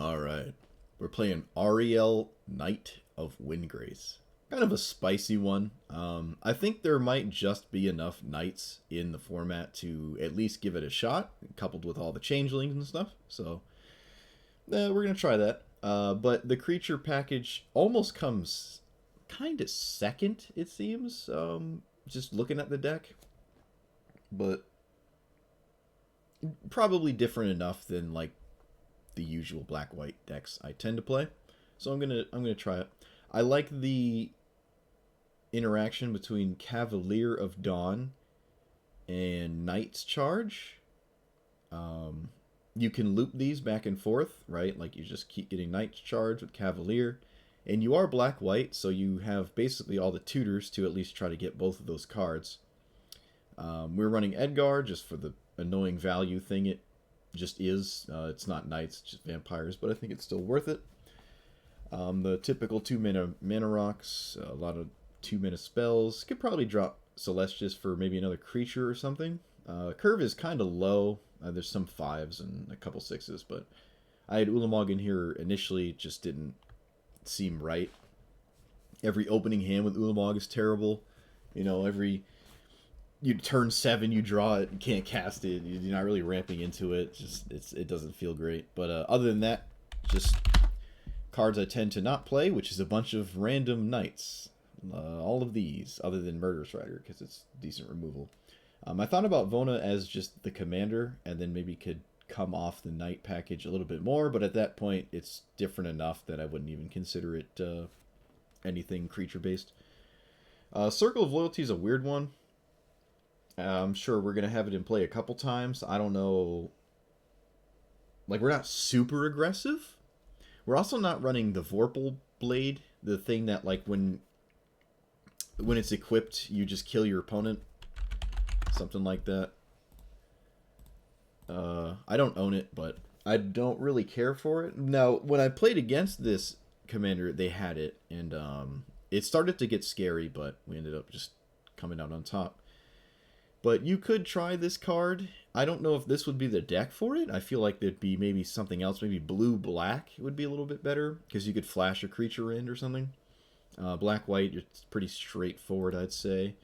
Alright. We're playing Aryel, Knight of Windgrace. Kind of a spicy one. I think there might just be enough knights in the format to at least give it a shot, coupled with all the changelings and stuff. So, we're going to try that. But the creature package almost comes kind of second, it seems, just looking at the deck. But probably different enough than, like, the usual black-white decks I tend to play. So I'm gonna try it. I like the interaction between Cavalier of Dawn and Knight's Charge. You can loop these back and forth, right? Like you just keep getting Knight's Charge with Cavalier. And you are black-white, so you have basically all the tutors to at least try to get both of those cards. We're running Edgar just for the annoying value thing it just is. It's not knights, it's just vampires, but I think it's still worth it. The typical 2-mana rocks, a lot of 2-mana spells. Could probably drop Celestius for maybe another creature or something. Curve is kind of low. There's some 5s and a couple 6s, but I had Ulamog in here initially. It just didn't seem right. Every opening hand with Ulamog is terrible. You know, you turn 7, you draw it, you can't cast it, you're not really ramping into it. It doesn't feel great. But other than that, just cards I tend to not play, which is a bunch of random knights. All of these, other than Murderous Rider, because it's decent removal. I thought about Vona as just the commander, and then maybe could come off the knight package a little bit more, but at that point, it's different enough that I wouldn't even consider it anything creature-based. Circle of Loyalty is a weird one. I'm sure we're going to have it in play a couple times. I don't know. Like, we're not super aggressive. We're also not running the Vorpal Blade, the thing that, like, when it's equipped, you just kill your opponent. Something like that. I don't own it, but I don't really care for it. Now, when I played against this commander, they had it, and it started to get scary, but we ended up just coming out on top. But you could try this card. I don't know if this would be the deck for it. I feel like there'd be maybe something else. Maybe blue-black would be a little bit better, because you could flash a creature in or something. Black-white, it's pretty straightforward, I'd say.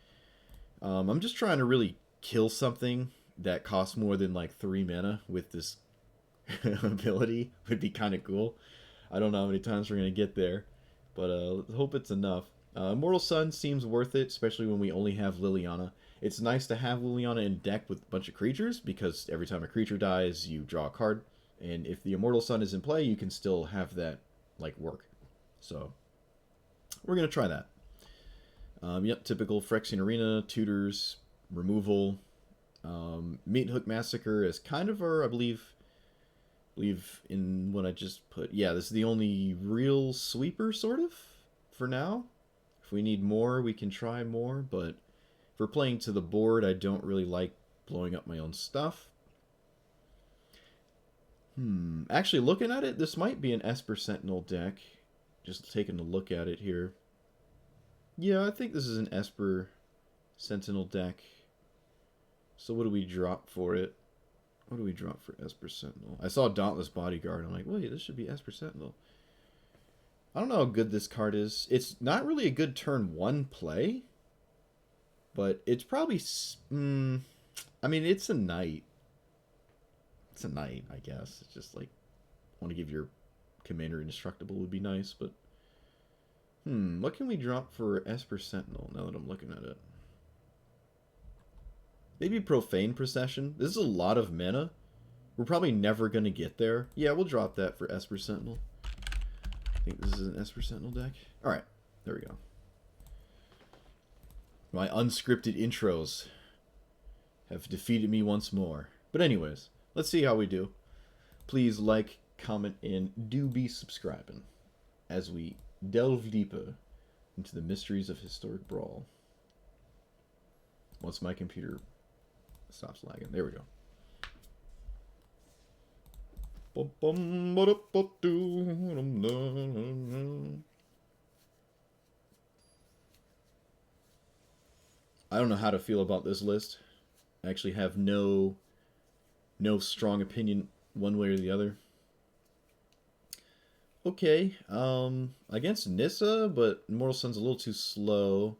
I'm just trying to really kill something that costs more than like 3 mana with this ability. Would be kind of cool. I don't know how many times we're going to get there, but hope it's enough. Immortal Sun seems worth it, especially when we only have Liliana. It's nice to have Liliana in deck with a bunch of creatures, because every time a creature dies, you draw a card. And if the Immortal Sun is in play, you can still have that, like, work. So, we're going to try that. Yep, typical Phyrexian Arena, tutors, removal. Meat Hook Massacre is kind of our, I believe in what I just put. Yeah, this is the only real sweeper, sort of, for now. If we need more, we can try more, but if we're playing to the board, I don't really like blowing up my own stuff. Actually, looking at it, this might be an Esper Sentinel deck. Just taking a look at it here. Yeah, I think this is an Esper Sentinel deck. So what do we drop for it? What do we drop for Esper Sentinel? I saw Dauntless Bodyguard. I'm like, wait, this should be Esper Sentinel. I don't know how good this card is. It's not really a good turn 1 play. But it's probably... I mean, it's a knight. It's a knight, I guess. It's just like... want to give your commander indestructible would be nice, but... what can we drop for Esper Sentinel now that I'm looking at it? Maybe Profane Procession. This is a lot of mana. We're probably never going to get there. Yeah, we'll drop that for Esper Sentinel. I think this is an Esper Sentinel deck. Alright, there we go. My unscripted intros have defeated me once more. But anyways, let's see how we do. Please like, comment, and do be subscribing as we delve deeper into the mysteries of historic Brawl. Once my computer stops lagging. There we go. I don't know how to feel about this list. I actually have no strong opinion one way or the other. Okay, against Nissa, but Immortal Sun's a little too slow.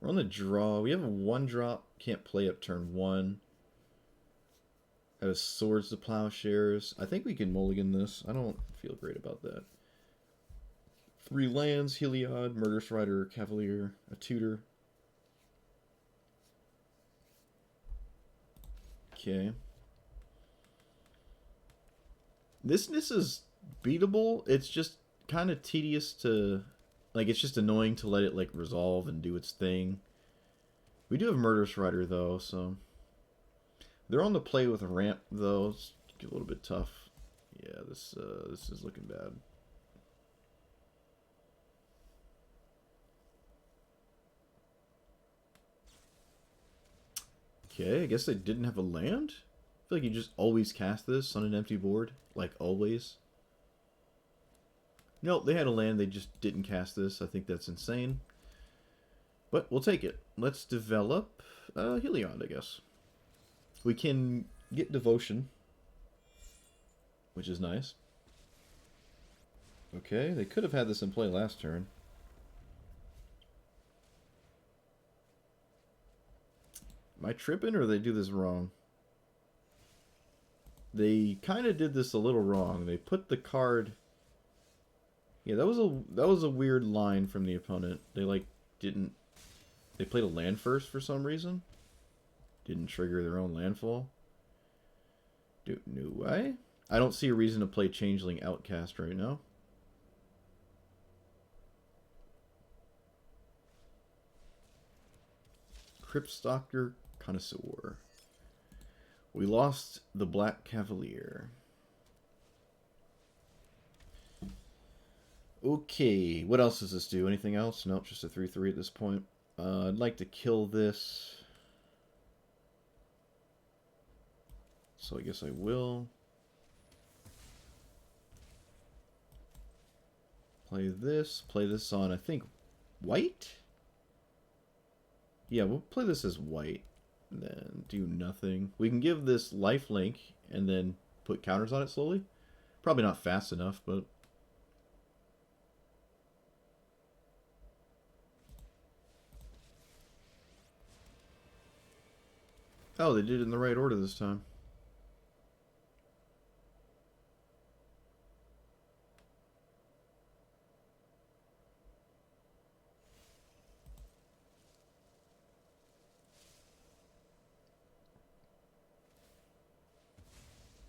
We're on the draw. We have a 1-drop, can't play up turn 1. Have Swords to Plowshares. I think we can mulligan this. I don't feel great about that. 3 lands, Heliod, Murderous Rider, Cavalier, a Tutor. Okay. This is beatable. It's just kind of tedious to... Like, it's just annoying to let it, like, resolve and do its thing. We do have Murderous Rider, though, so... They're on the play with a ramp, though. It's a little bit tough. Yeah, this is looking bad. Okay, I guess they didn't have a land? I feel like you just always cast this on an empty board. Like, always. Nope, they had a land, they just didn't cast this. I think that's insane. But we'll take it. Let's develop Heliod, I guess. We can get Devotion, which is nice. Okay, they could have had this in play last turn. Am I tripping, or they do this wrong? They kind of did this a little wrong. They put the card... Yeah, that was a weird line from the opponent. They, like, didn't... They played a land first for some reason. Didn't trigger their own landfall. No way. I don't see a reason to play Changeling Outcast right now. Cryptstalker Connoisseur. We lost the Black Cavalier. Okay, what else does this do? Anything else? Nope, just a 3/3 at this point. I'd like to kill this. So I guess I will. Play this on, I think, white? Yeah, we'll play this as white, and then do nothing. We can give this lifelink, and then put counters on it slowly. Probably not fast enough, but... Oh, they did it in the right order this time.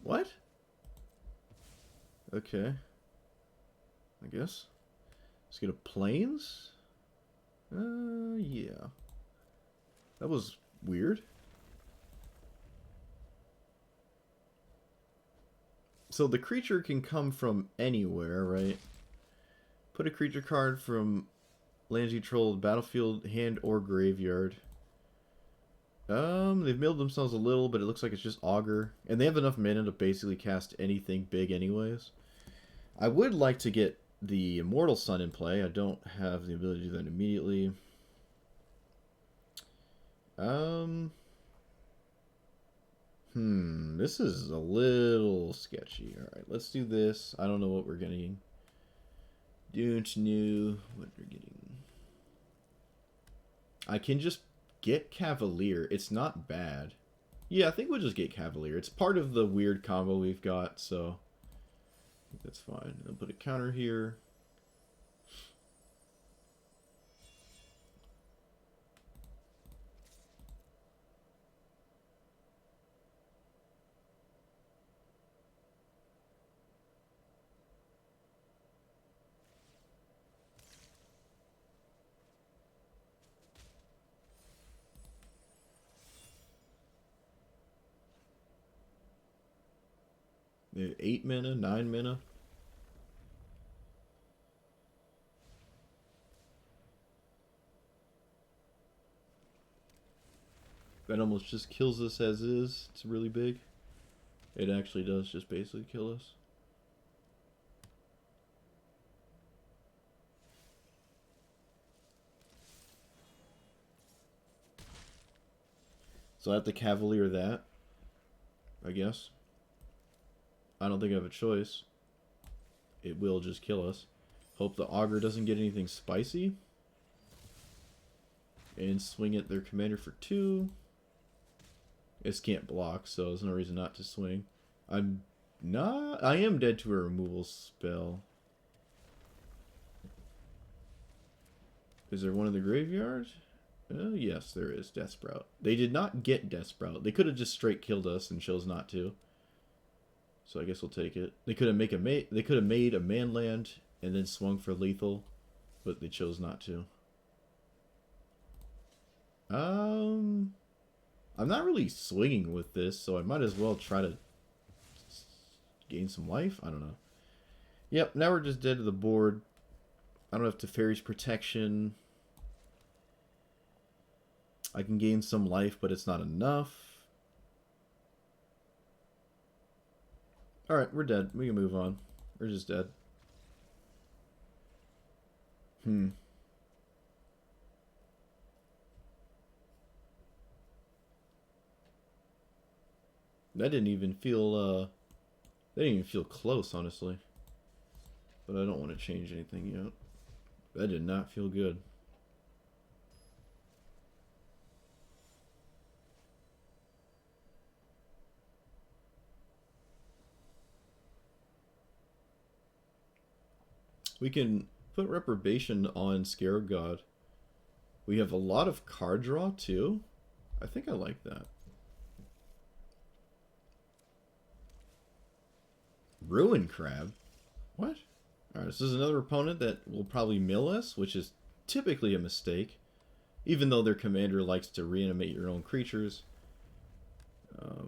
What? Okay. I guess. Let's get a planes? Yeah. That was weird. So the creature can come from anywhere, right? Put a creature card from lands you control, battlefield, hand, or graveyard. They've milled themselves a little, but it looks like it's just Augur. And they have enough mana to basically cast anything big anyways. I would like to get the Immortal Sun in play. I don't have the ability to do that immediately. This is a little sketchy. Alright, let's do this. I don't know what we're getting. Don't know what we're getting. I can just get Cavalier. It's not bad. Yeah, I think we'll just get Cavalier. It's part of the weird combo we've got, so I think that's fine. I'll put a counter here. Yeah, 8 mana, 9 mana. That almost just kills us as is. It's really big. It actually does just basically kill us. So I have to Cavalier that, I guess. I don't think I have a choice. it will just kill us. Hope the Augur doesn't get anything spicy. And swing at their commander for 2. This can't block, so there's no reason not to swing. I am dead to a removal spell. Is there one in the graveyard? Yes, there is. Death Sprout. They did not get Death Sprout. They could have just straight killed us and chose not to. So I guess we'll take it. They could have made a man land and then swung for lethal, but they chose not to. I'm not really swinging with this, so I might as well try to gain some life. I don't know. Yep, now we're just dead to the board. I don't have Teferi's protection. I can gain some life, but it's not enough. Alright, we're dead. We can move on. We're just dead. That didn't even feel close, honestly. But I don't want to change anything yet. That did not feel good. We can put Reprobation on Scarab God. We have a lot of card draw, too. I think I like that. Ruin Crab? What? Alright, this is another opponent that will probably mill us, which is typically a mistake. Even though their commander likes to reanimate your own creatures.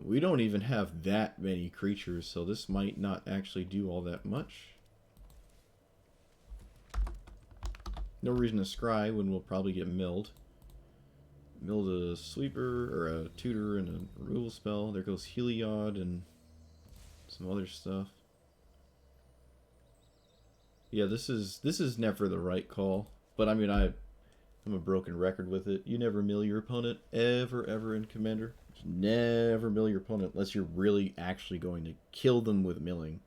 We don't even have that many creatures, so this might not actually do all that much. No reason to scry when we'll probably get milled. Milled a sweeper, or a tutor, and a removal spell. There goes Heliod and some other stuff. Yeah, this is never the right call. But I mean, I'm a broken record with it. You never mill your opponent ever in Commander. Just never mill your opponent unless you're really actually going to kill them with milling.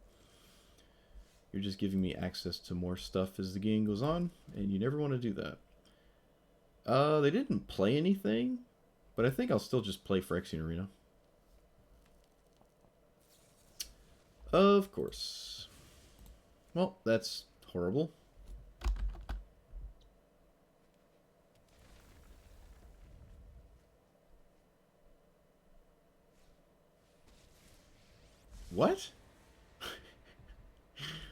You're just giving me access to more stuff as the game goes on, and you never want to do that. They didn't play anything, but I think I'll still just play Phyrexian Arena. Of course. Well, that's horrible. What?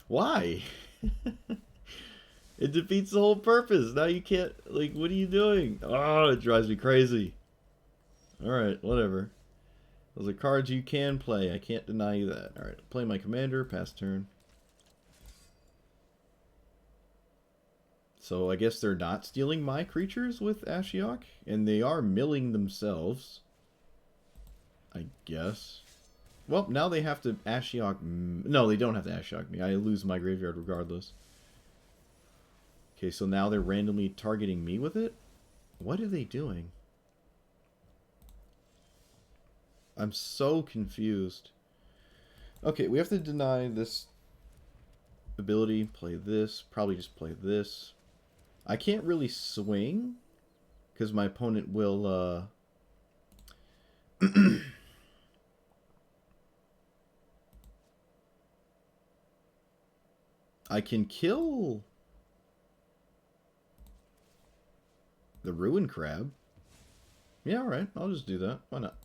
Why? It defeats the whole purpose. Now you can't, like, what are you doing? Oh, it drives me crazy. Alright, whatever. Those are cards you can play. I can't deny you that. Alright, play my commander, pass turn. So I guess they're not stealing my creatures with Ashiok, and they are milling themselves. I guess. Well, now they have to Ashiok... No, they don't have to Ashiok me. I lose my graveyard regardless. Okay, so now they're randomly targeting me with it? What are they doing? I'm so confused. Okay, we have to deny this ability. Play this. Probably just play this. I can't really swing, because my opponent will... I can kill the Ruin Crab. Yeah, alright. I'll just do that. Why not?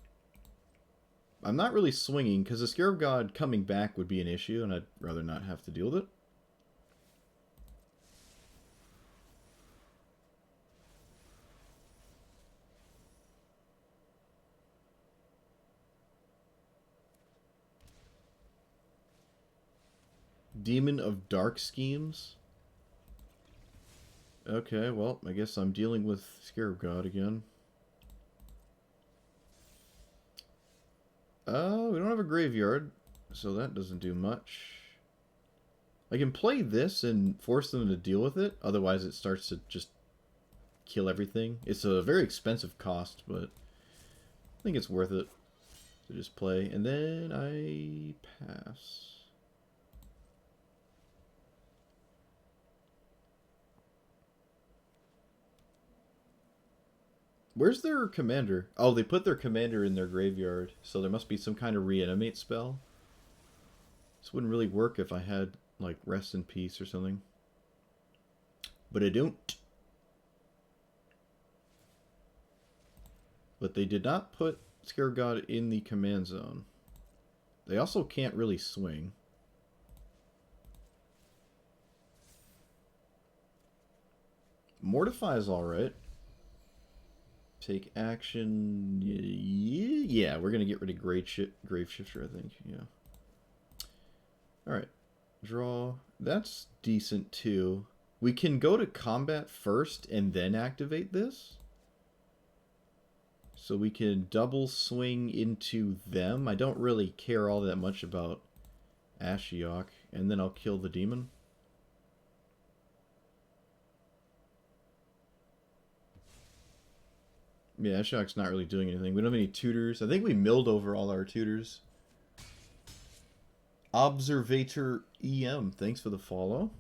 I'm not really swinging, because the Scarab God coming back would be an issue, and I'd rather not have to deal with it. Demon of Dark Schemes. Okay, well, I guess I'm dealing with Scarab God again. We don't have a graveyard, so that doesn't do much. I can play this and force them to deal with it, otherwise it starts to just kill everything. It's a very expensive cost, but I think it's worth it to just play. And then I pass. Where's their commander? Oh, they put their commander in their graveyard, so there must be some kind of reanimate spell. This wouldn't really work if I had, like, Rest in Peace or something. But I don't. But they did not put Scarab God in the command zone. They also can't really swing. Mortify is alright. Take action. Yeah, we're going to get rid of Graveshifter, I think. Yeah. Alright. Draw. That's decent, too. We can go to combat first and then activate this. So we can double swing into them. I don't really care all that much about Ashiok. And then I'll kill the demon. Yeah, Ashiok's not really doing anything. We don't have any tutors. I think we milled over all our tutors. Observator EM, thanks for the follow.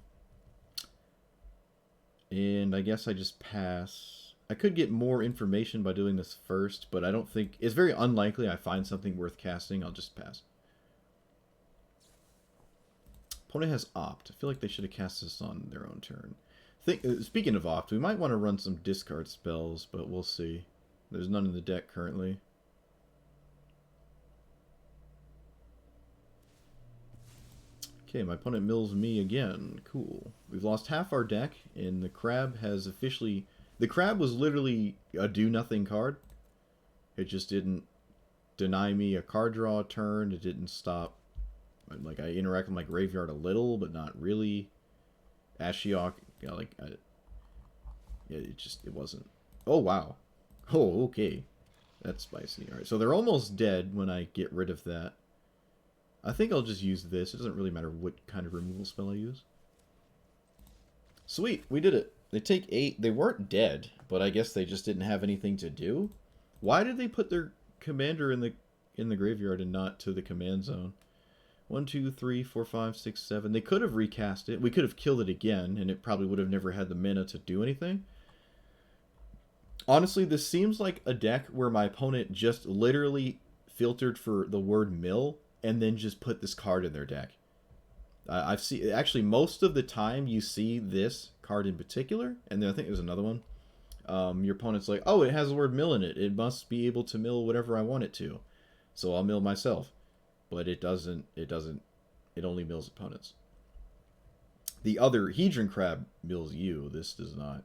And I guess I just pass. I could get more information by doing this first, but I don't think... It's very unlikely I find something worth casting. I'll just pass. Opponent has Opt. I feel like they should have cast this on their own turn. Speaking of Opt, we might want to run some discard spells, but we'll see. There's none in the deck currently. Okay, my opponent mills me again. Cool. We've lost half our deck, and the crab has officially... The crab was literally a do-nothing card. It just didn't deny me a card draw turn. It didn't stop... Like, I interact with my graveyard a little, but not really. Ashiok, you know, like... it wasn't... Oh, wow. Oh, okay. That's spicy. Alright, so they're almost dead when I get rid of that. I think I'll just use this. It doesn't really matter what kind of removal spell I use. Sweet, we did it. They take 8. They weren't dead, but I guess they just didn't have anything to do. Why did they put their commander in the graveyard and not to the command zone? 1, 2, 3, 4, 5, 6, 7. They could have recast it. We could have killed it again, and it probably would have never had the mana to do anything. Honestly, this seems like a deck where my opponent just literally filtered for the word mill and then just put this card in their deck. I've seen... Actually, most of the time you see this card in particular, and then I think there's another one. Your opponent's like, oh, it has the word mill in it. It must be able to mill whatever I want it to. So I'll mill myself. But it doesn't. It only mills opponents. The other Hedron Crab mills you. This does not.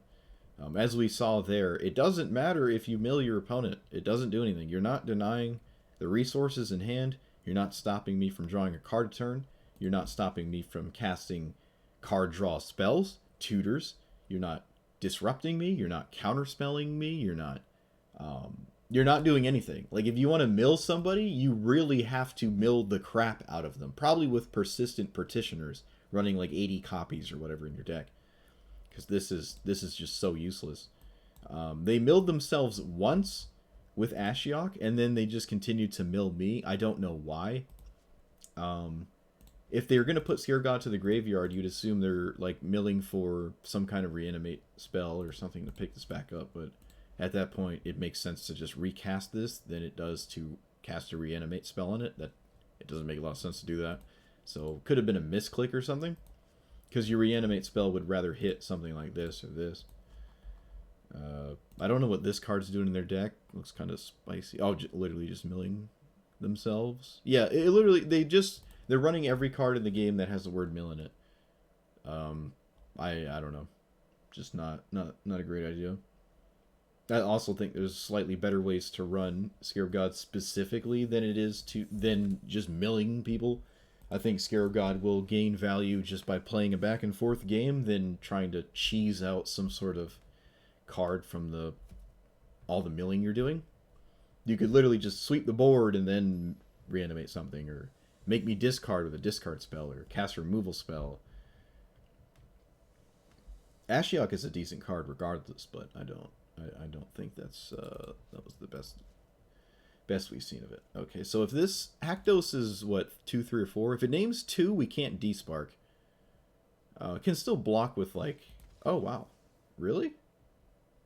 As we saw there, it doesn't matter if you mill your opponent. It doesn't do anything. You're not denying the resources in hand. You're not stopping me from drawing a card turn. You're not stopping me from casting card draw spells, tutors. You're not disrupting me. You're not counterspelling me. You're not doing anything. Like, if you want to mill somebody, you really have to mill the crap out of them. Probably with persistent petitioners running like 80 copies or whatever in your deck. Because this is just so useless. They milled themselves once with Ashiok, and then they just continued to mill me. I don't know why. If they're going to put Scare God to the graveyard, you'd assume they're like milling for some kind of reanimate spell or something to pick this back up. But at that point, it makes sense to just recast this than it does to cast a reanimate spell on it. That it doesn't make a lot of sense to do that. So could have been a misclick or something. Because your reanimate spell would rather hit something like this or this. I don't know what this card's doing in their deck. Looks kind of spicy. Oh, literally just milling themselves. Yeah, it literally, they're running every card in the game that has the word mill in it. I don't know. Just not a great idea. I also think there's slightly better ways to run Scarab God specifically than just milling people. I think Scarab God will gain value just by playing a back and forth game than trying to cheese out some sort of card from all the milling you're doing. You could literally just sweep the board and then reanimate something, or make me discard with a discard spell, or cast a removal spell. Ashiok is a decent card regardless, but I don't think that was the best we've seen of it. Okay, so if this Haktos is what, 2, 3, or 4, if it names 2, we can't despark. It can still block with like, oh wow, really?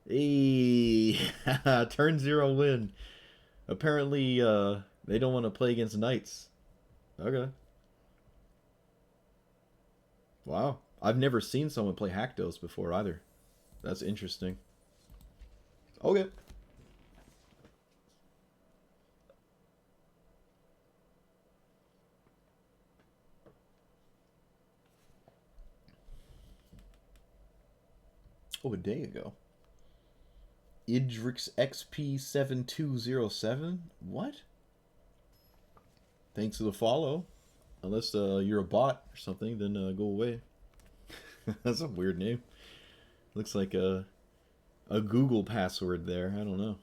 Hey, turn 0 win. Apparently, they don't want to play against knights. Okay. Wow. I've never seen someone play Haktos before either. That's interesting. Okay. Oh, a day ago. Idrix XP7207? What? Thanks for the follow. Unless you're a bot or something, then go away. That's a weird name. Looks like a Google password there. I don't know.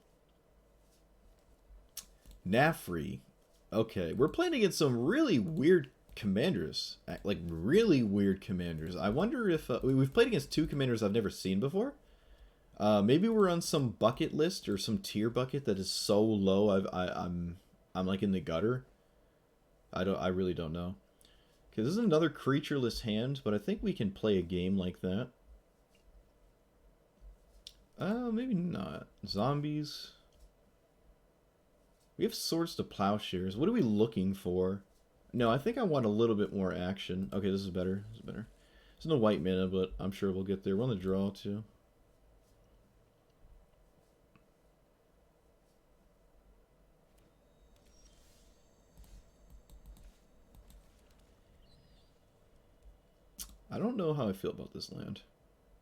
Nafri. Okay, we're playing against some really weird commanders. Like, really weird commanders. I wonder if... we've played against two commanders I've never seen before. Maybe we're on some bucket list or some tier bucket that is so low I'm like in the gutter. I really don't know. Okay, this is another creatureless hand, but I think we can play a game like that. Maybe not. Zombies. We have Swords to Plowshares. What are we looking for? No, I think I want a little bit more action. Okay, this is better. This is better. There's no white mana, but I'm sure we'll get there. We're on the draw, too. I don't know how I feel about this land.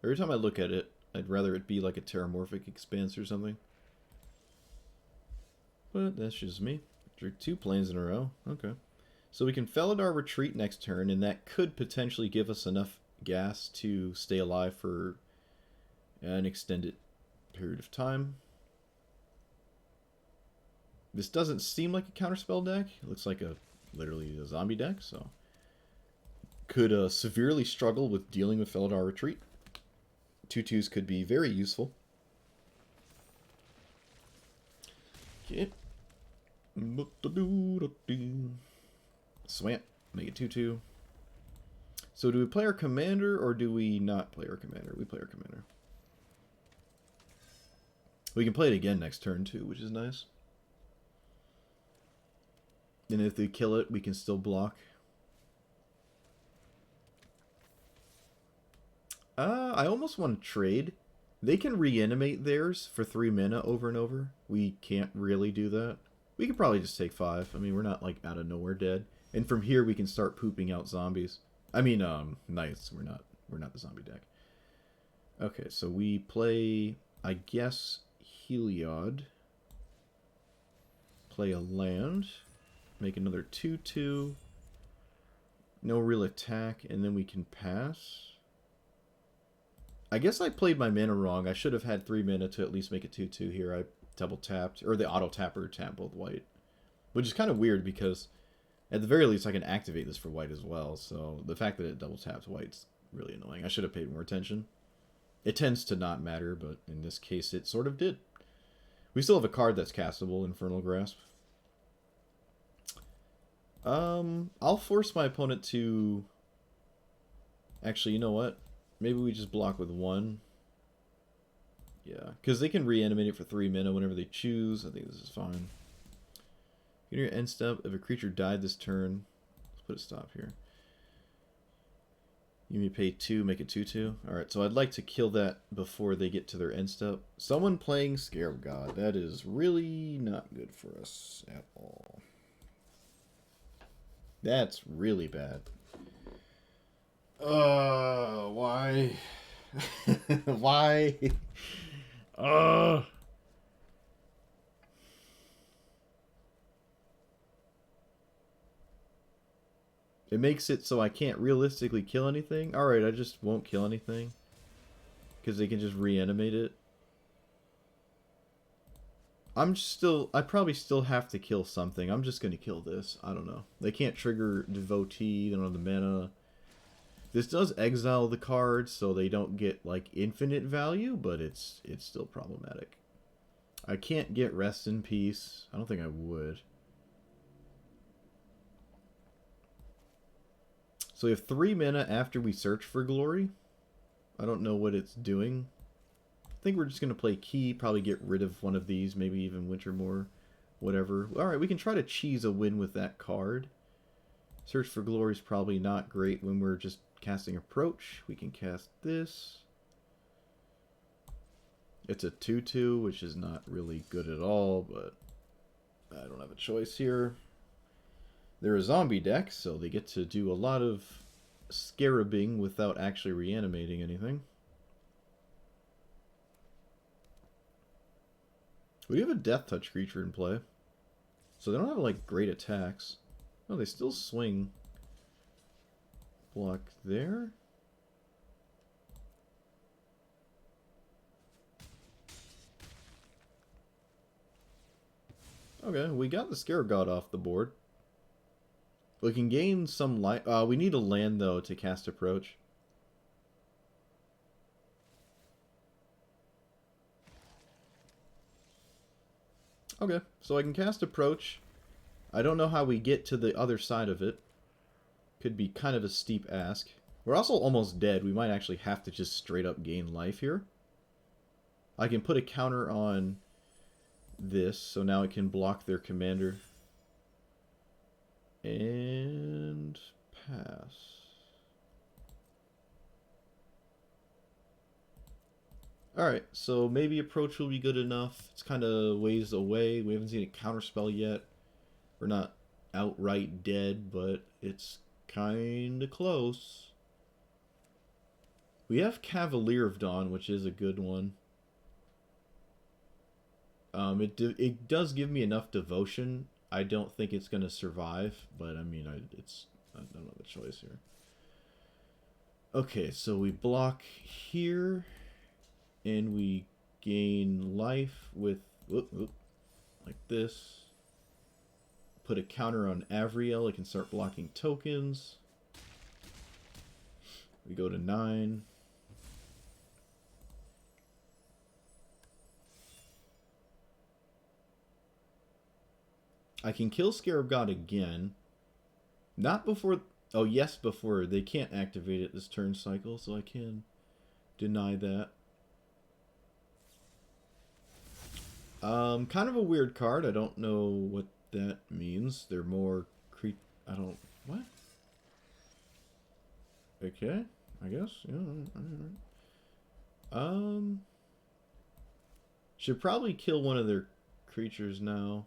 Every time I look at it, I'd rather it be like a Terramorphic Expanse or something. But that's just me. Drew 2 planes in a row. Okay. So we can Felidar Retreat next turn, and that could potentially give us enough gas to stay alive for an extended period of time. This doesn't seem like a counterspell deck. It looks like literally a zombie deck, so could severely struggle with dealing with Felidar Retreat. 2/2s could be very useful. Okay. Swamp. Make it 2/2. So do we play our commander or do we not play our commander? We play our commander. We can play it again next turn too, which is nice. And if they kill it, we can still block. I almost want to trade. They can reanimate theirs for 3 mana over and over. We can't really do that. We could probably just take 5. I mean, we're not like out of nowhere dead. And from here we can start pooping out zombies. I mean, knights. We're not the zombie deck. Okay, so we play, I guess, Heliod. Play a land. Make another 2/2. No real attack, and then we can pass. I guess I played my mana wrong. I should have had 3 mana to at least make it 2/2 here. I double tapped, or the auto tapper tapped both white. Which is kind of weird because at the very least I can activate this for white as well. So the fact that it double taps white's really annoying. I should have paid more attention. It tends to not matter, but in this case it sort of did. We still have a card that's castable, Infernal Grasp. I'll force my opponent to... Actually, you know what? Maybe we just block with 1. Yeah, because they can reanimate it for 3 mana whenever they choose. I think this is fine. In your end step, if a creature died this turn... Let's put a stop here. You may pay 2, make it 2/2. Alright, so I'd like to kill that before they get to their end step. Someone playing Scarab God. That is really not good for us at all. That's really bad. Why? Why? It makes it so I can't realistically kill anything? Alright, I just won't kill anything. Because they can just reanimate it. I probably still have to kill something. I'm just going to kill this. I don't know. They can't trigger Devotee. They don't have the mana. This does exile the cards, so they don't get, like, infinite value, but it's still problematic. I can't get Rest in Peace. I don't think I would. So we have 3 mana after we search for Glory. I don't know what it's doing. think we're just going to play Key, probably get rid of one of these, maybe even Wintermoor, whatever. Alright, we can try to cheese a win with that card. Search for Glory is probably not great when we're just casting Approach. We can cast this. It's a 2/2, which is not really good at all, but I don't have a choice here. They're a zombie deck, so they get to do a lot of scarabing without actually reanimating anything. We have a Death Touch creature in play, so they don't have like great attacks. Oh, they still swing. Block there. Okay, we got the Scarab God off the board. We can gain some light. We need a land, though, to cast Approach. Okay, so I can cast Approach. I don't know how we get to the other side of it. Could be kind of a steep ask. We're also almost dead. We might actually have to just straight up gain life here. I can put a counter on this, so now it can block their commander. And pass. Alright, so maybe Approach will be good enough. It's kind of ways away. We haven't seen a counterspell yet. We're not outright dead, but it's kind of close. We have Cavalier of Dawn, which is a good one. It does give me enough devotion. I don't think it's going to survive, but I mean, I don't have a choice here. Okay, so we block here, and we gain life with like this. Put a counter on Aryel. It can start blocking tokens. We go to 9. I can kill Scarab God again. Not before... Oh, yes, before. They can't activate it this turn cycle, so I can deny that. Kind of a weird card. I don't know what that means. They're more... I don't... What? Okay, I guess. Yeah, alright. Should probably kill one of their creatures now.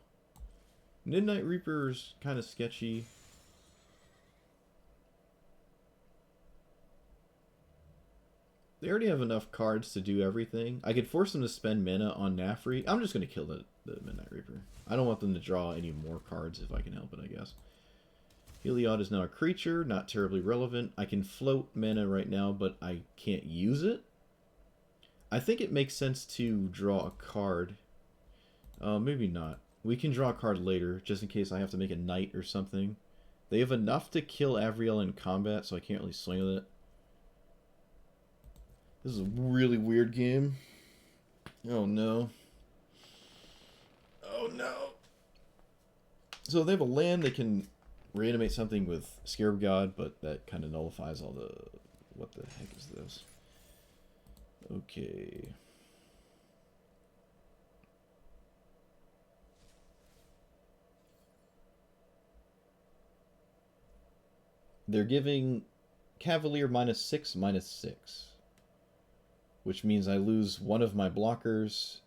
Midnight Reaper's kind of sketchy. They already have enough cards to do everything. I could force them to spend mana on Nafri. I'm just going to kill the Midnight Reaper. I don't want them to draw any more cards if I can help it, I guess. Heliod is now a creature, not terribly relevant. I can float mana right now, but I can't use it. I think it makes sense to draw a card. Maybe not. We can draw a card later, just in case I have to make a knight or something. They have enough to kill Aryel in combat, so I can't really swing with it. This is a really weird game. Oh no. Oh no. So they have a land that can reanimate something with Scarab God, but that kind of nullifies all the... What the heck is this? Okay. They're giving Cavalier -6/-6. Which means I lose one of my blockers,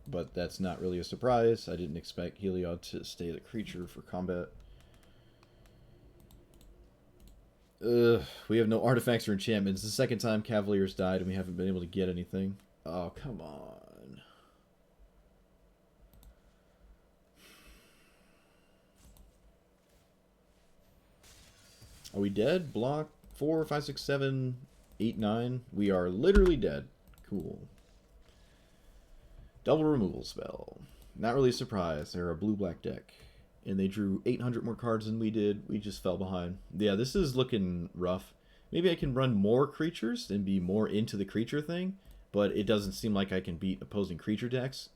but that's not really a surprise. I didn't expect Heliod to stay the creature for combat. We have no artifacts or enchantments. It's the second time Cavalier's died and we haven't been able to get anything. Oh, come on. Are we dead? Block 4, 5, 6, 7, 8, 9. We are literally dead. Cool. Double removal spell. Not really surprised. They're a blue-black deck. And they drew 800 more cards than we did. We just fell behind. Yeah, this is looking rough. Maybe I can run more creatures and be more into the creature thing. But it doesn't seem like I can beat opposing creature decks.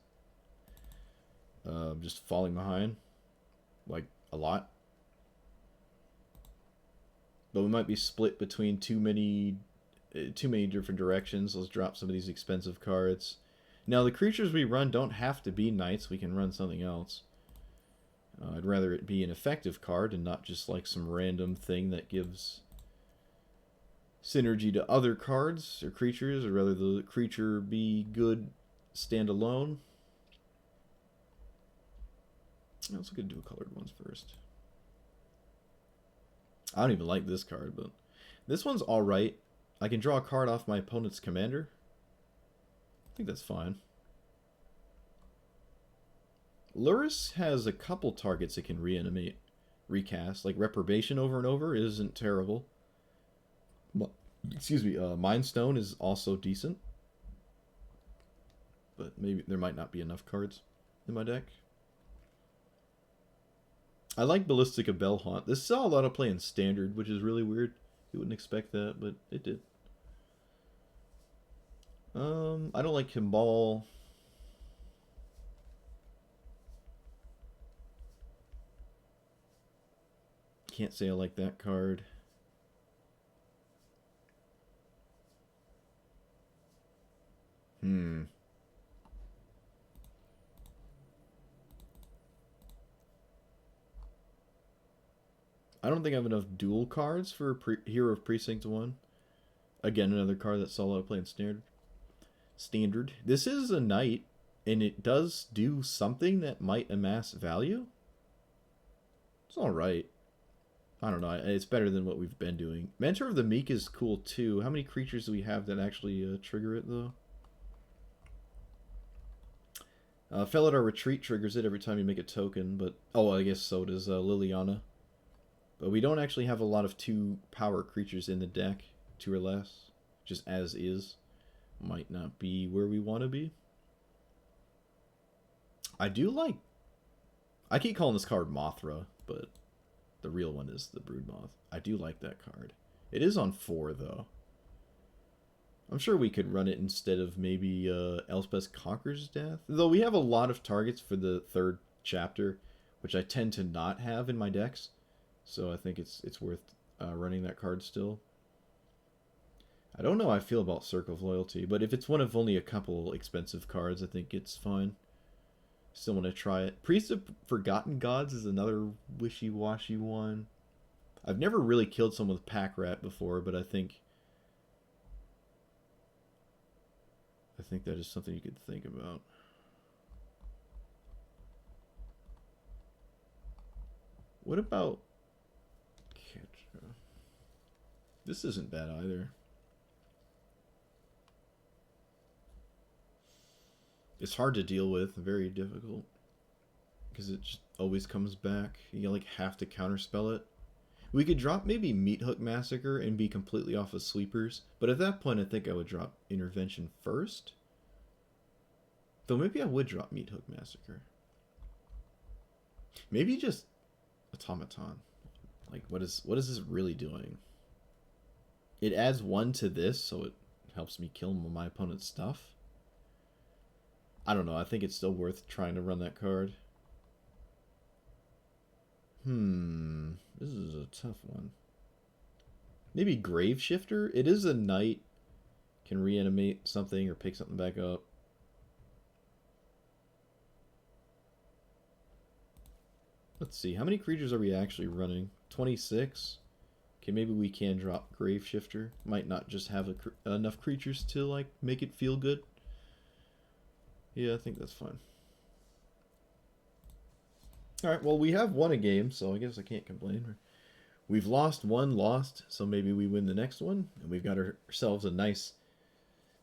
Just falling behind. Like, a lot. But we might be split between too many different directions. Let's drop some of these expensive cards. Now, the creatures we run don't have to be knights. We can run something else. I'd rather it be an effective card and not just like some random thing that gives synergy to other cards or creatures, or rather the creature be good standalone. I also could do colored ones first. I don't even like this card, but this one's alright. I can draw a card off my opponent's commander. I think that's fine. Luris has a couple targets it can reanimate, recast. Like Reprobation over and over isn't terrible. Excuse me, Mind Stone is also decent. But maybe there might not be enough cards in my deck. I like Ballistica Bellhaunt. This saw a lot of play in Standard, which is really weird. You wouldn't expect that, but it did. I don't like Kimball. Can't say I like that card. I don't think I have enough dual cards for Hero of Precinct 1. Again, another card that saw a lot of play in Standard. This is a knight, and it does do something that might amass value. It's alright. I don't know. It's better than what we've been doing. Mentor of the Meek is cool, too. How many creatures do we have that actually trigger it, though? Felidar Retreat triggers it every time you make a token, but... Oh, I guess so does Liliana. But we don't actually have a lot of 2-power creatures in the deck. 2 or less. Just as is. Might not be where we want to be. I do like... I keep calling this card Mothra, but the real one is the Broodmoth. I do like that card. It is on 4, though. I'm sure we could run it instead of maybe Elspeth Conquers Death. Though we have a lot of targets for the 3rd chapter, which I tend to not have in my decks. So I think it's worth running that card still. I don't know how I feel about Circle of Loyalty, but if it's one of only a couple expensive cards, I think it's fine. Still want to try it. Priest of Forgotten Gods is another wishy-washy one. I've never really killed someone with Pack Rat before, but I think that is something you could think about. What about... This isn't bad either. It's hard to deal with, very difficult. Because it just always comes back. You like have to counterspell it. We could drop maybe Meathook Massacre and be completely off of sweepers. But at that point I think I would drop Intervention first. Though maybe I would drop Meathook Massacre. Maybe just Automaton. Like what is this really doing? It adds 1 to this, so it helps me kill my opponent's stuff. I don't know. I think it's still worth trying to run that card. This is a tough one. Maybe Grave Shifter? It is a knight. Can reanimate something or pick something back up. Let's see. How many creatures are we actually running? 26? Okay, maybe we can drop Grave Shifter. Might not just have enough creatures to like make it feel good. Yeah, I think that's fine. Alright, well, we have won a game, so I guess I can't complain. We've lost one, so maybe we win the next one. And we've got ourselves a nice,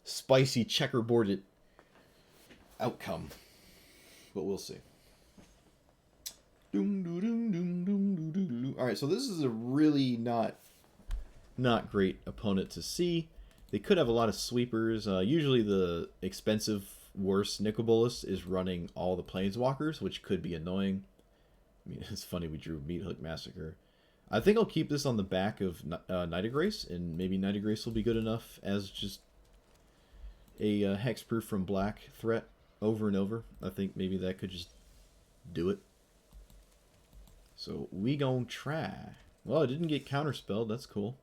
spicy, checkerboarded outcome. But we'll see. Alright, so this is a really not great opponent to see. They could have a lot of sweepers. Usually the expensive, worse Nicol is running all the Planeswalkers, which could be annoying. I mean, it's funny we drew Meathook Massacre. I think I'll keep this on the back of Nightgrace, and maybe Nightgrace will be good enough as just a hexproof from black threat over and over. I think maybe that could just do it. So we gon' try. Well, it didn't get counterspelled. That's cool.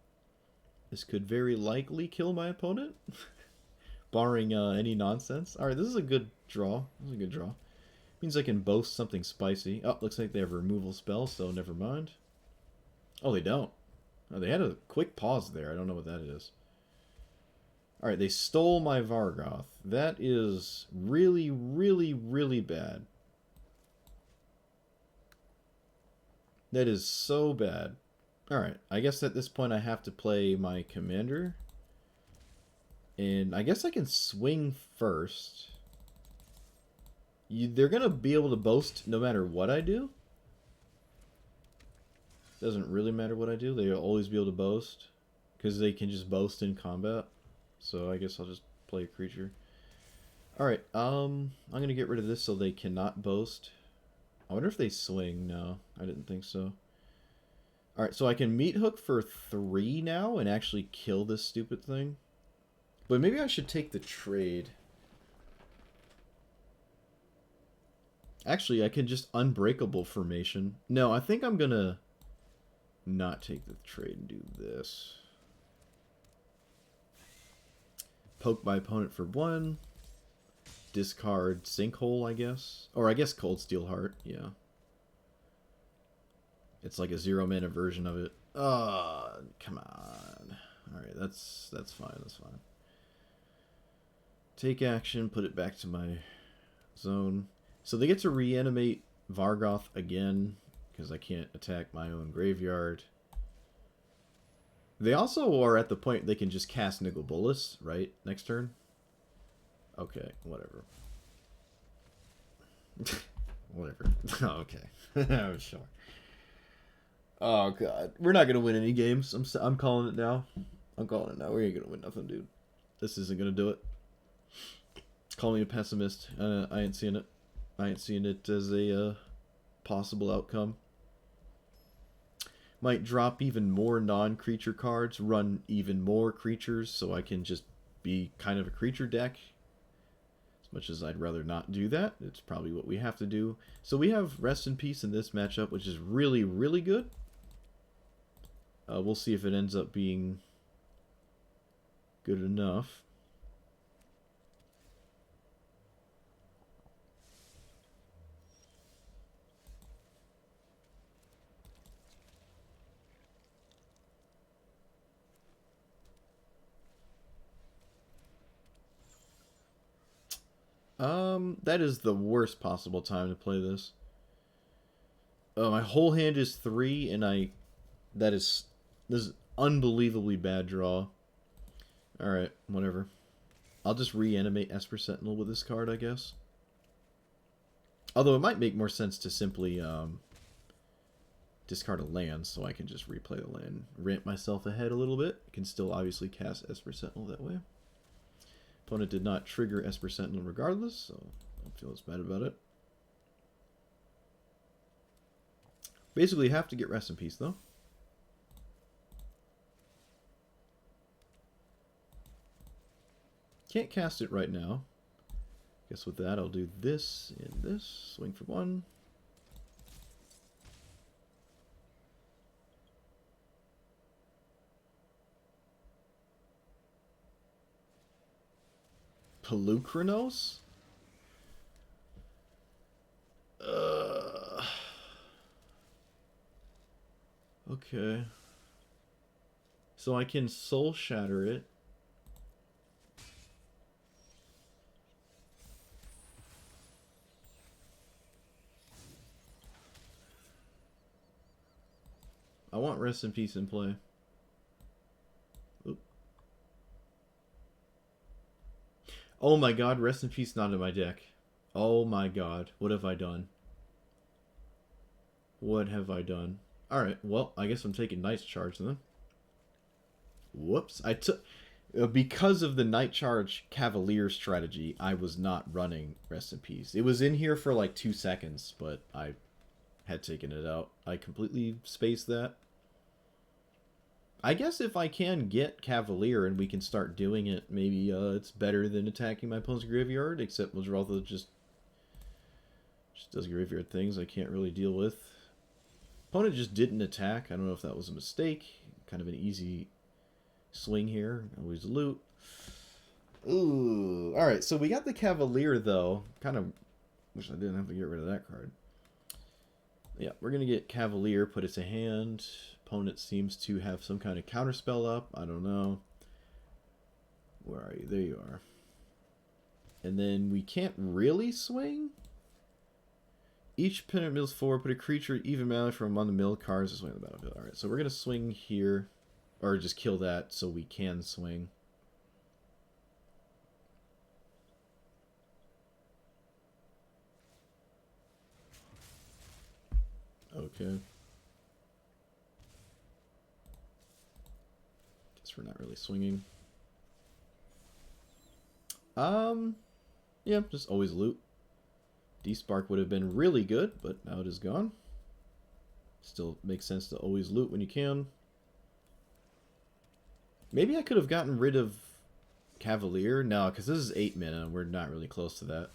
This could very likely kill my opponent. barring any nonsense. All right, this is a good draw. This is a good draw. Means I can boast something spicy. Oh, looks like they have a removal spell, so never mind. Oh, they don't. Oh, they had a quick pause there. I don't know what that is. All right, they stole my Vargoth. That is really, really, really bad. That is so bad. All right, I guess at this point I have to play my commander. And I guess I can swing first. They're going to be able to boast no matter what I do. Doesn't really matter what I do. They'll always be able to boast. Because they can just boast in combat. So I guess I'll just play a creature. Alright, I'm going to get rid of this so they cannot boast. I wonder if they swing. No, I didn't think so. Alright, so I can meat hook for 3 now and actually kill this stupid thing. But maybe I should take the trade. Actually, I can just Unbreakable Formation. No, I think I'm going to not take the trade and do this. Poke my opponent for 1. Discard Sinkhole, I guess. Or I guess Coldsteel Heart, yeah. It's like a 0-mana version of it. Come on. Alright, that's fine, that's fine. Take action, put it back to my zone. So they get to reanimate Vargoth again, because I can't attack my own graveyard. They also are at the point they can just cast Niggle Bolas, right? Next turn? Okay, whatever. Whatever. Okay. Sure. Oh, God. We're not going to win any games. I'm calling it now. I'm calling it now. We ain't going to win nothing, dude. This isn't going to do it. Call me a pessimist. I ain't seeing it. I ain't seeing it as a possible outcome. Might drop even more non-creature cards, run even more creatures, so I can just be kind of a creature deck. As much as I'd rather not do that, it's probably what we have to do. So we have Rest in Peace in this matchup, which is really, really good. We'll see if it ends up being good enough. That is the worst possible time to play this. My whole hand is 3, and this is unbelievably bad draw. Alright, whatever. I'll just reanimate Esper Sentinel with this card, I guess. Although it might make more sense to simply discard a land, so I can just replay the land. Ramp myself ahead a little bit. I can still obviously cast Esper Sentinel that way. Opponent did not trigger Esper Sentinel regardless, so I don't feel as bad about it. Basically, have to get Rest in Peace, though. Can't cast it right now. Guess with that, I'll do this and this. Swing for 1. Pelucranos? Okay. So I can Soul Shatter it. I want Rest in Peace in play. Oop. Oh my god, Rest in Peace not in my deck. Oh my god, what have I done? What have I done? Alright, well, I guess I'm taking Night's Charge then. Whoops. I took... Because of the Night Charge Cavalier strategy, I was not running Rest in Peace. It was in here for like 2 seconds, but I had taken it out. I completely spaced that. I guess if I can get Cavalier and we can start doing it, maybe it's better than attacking my opponent's graveyard, except Mazraltha just does graveyard things I can't really deal with. Opponent just didn't attack. I don't know if that was a mistake. Kind of an easy swing here. Always loot. Ooh. Alright, so we got the Cavalier, though. Kind of wish I didn't have to get rid of that card. Yeah, we're going to get Cavalier, put it to hand. Opponent seems to have some kind of counterspell up. I don't know. Where are you? There you are. And then we can't really swing. Each opponent mills forward, put a creature even mana from among the mill cards this way on the battlefield. Alright, so we're going to swing here. Or just kill that so we can swing. Okay. Guess we're not really swinging. Yeah, just always loot. Despark would have been really good, but now it is gone. Still makes sense to always loot when you can. Maybe I could have gotten rid of Cavalier. No, because this is 8 mana. We're not really close to that.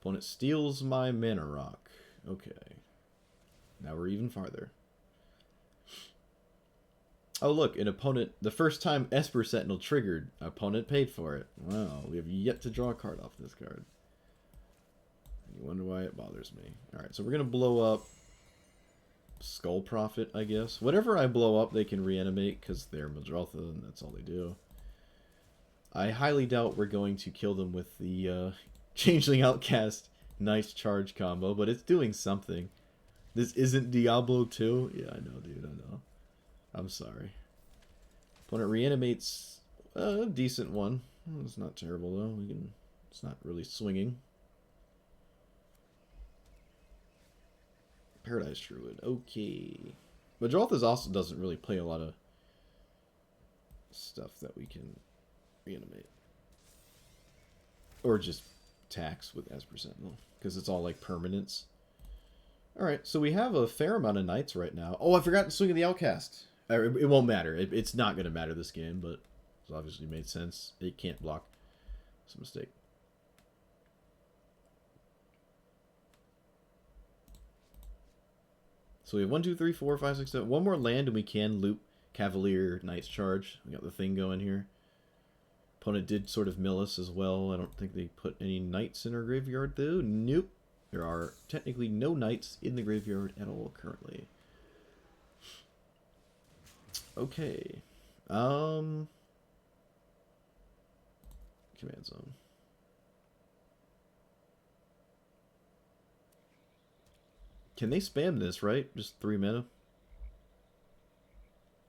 Opponent steals my mana rock. Okay. Now we're even farther. Oh, look, an opponent... The first time Esper Sentinel triggered, opponent paid for it. Wow, we have yet to draw a card off this card. You wonder why it bothers me. Alright, so we're going to blow up Skull Prophet, I guess. Whatever I blow up, they can reanimate, because they're Madrotha, and that's all they do. I highly doubt we're going to kill them with the Changeling Outcast nice charge combo, but it's doing something. This isn't Diablo 2? Yeah, I know, dude, I know. I'm sorry. Opponent reanimates a decent one. It's not terrible, though. It's not really swinging. Paradise Druid. Okay. Madrotha also doesn't really play a lot of stuff that we can reanimate. Or just tax with Esper Sentinel. Because it's all like permanents. Alright, so we have a fair amount of knights right now. Oh, I forgot to swing of the Outcast. It won't matter. It's not going to matter this game, but it's obviously made sense. It can't block. It's a mistake. So we have 1, 2, 3, 4, 5, 6, 7. One more land and we can loop Cavalier Knight's Charge. We got the thing going here. Opponent did sort of mill us as well. I don't think they put any knights in our graveyard though. Nope. There are technically no knights in the graveyard at all currently. Okay. Command zone. Can they spam this, right? Just 3 mana?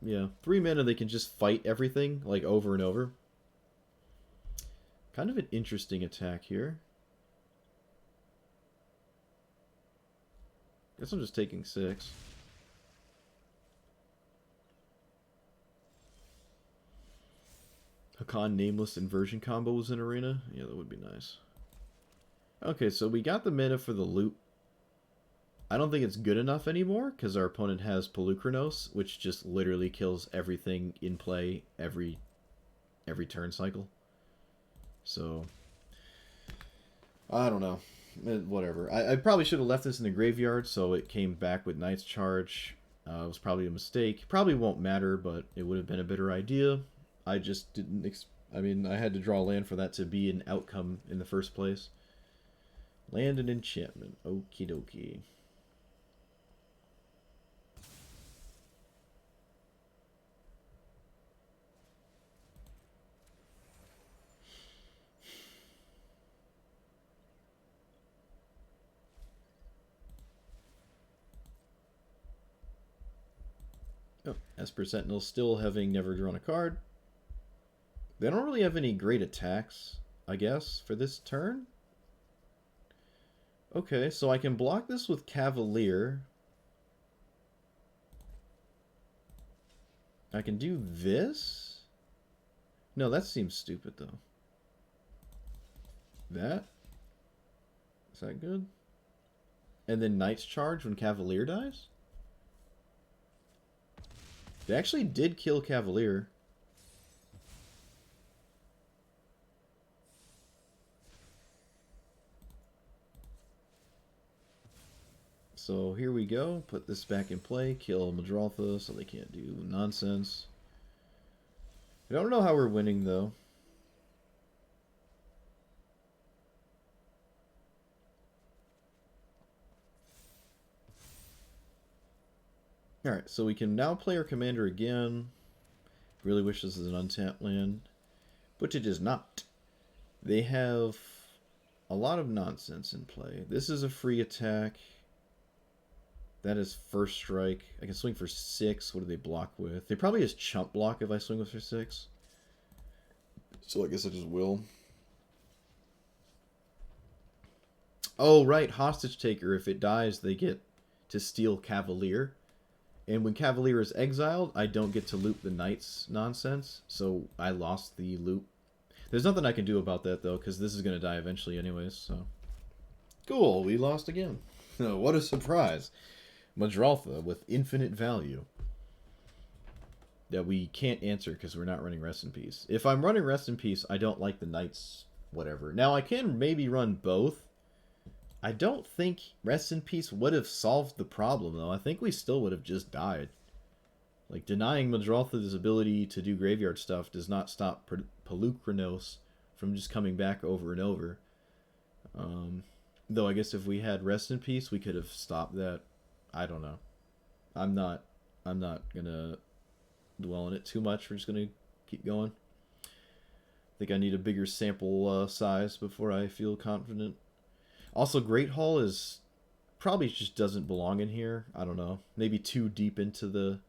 Yeah, 3 mana they can just fight everything, like, over and over. Kind of an interesting attack here. Guess I'm just taking 6. Hakan Nameless Inversion combo was in Arena? Yeah, that would be nice. Okay, so we got the mana for the loot. I don't think it's good enough anymore, because our opponent has Polukranos, which just literally kills everything in play every turn cycle. So, I don't know. Whatever. I probably should have left this in the graveyard, so it came back with Knight's Charge. It was probably a mistake. Probably won't matter, but it would have been a better idea. I just didn't... I mean, I had to draw land for that to be an outcome in the first place. Land and enchantment. Okie dokie. Oh, Esper Sentinel still having never drawn a card. They don't really have any great attacks, I guess, for this turn. Okay, so I can block this with Cavalier. I can do this? No, that seems stupid, though. That? Is that good? And then Knight's Charge when Cavalier dies? They actually did kill Cavalier. So here we go. Put this back in play. Kill Madrotha so they can't do nonsense. I don't know how we're winning, though. Alright, so we can now play our commander again. Really wish this is an untapped land, but it is not. They have a lot of nonsense in play. This is a free attack. That is first strike. I can swing for 6. What do they block with? They probably just chump block if I swing with for 6. So I guess I just will. Oh, right. Hostage Taker. If it dies, they get to steal Cavalier. And when Cavalier is exiled, I don't get to loop the Knight's nonsense. So I lost the loop. There's nothing I can do about that, though, because this is going to die eventually anyways. So cool. We lost again. What a surprise. Madroltha with infinite value that we can't answer because we're not running Rest in Peace. If I'm running Rest in Peace, I don't like the Knights whatever. Now, I can maybe run both. I don't think Rest in Peace would have solved the problem, though. I think we still would have just died. Like, denying Madroltha's ability to do graveyard stuff does not stop Pelucranos from just coming back over and over. Though I guess if we had Rest in Peace, we could have stopped that. I don't know. I'm not gonna dwell on it too much. We're just gonna keep going. I think I need a bigger sample size before I feel confident. Also, Great Hall is probably just doesn't belong in here. I don't know. Maybe too deep into the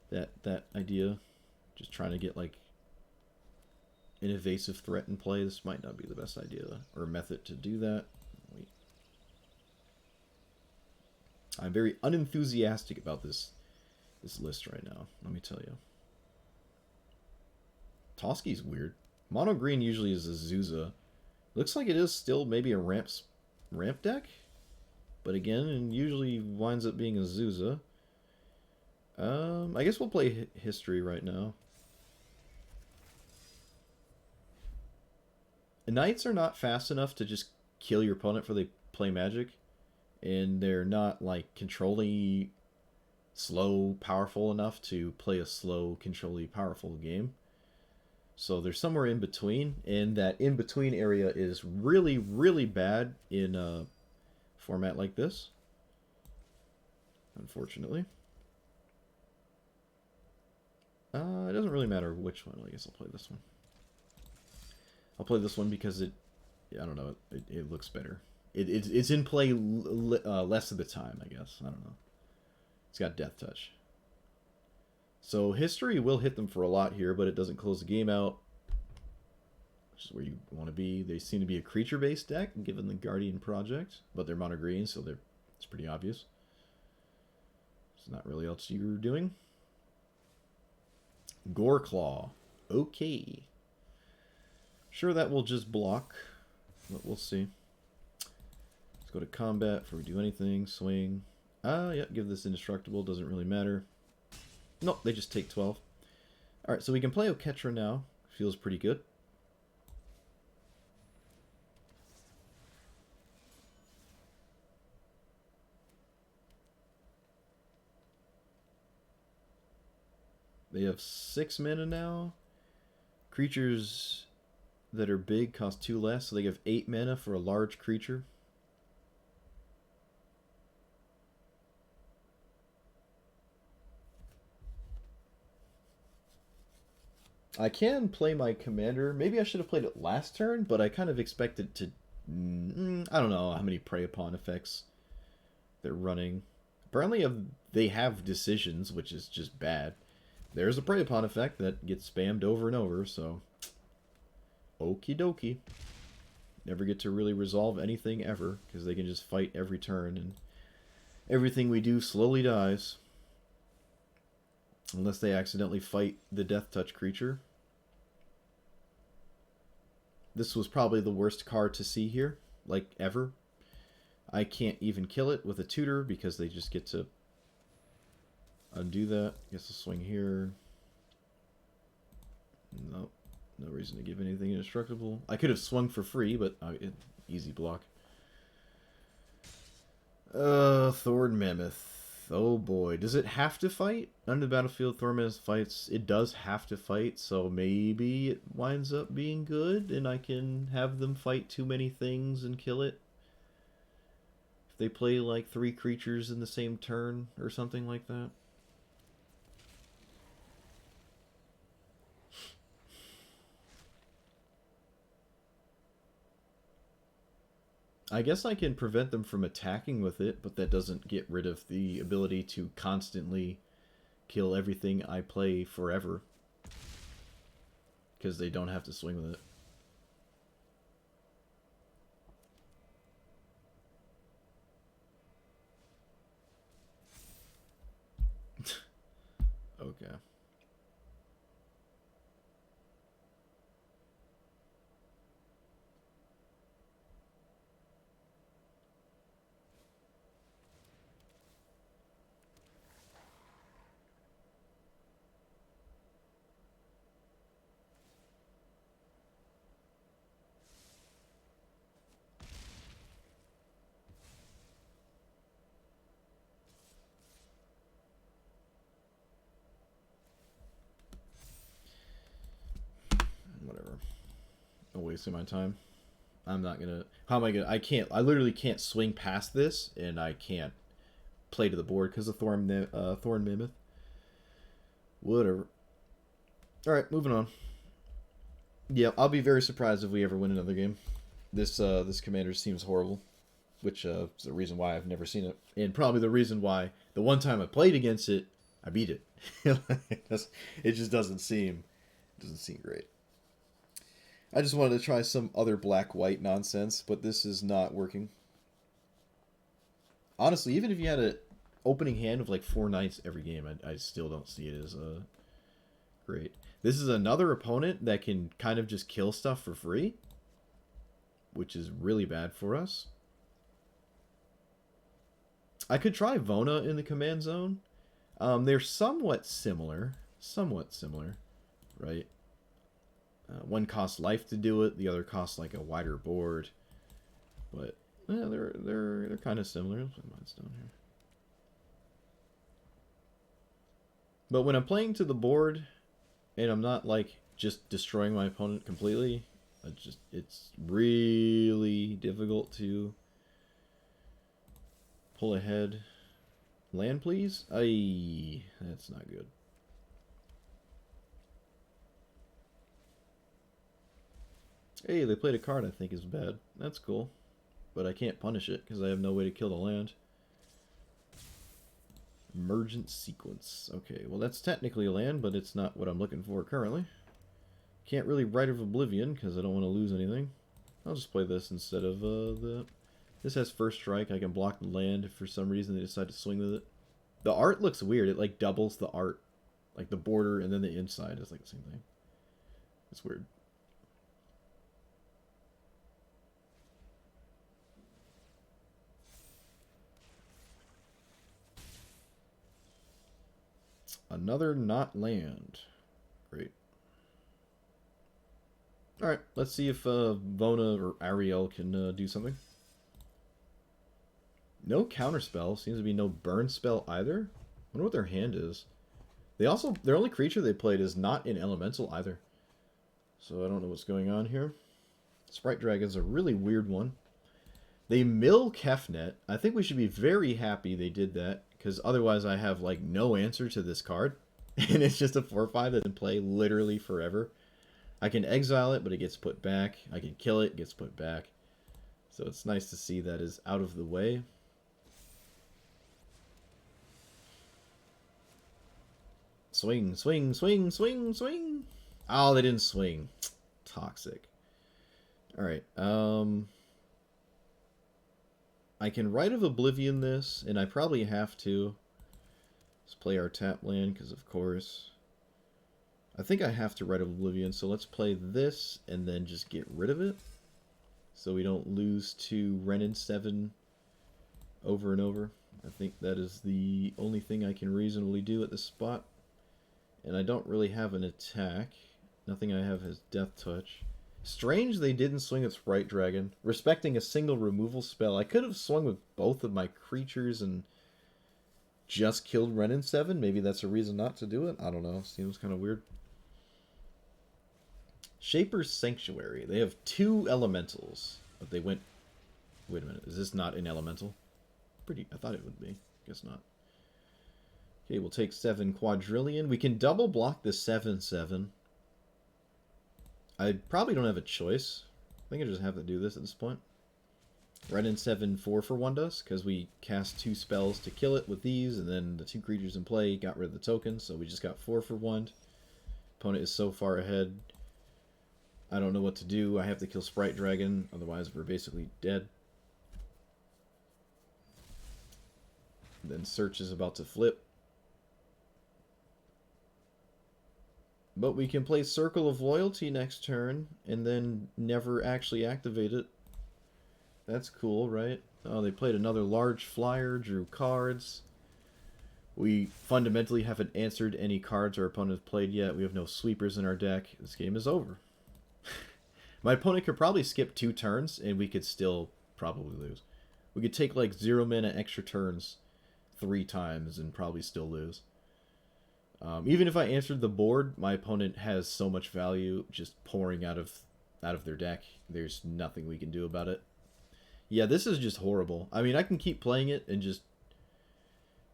that idea. Just trying to get like an evasive threat in play. This might not be the best idea or method to do that. Wait. I'm very unenthusiastic about this list right now, let me tell you. Toski's weird. Mono green usually is a Zuza. Looks like it is still maybe a ramp deck, but again, and usually winds up being a Zuza. I guess we'll play History right now. The Knights are not fast enough to just kill your opponent before they play Magic. And they're not, like, controlling slow, powerful enough to play a slow, controlling, powerful game. So they're somewhere in between, and that in-between area is really, really bad in a format like this. Unfortunately. It doesn't really matter which one. I guess I'll play this one. I'll play this one because I don't know, it looks better. It's in play less of the time, I guess. I don't know. It's got Death Touch. So History will hit them for a lot here, but it doesn't close the game out. Which is where you want to be. They seem to be a creature-based deck, given the Guardian Project. But they're mono green, so it's pretty obvious. There's not really else you're doing. Goreclaw. Okay. Sure, that will just block, but we'll see. Go to combat before we do anything. Swing. Yeah, give this indestructible. Doesn't really matter. Nope, they just take 12. Alright, so we can play Oketra now. Feels pretty good. They have 6 mana now. Creatures that are big cost 2 less, so they have 8 mana for a large creature. I can play my commander. Maybe I should have played it last turn, but I kind of expected to... I don't know how many Prey Upon effects they're running. Apparently they have decisions, which is just bad. There's a Prey Upon effect that gets spammed over and over, so... Okie dokie. Never get to really resolve anything ever, because they can just fight every turn, and everything we do slowly dies. Unless they accidentally fight the Death Touch creature. This was probably the worst card to see here, like ever. I can't even kill it with a tutor because they just get to undo that. Guess I'll swing here. Nope. No reason to give anything indestructible. I could have swung for free, but easy block. Thorn Mammoth. Oh boy, does it have to fight? Under the battlefield, Thorn Mammoth fights. It does have to fight, so maybe it winds up being good, and I can have them fight too many things and kill it. If they play like 3 creatures in the same turn or something like that. I guess I can prevent them from attacking with it, but that doesn't get rid of the ability to constantly kill everything I play forever. Because they don't have to swing with it. Okay. Whatever. I'm wasting my time. I'm not gonna. How am I gonna? I can't. I literally can't swing past this, and I can't play to the board because of Thorn Mammoth. Whatever. All right, moving on. Yeah, I'll be very surprised if we ever win another game. This commander seems horrible, which is the reason why I've never seen it, and probably the reason why the one time I played against it, I beat it. It just doesn't seem great. I just wanted to try some other black-white nonsense, but this is not working. Honestly, even if you had an opening hand of like 4 knights every game, I still don't see it as great. This is another opponent that can kind of just kill stuff for free, which is really bad for us. I could try Vona in the command zone. They're somewhat similar, right? One costs life to do it, the other costs like a wider board, but yeah, they're kind of similar. Mine's down here. But when I'm playing to the board, and I'm not like just destroying my opponent completely, it's really difficult to pull ahead. Land, please. That's not good. Hey, they played a card I think is bad. That's cool. But I can't punish it because I have no way to kill the land. Emergent Sequence. Okay, well that's technically a land, but it's not what I'm looking for currently. Can't really Rite of Oblivion because I don't want to lose anything. I'll just play this instead of the... This has first strike. I can block the land if for some reason they decide to swing with it. The art looks weird. It like doubles the art. Like the border and then the inside is like the same thing. It's weird. Another not land. Great. Alright, let's see if Vona or Aryel can do something. No counterspell. Seems to be no burn spell either. I wonder what their hand is. They also, their only creature they played is not an elemental either. So I don't know what's going on here. Sprite Dragon's a really weird one. They mill Kefnet. I think we should be very happy they did that, because otherwise I have like no answer to this card. And it's just a 4/5 that can play literally forever. I can exile it, but it gets put back. I can kill it, gets put back. So it's nice to see that is out of the way. Swing, swing, swing, swing, swing. Oh, they didn't swing. Toxic. Alright, I can Rite of Oblivion this, and I probably have to. Let's play our tap land, because of course. I think I have to Rite of Oblivion, so let's play this, and then just get rid of it. So we don't lose to Renin 7 over and over. I think that is the only thing I can reasonably do at this spot. And I don't really have an attack. Nothing I have has Death Touch. Strange they didn't swing with Sprite Dragon. Respecting a single removal spell. I could have swung with both of my creatures and just killed Renin 7. Maybe that's a reason not to do it. I don't know. Seems kind of weird. Shaper's Sanctuary. They have 2 elementals. But they went... Wait a minute. Is this not an elemental? Pretty, I thought it would be. Guess not. Okay, we'll take 7 Quadrillion. We can double block the 7/7. I probably don't have a choice. I think I just have to do this at this point. Red and 7 4-for-1 does, because we cast 2 spells to kill it with these, and then the 2 creatures in play got rid of the token, so we just got 4-for-1. Opponent is so far ahead. I don't know what to do. I have to kill Sprite Dragon, otherwise we're basically dead. Then Search is about to flip. But we can play Circle of Loyalty next turn, and then never actually activate it. That's cool, right? Oh, they played another large flyer, drew cards. We fundamentally haven't answered any cards our opponent has played yet. We have no sweepers in our deck. This game is over. My opponent could probably skip 2 turns, and we could still probably lose. We could take like 0 mana extra turns 3 times and probably still lose. Even if I answered the board, my opponent has so much value just pouring out of their deck. There's nothing we can do about it. Yeah, this is just horrible. I mean, I can keep playing it and just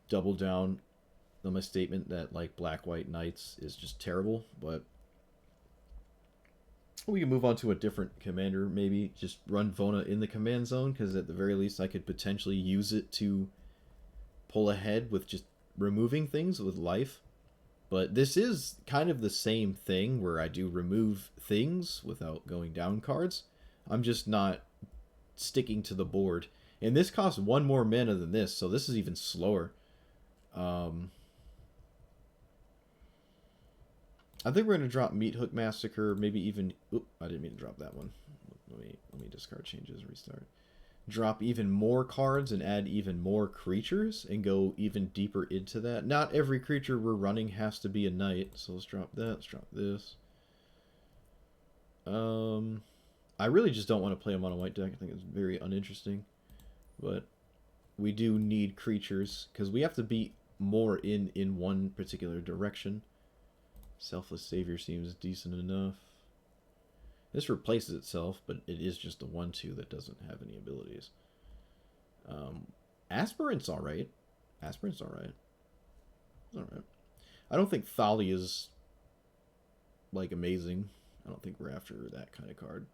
double down on my statement that like Black-White Knights is just terrible, but we can move on to a different commander, maybe just run Vona in the command zone, because at the very least I could potentially use it to pull ahead with just removing things with life. But this is kind of the same thing where I do remove things without going down cards. I'm just not sticking to the board. And this costs 1 more mana than this, so this is even slower. I think we're going to drop Meat Hook Massacre, maybe even... Oop, I didn't mean to drop that one. Let me discard changes, restart. Drop even more cards and add even more creatures and go even deeper into that. Not every creature we're running has to be a knight, so let's drop that. Let's drop this. I really just don't want to play a mono white deck. I think it's very uninteresting. But we do need creatures because we have to be more in one particular direction. Selfless Savior seems decent enough. This replaces itself, but it is just a 1/2 that doesn't have any abilities. Aspirant's alright. Aspirant's alright. Alright. I don't think Thali is, like, amazing. I don't think we're after that kind of card.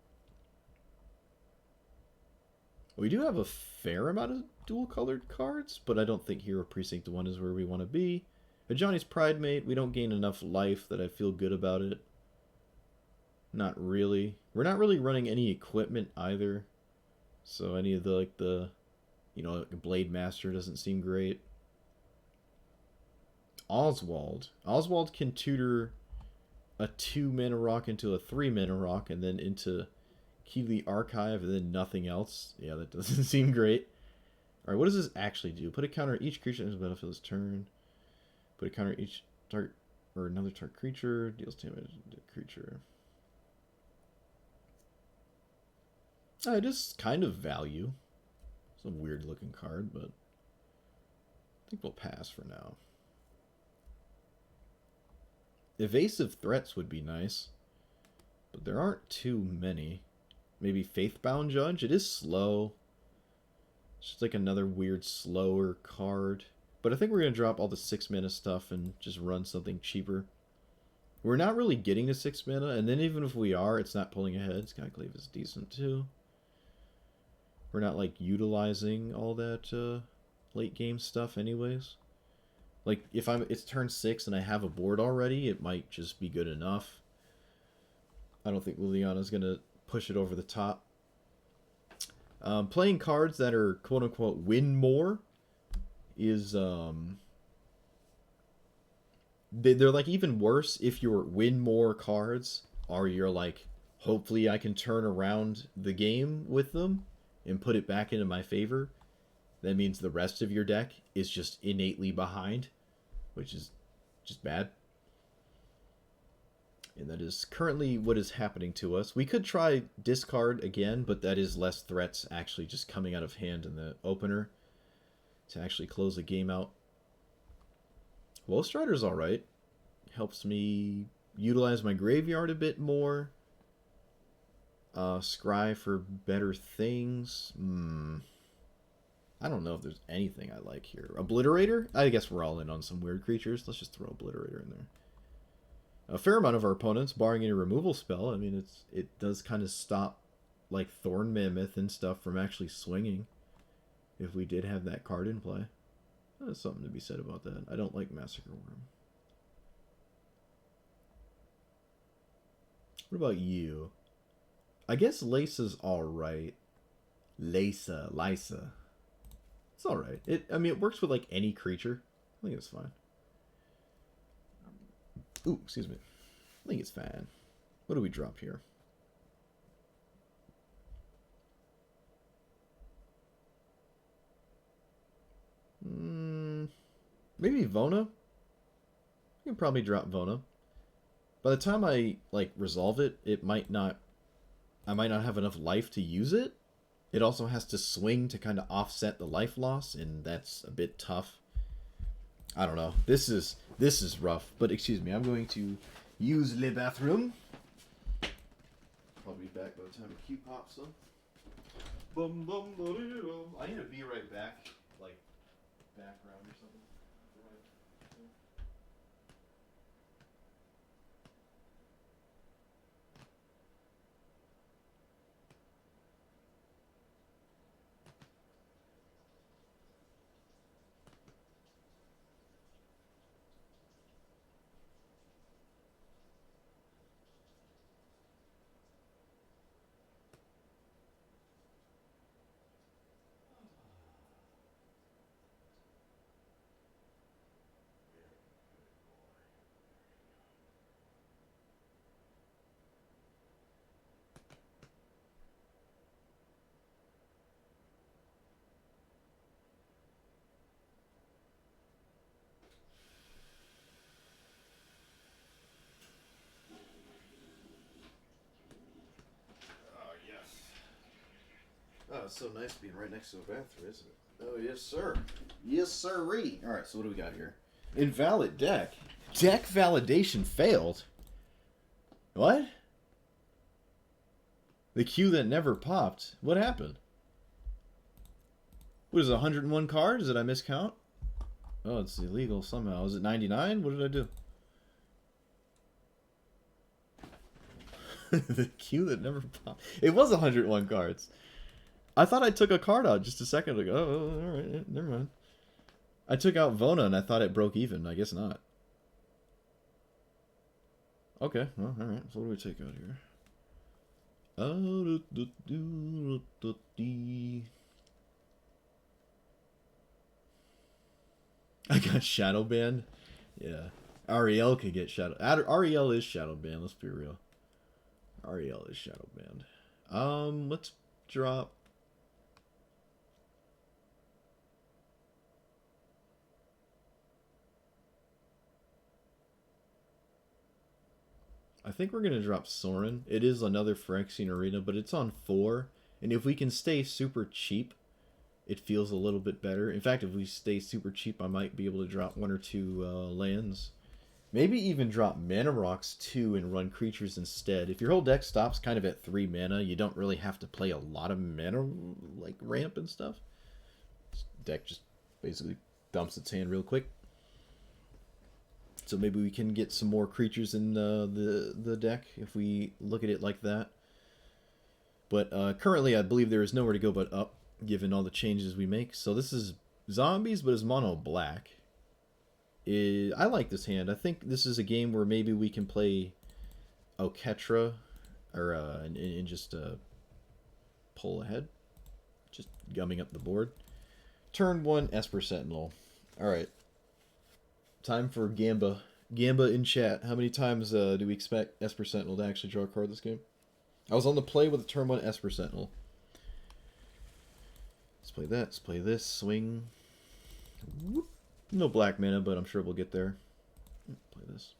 We do have a fair amount of dual-colored cards, but I don't think Hero Precinct 1 is where we want to be. Johnny's Pridemate, we don't gain enough life that I feel good about it. Not really. We're not really running any equipment either. So any of the, like, you know, like Blade Master doesn't seem great. Oswald. Oswald can tutor a 2-mana rock into a 3-mana rock and then into Keeley Archive and then nothing else. Yeah, that doesn't seem great. Alright, what does this actually do? Put a counter each creature in the battlefield this turn. Put a counter each target or another target creature. Deals damage to the creature. It is kind of value. It's a weird looking card, but I think we'll pass for now. Evasive Threats would be nice, but there aren't too many. Maybe Faithbound Judge? It is slow. It's just like another weird slower card. But I think we're going to drop all the 6-mana stuff and just run something cheaper. We're not really getting to 6 mana, and then even if we are, it's not pulling ahead. Skyclave is decent too. We're not, like, utilizing all that late game stuff anyways. Like, if it's turn 6 and I have a board already, it might just be good enough. I don't think Liliana's going to push it over the top. Playing cards that are quote-unquote win more is... They're, like, even worse if your win more cards are your, like, hopefully I can turn around the game with them and put it back into my favor. That means the rest of your deck is just innately behind, which is just bad. And that is currently what is happening to us. We could try discard again, but that is less threats actually just coming out of hand in the opener to actually close the game out. Ghost Rider's alright. Helps me utilize my graveyard a bit more. Scry for better things. I don't know if there's anything I like here. Obliterator? I guess we're all in on some weird creatures. Let's just throw Obliterator in there. A fair amount of our opponents, barring any removal spell, I mean, it does kind of stop, like, Thorn Mammoth and stuff from actually swinging. If we did have that card in play. There's something to be said about that. I don't like Massacre Worm. What about you? I guess Lysa's alright. Lysa. It's alright. I mean, it works with, like, any creature. I think it's fine. Ooh, excuse me. I think it's fine. What do we drop here? Maybe Vona? You can probably drop Vona. By the time I, like, resolve it, I might not have enough life to use it. It also has to swing to kind of offset the life loss, and that's a bit tough. I don't know. This is rough, but excuse me. I'm going to use the bathroom. Probably be back by the time the queue pops up. I need to be right back, like background or something. Oh, it's so nice being right next to a bathroom, isn't it? Oh, yes, sir. Yes, sirree. Alright, so what do we got here? Invalid deck. Deck validation failed? What? The queue that never popped. What happened? What is it, 101 cards? Did I miscount? Oh, it's illegal somehow. Is it 99? What did I do? The queue that never popped. It was 101 cards. I thought I took a card out just a second ago. Oh, alright, never mind. I took out Vona and I thought it broke even. I guess not. Okay, well, alright. So what do we take out here? I got shadow banned. Yeah. Aryel could get shadow. Aryel is shadow banned, let's be real. Aryel is shadow banned. Let's drop. I think we're going to drop Sorin. It is another Phyrexian Arena, but it's on 4. And if we can stay super cheap, it feels a little bit better. In fact, if we stay super cheap, I might be able to drop 1 or 2 lands. Maybe even drop Mana Rocks 2 and run creatures instead. If your whole deck stops kind of at 3 mana, you don't really have to play a lot of mana, like ramp and stuff. This deck just basically dumps its hand real quick. So maybe we can get some more creatures in the deck if we look at it like that. But currently I believe there is nowhere to go but up, given all the changes we make. So this is zombies, but it's mono black. I like this hand. I think this is a game where maybe we can play Oketra or and just pull ahead. Just gumming up the board. Turn 1, Esper Sentinel. Alright. Time for Gamba. Gamba in chat. How many times do we expect Esper Sentinel to actually draw a card this game? I was on the play with a turn 1 Esper Sentinel. Let's play that. Let's play this. Swing. Whoop. No black mana, but I'm sure we'll get there. Play this.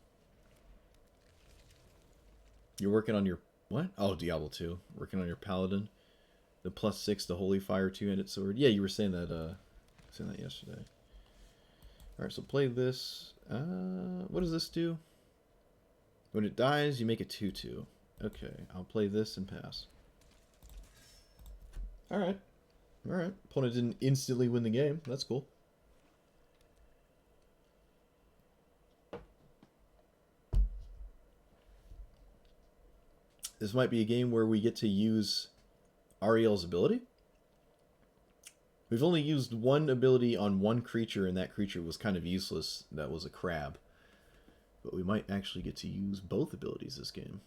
You're working on your... What? Oh, Diablo 2. Working on your Paladin. The +6, the Holy Fire 2-handed sword. Yeah, you were saying that yesterday. Alright, so play this. What does this do? When it dies, you make a 2/2. Okay, I'll play this and pass. Alright. Alright. Opponent didn't instantly win the game. That's cool. This might be a game where we get to use Aryel's ability. We've only used one ability on one creature, and that creature was kind of useless. That was a crab. But we might actually get to use both abilities this game.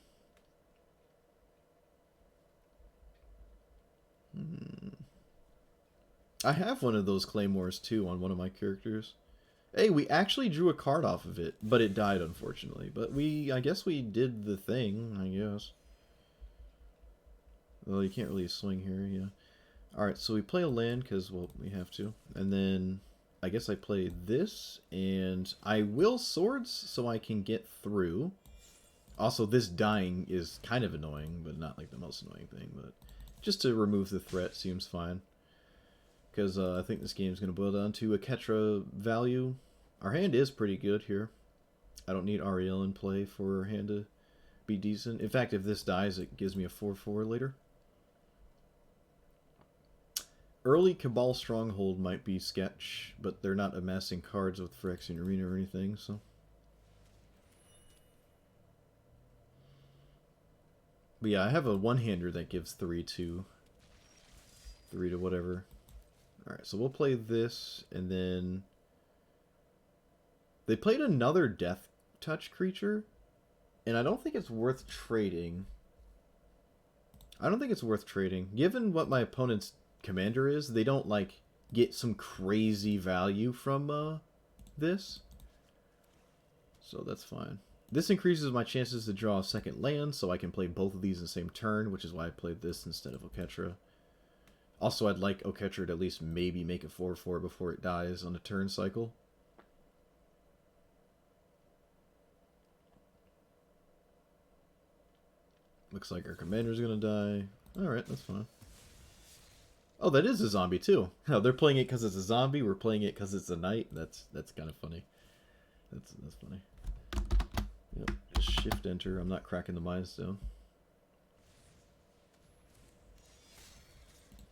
I have one of those claymores too on one of my characters. Hey, we actually drew a card off of it, but it died unfortunately. But I guess we did the thing, I guess. Well, you can't really swing here, yeah. Alright, so we play a land because, well, we have to. And then I guess I play this, and I will swords so I can get through. Also, this dying is kind of annoying, but not like the most annoying thing. But just to remove the threat seems fine. Because I think this game is going to boil down to a Ketra value. Our hand is pretty good here. I don't need Aryel in play for our hand to be decent. In fact, if this dies, it gives me a 4/4 later. Early Cabal Stronghold might be sketch, but they're not amassing cards with Phyrexian Arena or anything, so... But yeah, I have a one-hander that gives 3 to whatever. Alright, so we'll play this, and then... They played another Death Touch creature, and I don't think it's worth trading. Given what my opponent's commander is, they don't, like, get some crazy value from, this. So that's fine. This increases my chances to draw a second land, so I can play both of these in the same turn, which is why I played this instead of Oketra. Also, I'd like Oketra to at least maybe make a 4/4 before it dies on a turn cycle. Looks like our commander's gonna die. Alright, that's fine. Oh, that is a zombie too. Oh, they're playing it because it's a zombie. We're playing it because it's a knight. That's kind of funny. That's funny. Yep. Just shift enter. I'm not cracking the Mindstone.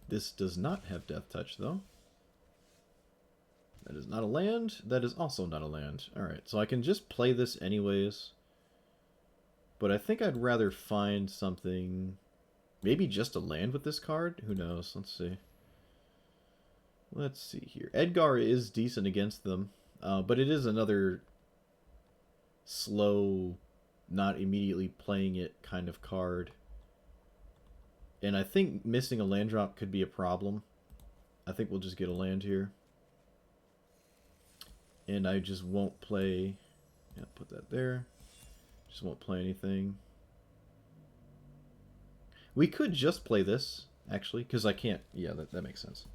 This does not have Death Touch though. That is not a land. That is also not a land. All right, so I can just play this anyways. But I think I'd rather find something. Maybe just a land with this card? Who knows? Let's see. Let's see here. Edgar is decent against them, but it is another slow, not immediately playing it kind of card. And I think missing a land drop could be a problem. I think we'll just get a land here. And I just won't play... Yeah, put that there. Just won't play anything. We could just play this, actually, because I can't... Yeah, that makes sense.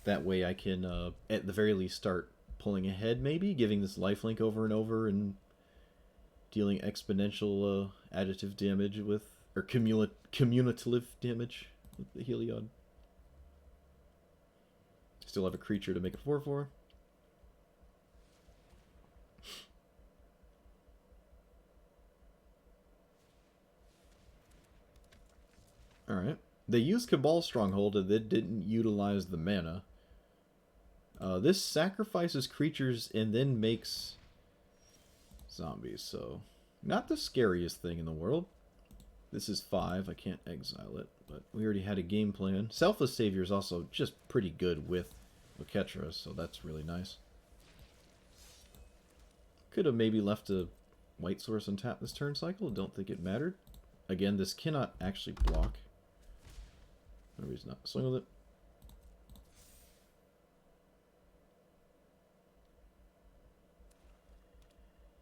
That way I can, at the very least, start pulling ahead, maybe, giving this lifelink over and over and dealing exponential additive damage with... Or cumulative damage with the Heliod. Still have a creature to make a 4/4. Alright. They used Cabal Stronghold and they didn't utilize the mana. This sacrifices creatures and then makes zombies, so not the scariest thing in the world. This is 5, I can't exile it, but we already had a game plan. Selfless Savior is also just pretty good with Oketra, so that's really nice. Could have maybe left a white source untapped this turn cycle, don't think it mattered. Again, this cannot actually block. No reason not to swing with it.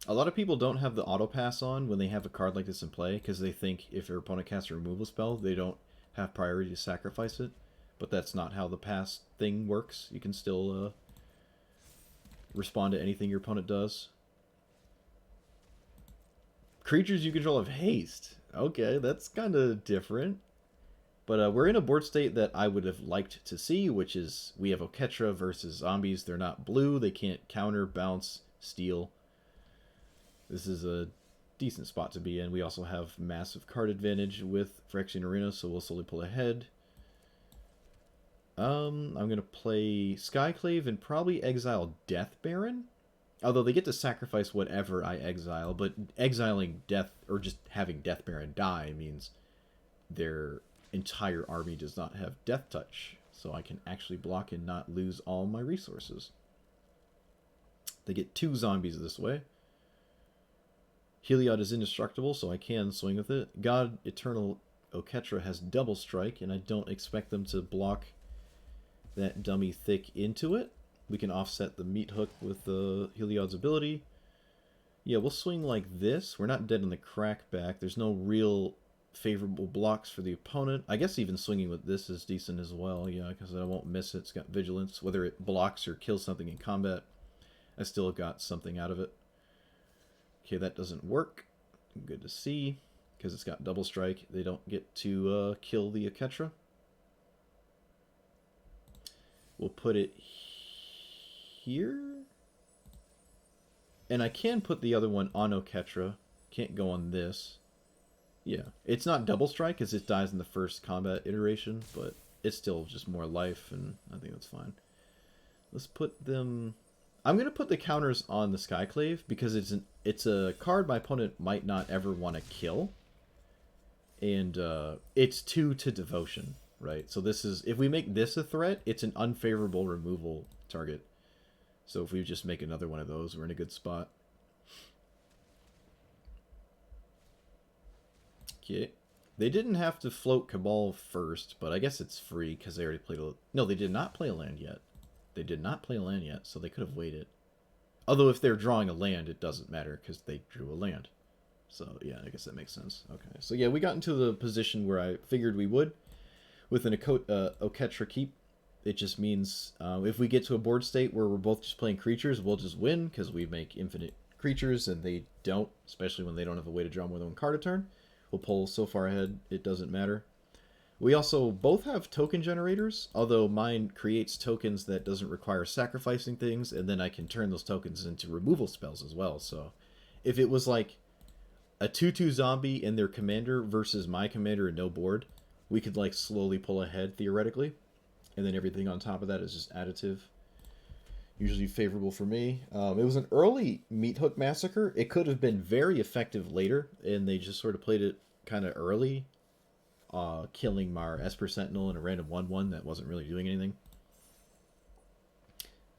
A lot of people don't have the auto pass on when they have a card like this in play because they think if your opponent casts a removal spell, they don't have priority to sacrifice it. But that's not how the pass thing works. You can still respond to anything your opponent does. Creatures you control have haste. Okay, that's kind of different. But we're in a board state that I would have liked to see, which is we have Oketra versus zombies. They're not blue. They can't counter, bounce, steal. This is a decent spot to be in. We also have massive card advantage with Phyrexian Arena, so we'll slowly pull ahead. I'm going to play Skyclave and probably exile Death Baron. Although they get to sacrifice whatever I exile, but exiling Death, or just having Death Baron die, means their entire army does not have Death Touch. So I can actually block and not lose all my resources. They get 2 zombies this way. Heliod is indestructible, so I can swing with it. God Eternal Oketra has double strike, and I don't expect them to block that dummy thick into it. We can offset the meat hook with the Heliod's ability. Yeah, we'll swing like this. We're not dead on the crackback. There's no real favorable blocks for the opponent. I guess even swinging with this is decent as well, yeah, because I won't miss it. It's got vigilance. Whether it blocks or kills something in combat, I still got something out of it. Okay, that doesn't work. Good to see, because it's got double strike. They don't get to kill the Oketra. We'll put it here. And I can put the other one on Oketra. Can't go on this. Yeah, it's not double strike because it dies in the first combat iteration, but it's still just more life, and I think that's fine. Let's put them... I'm going to put the counters on the Skyclave because it's a card my opponent might not ever want to kill. And it's 2 to Devotion, right? So this is... If we make this a threat, it's an unfavorable removal target. So if we just make another one of those, we're in a good spot. Okay. They didn't have to float Cabal first, but I guess it's free because they already played a... No, they did not play a land yet. They did not play a land yet, so they could have waited. Although if they're drawing a land, it doesn't matter because they drew a land. So yeah, I guess that makes sense. Okay, so yeah, we got into the position where I figured we would. With an Oketra keep, it just means if we get to a board state where we're both just playing creatures, we'll just win because we make infinite creatures and they don't, especially when they don't have a way to draw more than 1 card a turn. We'll pull so far ahead, it doesn't matter. We also both have token generators, although mine creates tokens that doesn't require sacrificing things, and then I can turn those tokens into removal spells as well. So if it was like a 2/2 zombie and their commander versus my commander and no board, we could like slowly pull ahead theoretically, and then everything on top of that is just additive. Usually favorable for me. It was an early Meat Hook Massacre. It could have been very effective later, and they just sort of played it kind of early. Killing our Esper Sentinel in a random 1/1 that wasn't really doing anything.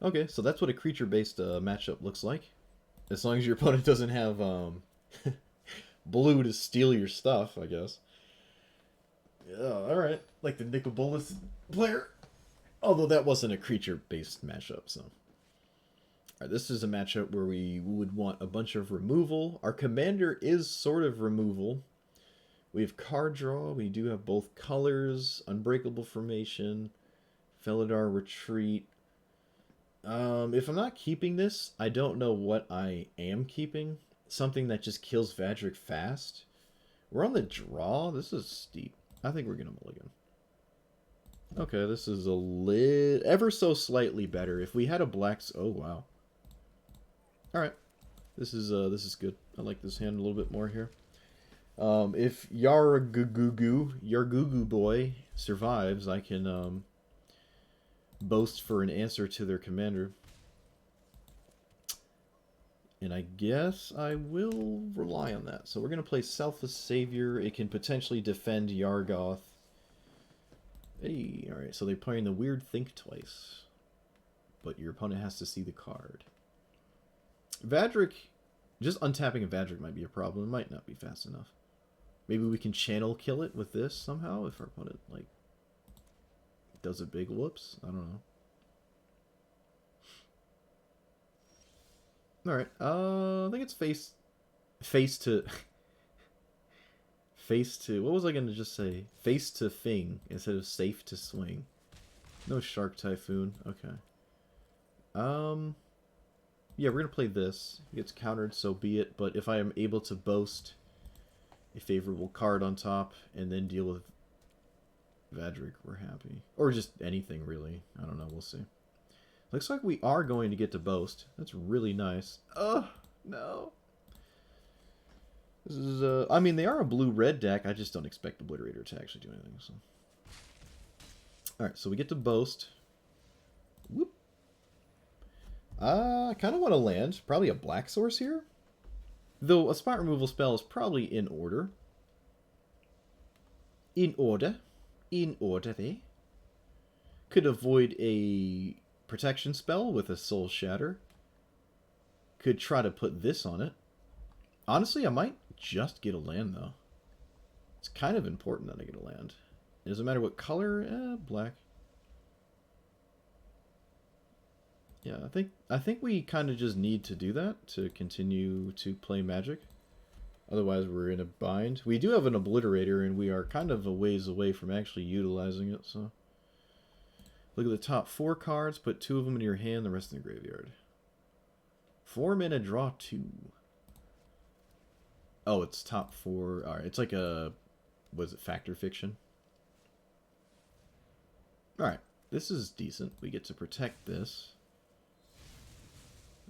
Okay, so that's what a creature-based matchup looks like. As long as your opponent doesn't have blue to steal your stuff, I guess. Yeah, alright. Like the Nicobolus player. Although that wasn't a creature-based matchup, so... Alright, this is a matchup where we would want a bunch of removal. Our commander is sort of removal. We have card draw. We do have both colors, Unbreakable Formation, Felidar Retreat. If I'm not keeping this, I don't know what I am keeping. Something that just kills Vadric fast. We're on the draw. This is steep. I think we're going to mulligan. Okay, this is a ever so slightly better. If we had a blacks... Oh, wow. Alright. This is good. I like this hand a little bit more here. If Yargugu boy survives, I can boast for an answer to their commander. And I guess I will rely on that. So we're going to play Selfless Savior. It can potentially defend Yargoth. Hey, alright, so they're playing the weird Think Twice. But your opponent has to see the card. Vadric, just untapping a Vadric might be a problem. It might not be fast enough. Maybe we can channel kill it with this somehow if our opponent, like, does a big whoops. I don't know. Alright, I think it's face to... what was I going to just say? Face to Fing instead of safe to swing. No Shark Typhoon. Okay. Yeah, we're going to play this. It gets countered, so be it. But if I am able to boast a favorable card on top and then deal with Vadric, we're happy. Or just anything, really. I don't know. We'll see. Looks like we are going to get to boast. That's really nice. Ugh, no. This is, I mean, they are a blue-red deck. I just don't expect Obliterator to actually do anything. So. Alright, so we get to boast. Whoop. I kind of want to land. Probably a black source here. Though a spot removal spell is probably in order. In order. In order there. Could avoid a protection spell with a Soul Shatter. Could try to put this on it. Honestly, I might just get a land, though. It's kind of important that I get a land. It doesn't matter what color. Black. Yeah, I think we kind of just need to do that to continue to play Magic. Otherwise, we're in a bind. We do have an Obliterator, and we are kind of a ways away from actually utilizing it, so... Look at the top 4 cards, put 2 of them in your hand, the rest in the graveyard. 4 mana, draw 2. Oh, it's top 4. Alright, it's like a... What is it, Fact or Fiction? Alright, this is decent. We get to protect this.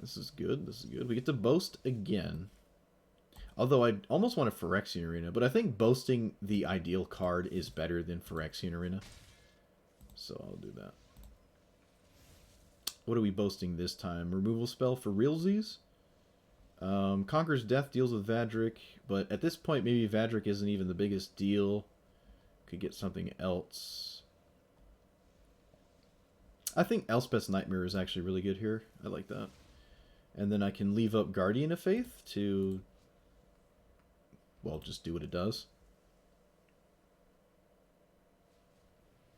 This is good, this is good. We get to boast again. Although I almost want a Phyrexian Arena, but I think boasting the ideal card is better than Phyrexian Arena. So I'll do that. What are we boasting this time? Removal spell for realsies? Conquers Death, deals with Vadrik, but at this point maybe Vadrik isn't even the biggest deal. Could get something else. I think Elspeth's Nightmare is actually really good here. I like that. And then I can leave up Guardian of Faith to... Well, just do what it does.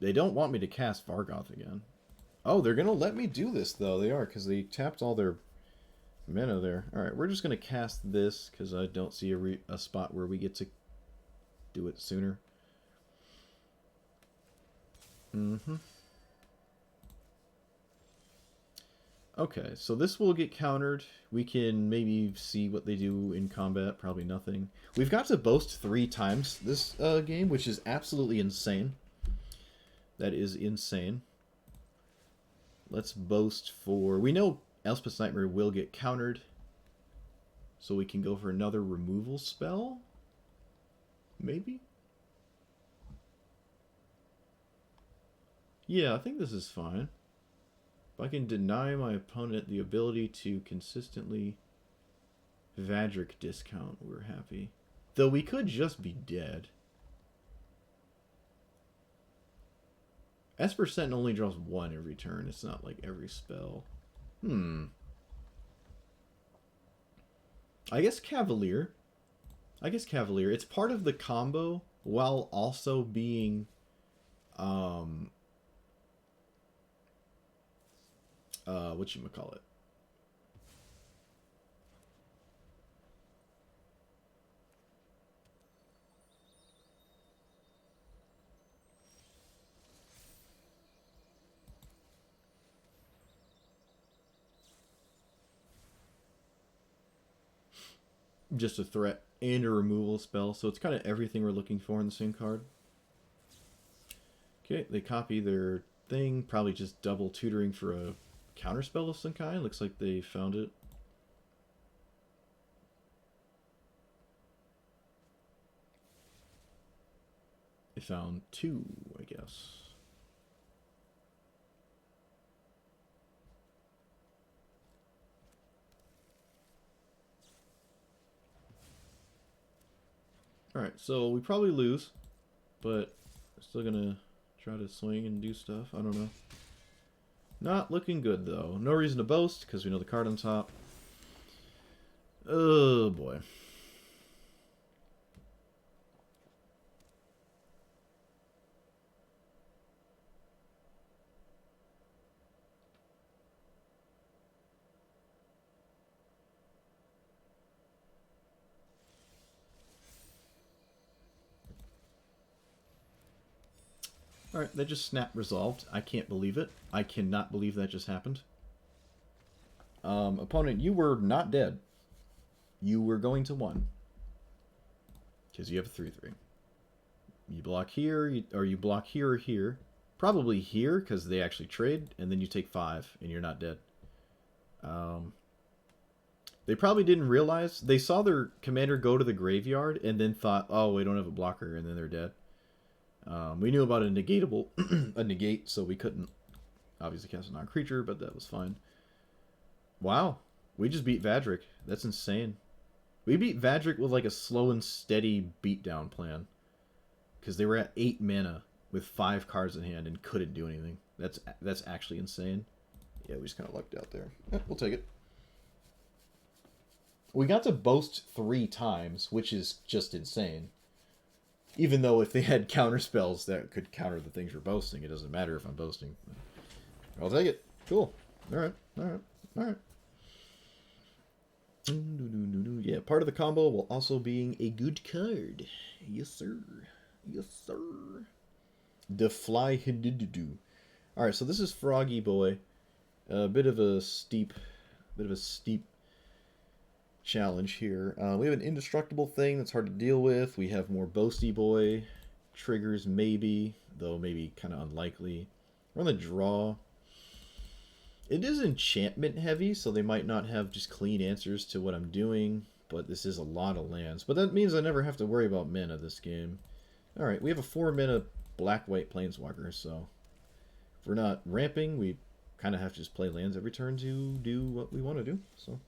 They don't want me to cast Vargoth again. Oh, they're going to let me do this, though. They are, because they tapped all their mana there. Alright, we're just going to cast this, because I don't see a spot where we get to do it sooner. Okay, so this will get countered. We can maybe see what they do in combat. Probably nothing. We've got to boast 3 times this game, which is absolutely insane. That is insane. Let's boast for... We know Elspeth's Nightmare will get countered. So we can go for another removal spell? Maybe? Yeah, I think this is fine. If I can deny my opponent the ability to consistently Vadrik discount, we're happy. Though we could just be dead. Esper Sentinel only draws 1 every turn. It's not like every spell. I guess Cavalier. It's part of the combo while also being... whatchamacallit? Just a threat and a removal spell, so it's kind of everything we're looking for in the same card. Okay, they copy their thing, probably just double tutoring for a counterspell of some kind. Looks like they found it. They found 2, I guess. Alright, so we probably lose, but we're still gonna try to swing and do stuff. I don't know. Not looking good, though. No reason to boast, because we know the card on top. Oh, boy. Alright, that just snap resolved. I can't believe it. I cannot believe that just happened. Opponent, you were not dead. You were going to 1. Because you have a 3/3. You block here, or you block here or here. Probably here, because they actually trade, and then you take 5, and you're not dead. They probably didn't realize. They saw their commander go to the graveyard, and then thought, oh, we don't have a blocker, and then they're dead. We knew about a negatable, a negate, so we couldn't obviously cast a non-creature, but that was fine. Wow, we just beat Vadric. That's insane. We beat Vadric with like a slow and steady beatdown plan. Because they were at 8 mana with 5 cards in hand and couldn't do anything. That's actually insane. Yeah, we just kind of lucked out there. Yeah, we'll take it. We got to boast 3 times, which is just insane. Even though if they had counter spells that could counter the things you're boasting, it doesn't matter if I'm boasting. I'll take it. Cool. Alright, alright, alright. Yeah, part of the combo while also being a good card. Yes, sir. Yes, sir. The Fly Hididu. Alright, so this is Froggy Boy. A bit of a steep challenge here. We have an indestructible thing that's hard to deal with. We have more Boasty Boy. Triggers, maybe. Though maybe kind of unlikely. We're on the draw. It is enchantment heavy, so they might not have just clean answers to what I'm doing. But this is a lot of lands. But that means I never have to worry about mana this game. Alright, we have a 4 mana black-white planeswalker, so if we're not ramping, we kind of have to just play lands every turn to do what we want to do. So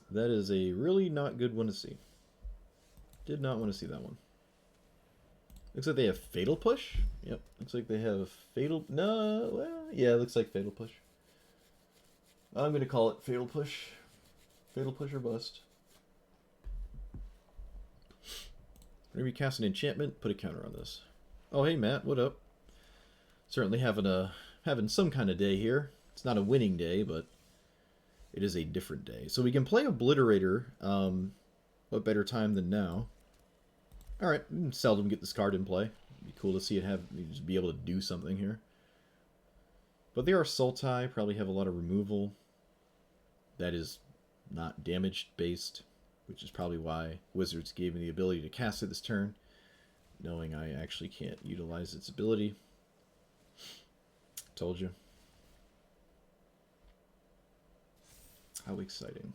that is a really not good one to see. Did not want to see that one. Looks like they have Fatal Push. Yep, looks like they have Fatal... No, well, yeah, it looks like Fatal Push. I'm going to call it Fatal Push. Fatal Push or bust. Whenever you cast an enchantment, put a counter on this. Oh, hey, Matt, what up? Certainly having some kind of day here. It's not a winning day, but it is a different day. So we can play Obliterator. What better time than now? Alright, seldom get this card in play. It'd be cool to see it just be able to do something here. But they are Sultai, probably have a lot of removal. That is not damage based, which is probably why Wizards gave me the ability to cast it this turn, knowing I actually can't utilize its ability. Told you. How exciting.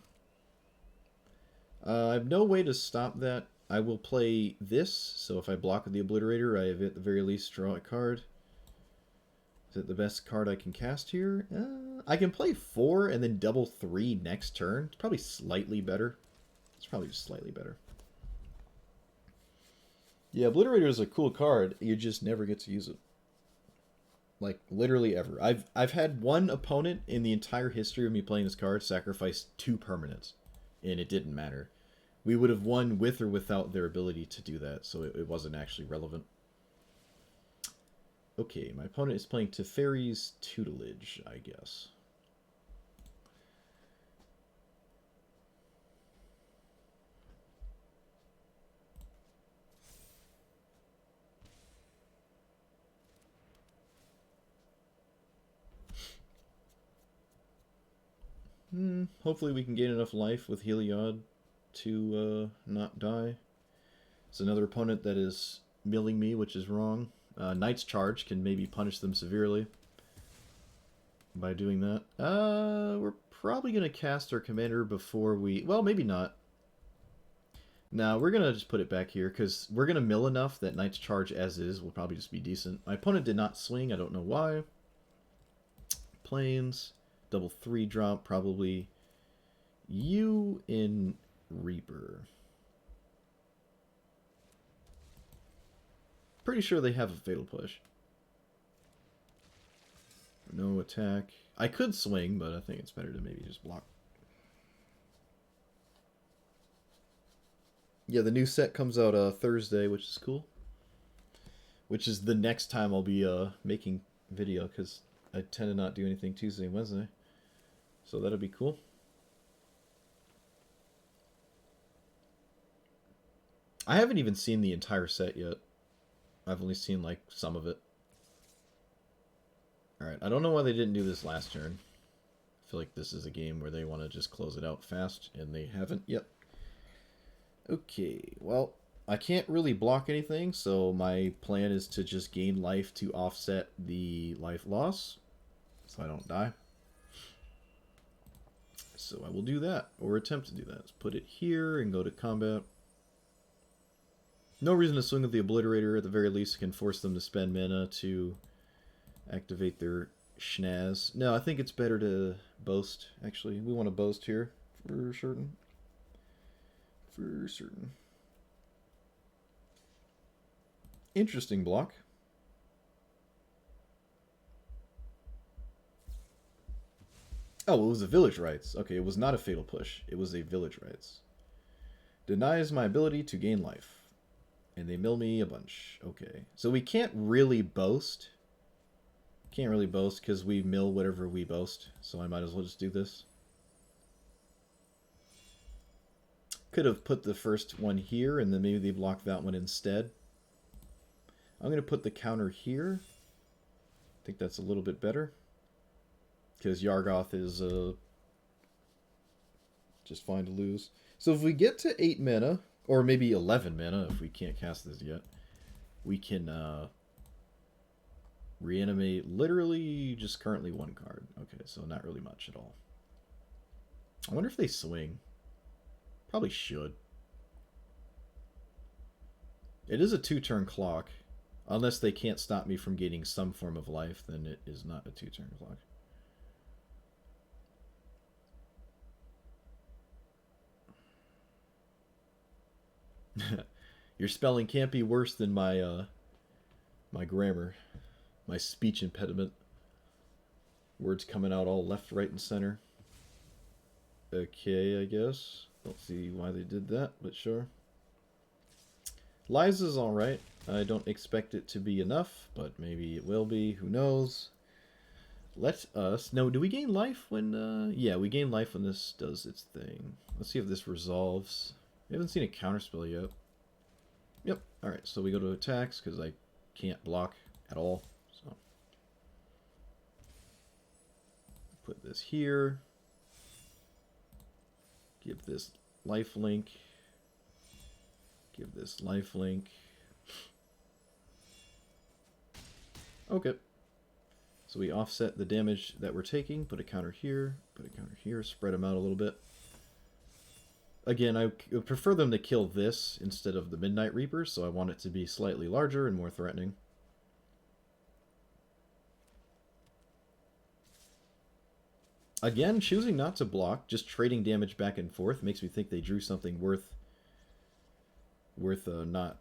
I have no way to stop that. I will play this, so if I block the Obliterator, I have at the very least draw a card. Is it the best card I can cast here? I can play 4 and then double 3 next turn. It's probably slightly better. It's probably just slightly better. Yeah, Obliterator is a cool card. You just never get to use it. Like, literally ever. I've had one opponent in the entire history of me playing this card sacrifice 2 permanents, and it didn't matter. We would have won with or without their ability to do that, so it wasn't actually relevant. Okay, my opponent is playing Teferi's Tutelage, I guess. Hopefully we can gain enough life with Heliod to not die. It's another opponent that is milling me, which is wrong. Knight's Charge can maybe punish them severely by doing that. We're probably going to cast our commander before we... Well, maybe not. No, we're going to just put it back here, because we're going to mill enough that Knight's Charge as is will probably just be decent. My opponent did not swing, I don't know why. Plains, double 3 drop, probably you in Reaper. Pretty sure they have a Fatal Push. No attack. I could swing, but I think it's better to maybe just block. Yeah, the new set comes out Thursday, which is cool. Which is the next time I'll be making video, because I tend to not do anything Tuesday and Wednesday. So that'll be cool. I haven't even seen the entire set yet. I've only seen, like, some of it. Alright, I don't know why they didn't do this last turn. I feel like this is a game where they want to just close it out fast, and they haven't yet. Okay, well, I can't really block anything, so my plan is to just gain life to offset the life loss, so I don't die. so I will do that, or attempt to do that. Let's put it here and go to combat. No reason to swing with the Obliterator. At the very least, it can force them to spend mana to activate their schnaz. No, I think it's better to boast, actually. We want to boast here, for certain. For certain. Interesting block. Oh, it was a Village Rites. Okay, it was not a Fatal Push. It was a Village Rites. Denies my ability to gain life. And they mill me a bunch. Okay. So we can't really boast. Can't really boast because we mill whatever we boast. So I might as well just do this. Could have put the first one here and then maybe they block that one instead. I'm going to put the counter here. I think that's a little bit better. Because Yargoth is just fine to lose. So if we get to 8 mana, or maybe 11 mana if we can't cast this yet, we can reanimate literally just currently 1 card. Okay, so not really much at all. I wonder if they swing. Probably should. It is a 2-turn clock. Unless they can't stop me from gaining some form of life, then it is not a 2-turn clock. Your spelling can't be worse than my my grammar, my speech impediment. Words coming out all left, right, and center. Okay, I guess. Don't see why they did that, but sure. Liza's alright. I don't expect it to be enough, but maybe it will be. Who knows? Let us... No, do we gain life when... Yeah, we gain life when this does its thing. Let's see if this resolves. We haven't seen a counterspell yet. Yep. Alright, so we go to attacks, because I can't block at all. So put this here. Give this lifelink. Give this lifelink. Okay. So we offset the damage that we're taking. Put a counter here. Put a counter here. Spread them out a little bit. Again, I would prefer them to kill this instead of the Midnight Reaper, so I want it to be slightly larger and more threatening. Again, choosing not to block, just trading damage back and forth, makes me think they drew something worth not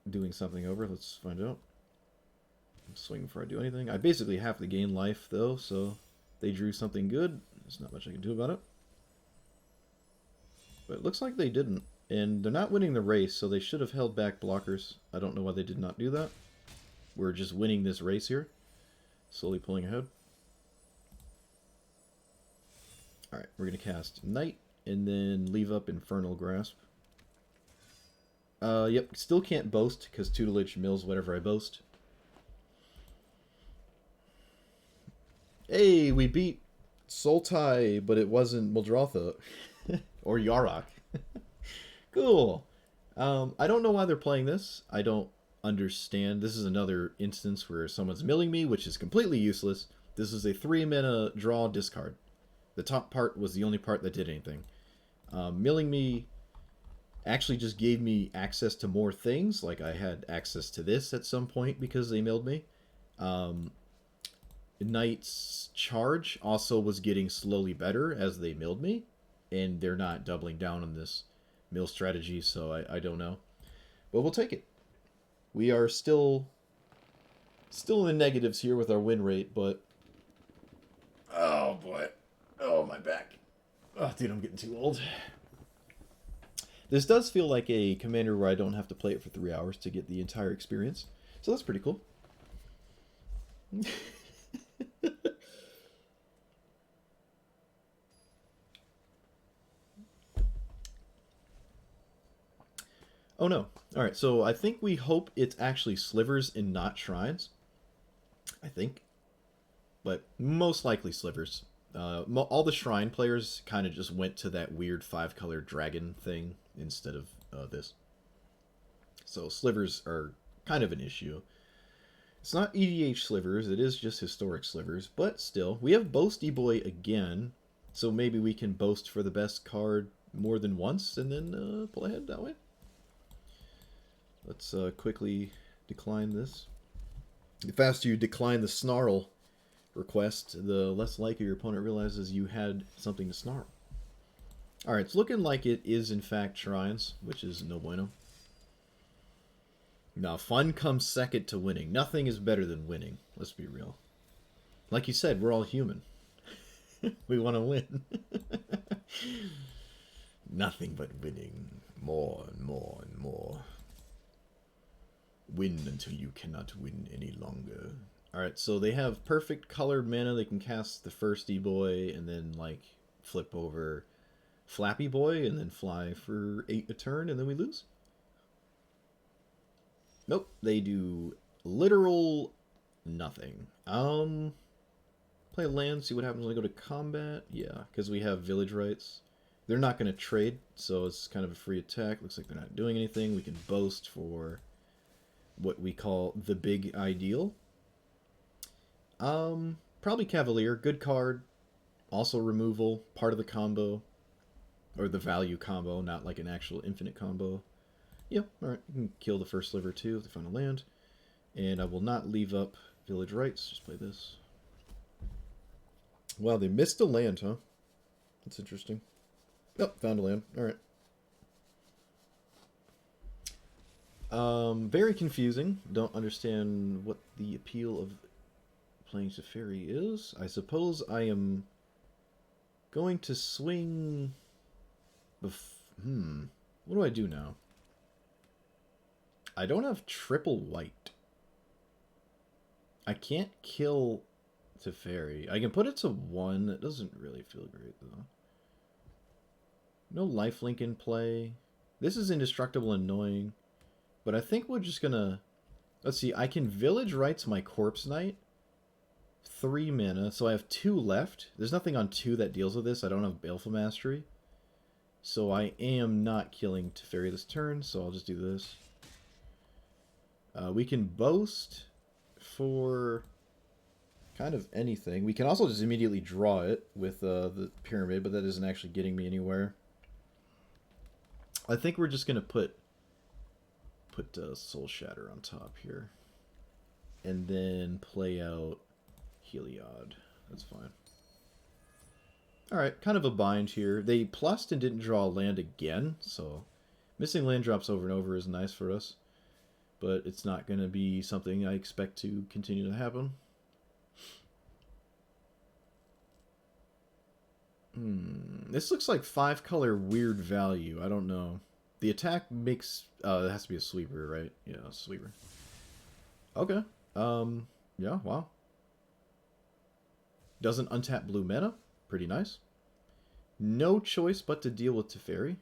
doing something over. Let's find out. Swing before I do anything. I basically have to gain life, though, so they drew something good. There's not much I can do about it. But it looks like they didn't. And they're not winning the race, so they should have held back blockers. I don't know why they did not do that. We're just winning this race here. Slowly pulling ahead. Alright, we're going to cast Night, and then leave up Infernal Grasp. Yep, still can't boast, because Tutelage mills whatever I boast. Hey, we beat Sultai, but it wasn't Muldrotha. Or Yarok. Cool. I don't know why they're playing this. I don't understand. This is another instance where someone's milling me, which is completely useless. This is a 3-mana draw discard. The top part was the only part that did anything. Milling me actually just gave me access to more things. Like I had access to this at some point because they milled me. Knight's charge also was getting slowly better as they milled me. And they're not doubling down on this mill strategy, so I don't know. But we'll take it. We are still in the negatives here with our win rate, but... Oh, boy. Oh, my back. Oh, dude, I'm getting too old. This does feel like a commander where I don't have to play it for 3 hours to get the entire experience. So that's pretty cool. Oh no. Alright, so I think we hope it's actually slivers and not shrines. I think. But most likely slivers. All the shrine players kind of just went to that weird 5-color dragon thing instead of this. So slivers are kind of an issue. It's not EDH slivers, it is just historic slivers, but still. We have Boasty Boy again. So maybe we can boast for the best card more than once and then play ahead that way. Let's quickly decline this. The faster you decline the Snarl request, the less likely your opponent realizes you had something to snarl. Alright, it's looking like it is in fact shrines, which is no bueno. Now, fun comes second to winning. Nothing is better than winning, let's be real. Like you said, we're all human. We want to win. Nothing but winning. More and more and more. Win until you cannot win any longer. Alright, so they have perfect colored mana. They can cast the first E-Boy and then, like, flip over Flappy Boy and then fly for 8 a turn and then we lose. Nope, they do literal nothing. Play land, see what happens when I go to combat. Yeah, because we have village rights. They're not going to trade, so it's kind of a free attack. Looks like they're not doing anything. We can boast for what we call the big ideal. Probably Cavalier, good card. Also removal, part of the combo. Or the value combo, not like an actual infinite combo. Yeah, alright, you can kill the first sliver too if they find a land. And I will not leave up village rights, just play this. Wow, they missed a land, huh? That's interesting. Oh, found a land. Alright. Very confusing. Don't understand what the appeal of playing Teferi is. I suppose I am going to swing... What do I do now? I don't have triple white. I can't kill Teferi. I can put it to 1. It doesn't really feel great, though. No lifelink in play. This is indestructible and annoying. But I think we're just gonna... Let's see, I can Village Rights my Corpse Knight. 3 mana, so I have 2 left. There's nothing on 2 that deals with this. I don't have Baleful Mastery. So I am not killing Teferi this turn, so I'll just do this. We can boast for kind of anything. We can also just immediately draw it with the pyramid, but that isn't actually getting me anywhere. I think we're just going to put Soul Shatter on top here. And then play out Heliod. That's fine. Alright, kind of a bind here. They plussed and didn't draw a land again, so missing land drops over and over is nice for us. But it's not going to be something I expect to continue to happen. This looks like 5-color weird value. I don't know. The attack makes... it has to be a sweeper, right? Yeah, a sweeper. Okay. Yeah, wow. Doesn't untap blue mana. Pretty nice. No choice but to deal with Teferi.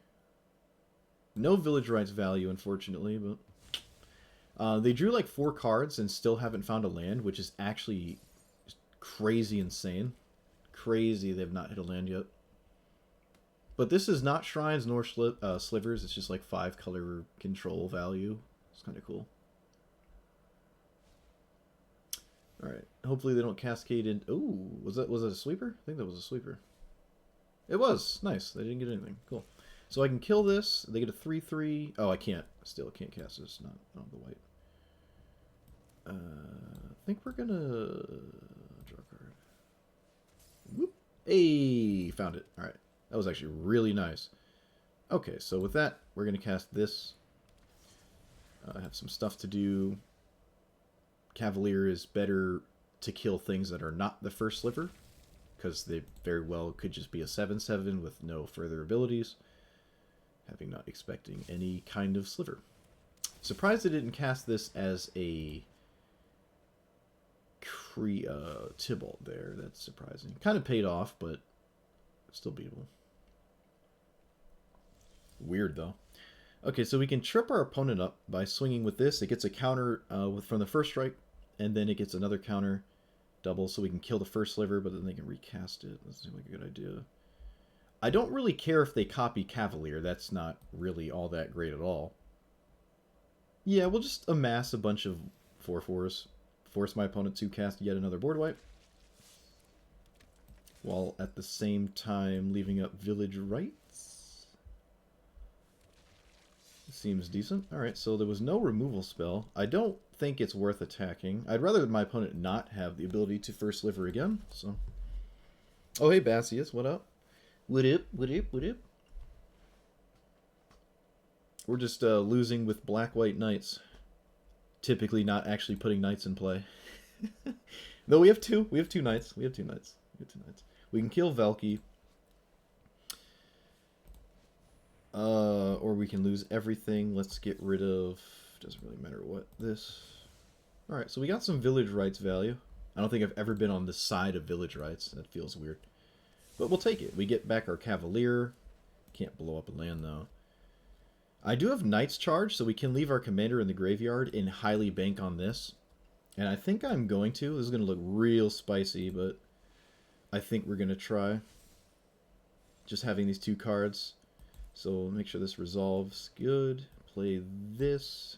No village rights value, unfortunately, but... they drew like 4 cards and still haven't found a land, which is actually crazy insane. Crazy they've not hit a land yet. But this is not shrines nor slivers. It's just like 5-color control value. It's kind of cool. Alright. Hopefully they don't cascade in... Ooh, was that a sweeper? I think that was a sweeper. It was. Nice. They didn't get anything. Cool. So I can kill this. They get a 3/3. Oh, I can't. Still can't cast this. Not on the white. I think we're gonna draw a card. Whoop. Hey, found it. Alright. That was actually really nice. Okay, so with that, we're gonna cast this. I have some stuff to do. Cavalier is better to kill things that are not the first sliver, because they very well could just be a 7/7 with no further abilities, having not expecting any kind of sliver. Surprised they didn't cast this as a Tybalt there. That's surprising. Kind of paid off, but still beatable. Weird, though. Okay, so we can trip our opponent up by swinging with this. It gets a counter from the first strike, and then it gets another counter double, so we can kill the first sliver, but then they can recast it. That seems like a good idea. I don't really care if they copy Cavalier. That's not really all that great at all. Yeah, we'll just amass a bunch of 4/4s. Force my opponent to cast yet another board wipe. while at the same time leaving up village rights. Seems decent. Alright, so there was no removal spell. I don't think it's worth attacking. I'd rather my opponent not have the ability to first liver again, so... Oh, hey, Bassius, what up? What up, what up, what up? We're just losing with black-white knights. Typically not actually putting knights in play. No, we have two. We have two knights. We have two knights. We have two knights. We can kill Valky. Or we can lose everything. Let's get rid of... Doesn't really matter what. This. Alright, so we got some village rights value. I don't think I've ever been on the side of village rights. That feels weird. But we'll take it. We get back our Cavalier. Can't blow up a land, though. I do have Knight's Charge, so we can leave our commander in the graveyard and highly bank on this. And I think I'm going to. This is going to look real spicy, but I think we're going to try. Just having these two cards. So make sure this resolves. Good. Play this.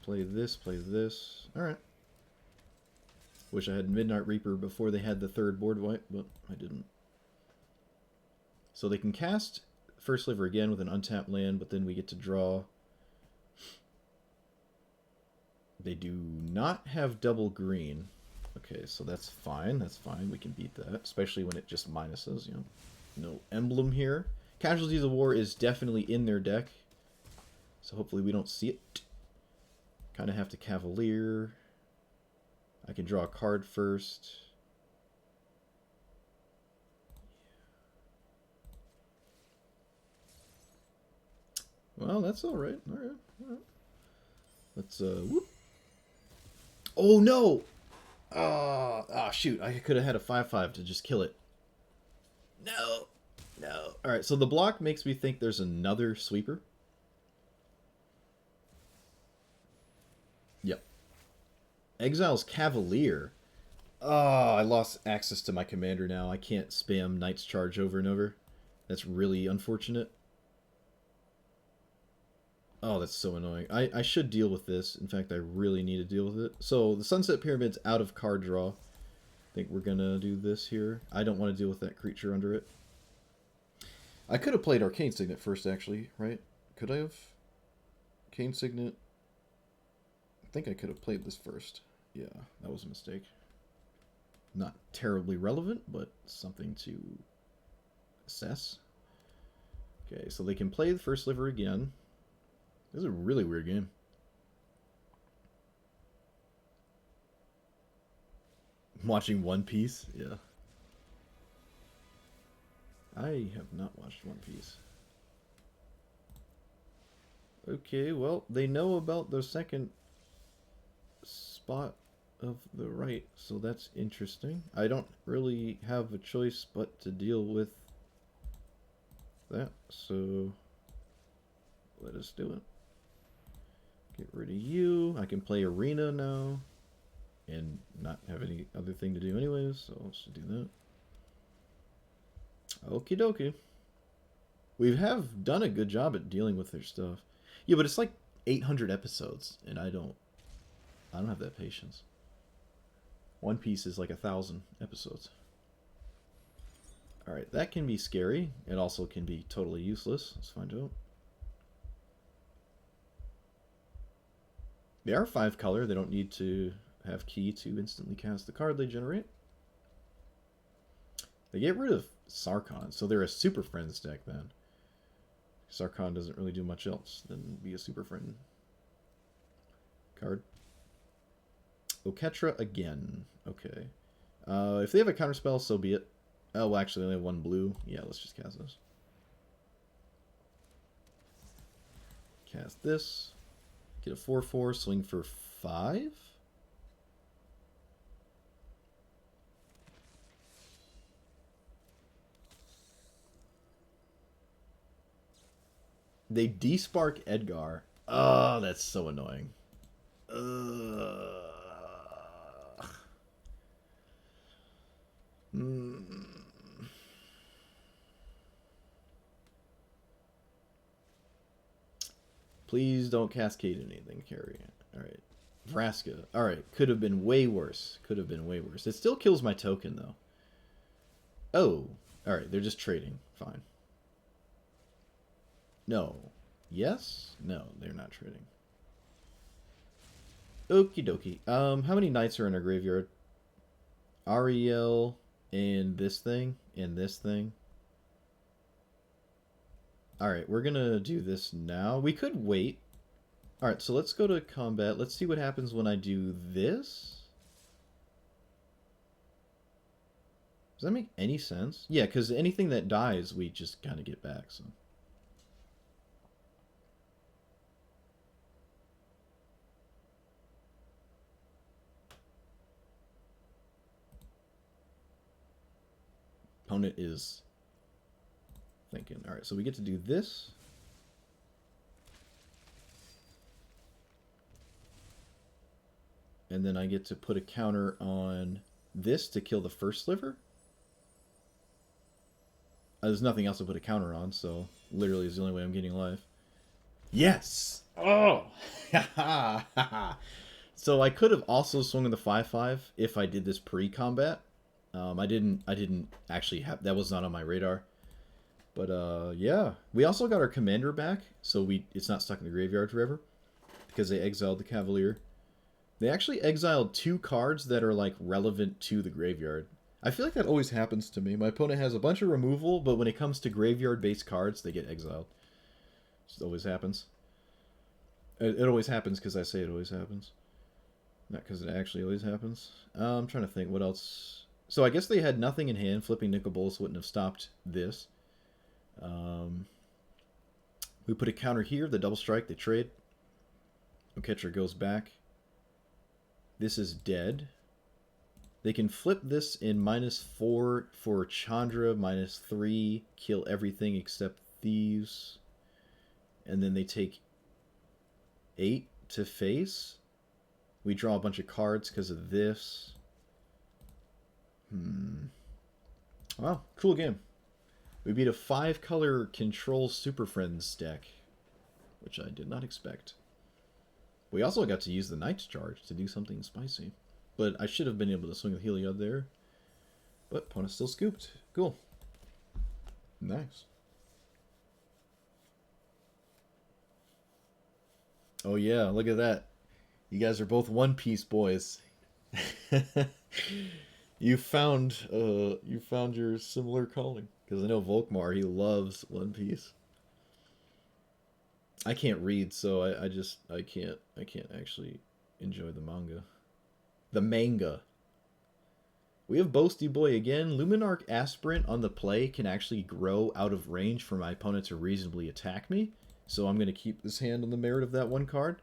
Play this. Play this. Alright. Wish I had Midnight Reaper before they had the third board wipe, but I didn't. So they can cast First Liver again with an untapped land, but then we get to draw. They do not have double green. Okay, so that's fine. That's fine. We can beat that, especially when it just minuses, you know. No emblem here. Casualties of War is definitely in their deck, so hopefully we don't see it. Kind of have to Cavalier. I can draw a card first. Well, that's all right. All right. All right. Let's whoop. Oh no! Shoot! I could have had a 5/5 to just kill it. No, no. All right. So the block makes me think there's another sweeper. Yep. Exiles Cavalier. Oh, I lost access to my commander now. I can't spam Knight's Charge over and over. That's really unfortunate. Oh, that's so annoying. I should deal with this. In fact, I really need to deal with it. So, the Sunset Pyramid's out of card draw. I think we're going to do this here. I don't want to deal with that creature under it. I could have played Arcane Signet first, actually, right? Could I have? Arcane Signet. I think I could have played this first. Yeah, that was a mistake. Not terribly relevant, but something to assess. Okay, so they can play the First Liver again. This is a really weird game. I'm watching One Piece? Yeah. I have not watched One Piece. Okay, well, they know about the second spot of the right, so that's interesting. I don't really have a choice but to deal with that, so let us do it. Get rid of you. I can play Arena now and not have any other thing to do anyways, so let's do that. Okie dokie. We have done a good job at dealing with their stuff. Yeah, but it's like 800 episodes, and I don't have that patience. One Piece is like 1,000 episodes. Alright, that can be scary. It also can be totally useless. Let's find out. They are 5 color. They don't need to have key to instantly cast the card they generate. They get rid of Sarkhan, so they're a Super Friends deck then. Sarkhan doesn't really do much else than be a Super Friend card. Oketra again. Okay. If they have a counterspell, so be it. Oh, well, actually, they have 1 blue. Yeah, let's just cast this. Cast this. Get a 4/4, swing for 5. They despark Edgar. Oh, that's so annoying. Please don't cascade anything, Carrie. Alright. Vraska. Alright, could have been way worse. Could have been way worse. It still kills my token, though. Oh, alright, they're just trading. Fine. No. Yes? No, they're not trading. Okie dokie. How many knights are in our graveyard? Aryel and this thing and this thing. Alright, we're gonna do this now. We could wait. Alright, so let's go to combat. Let's see what happens when I do this. Does that make any sense? Yeah, because anything that dies, we just kind of get back, so... Opponent is thinking. Alright, so we get to do this. And then I get to put a counter on this to kill the first sliver. There's nothing else to put a counter on, so literally is the only way I'm getting life. Yes! Oh! So I could have also swung in the 5/5 if I did this pre-combat. I didn't actually have... That was not on my radar. But, yeah. We also got our commander back, so it's not stuck in the graveyard forever. Because they exiled the Cavalier. They actually exiled 2 cards that are, like, relevant to the graveyard. I feel like that always happens to me. My opponent has a bunch of removal, but when it comes to graveyard-based cards, they get exiled. It always happens. It always happens because I say it always happens. Not because it actually always happens. I'm trying to think what else... So I guess they had nothing in hand. Flipping Nicol Bolas wouldn't have stopped this. We put a counter here. The double strike. They trade. Catcher goes back. This is dead. They can flip this in -4 for Chandra, -3, kill everything except these. And then they take 8 to face. We draw a bunch of cards because of this. Wow, cool game. We beat a 5-color Control Super Friends deck, which I did not expect. We also got to use the Knight's Charge to do something spicy. But I should have been able to swing with Heliod there. But opponent still scooped. Cool. Nice. Oh yeah, look at that. You guys are both One Piece boys. You found your similar calling. Because I know Volkmar, he loves One Piece. I can't read, so I can't actually enjoy the manga. The manga. We have Boasty Boy again. Luminarch Aspirant on the play can actually grow out of range for my opponent to reasonably attack me. So I'm going to keep this hand on the merit of that one card.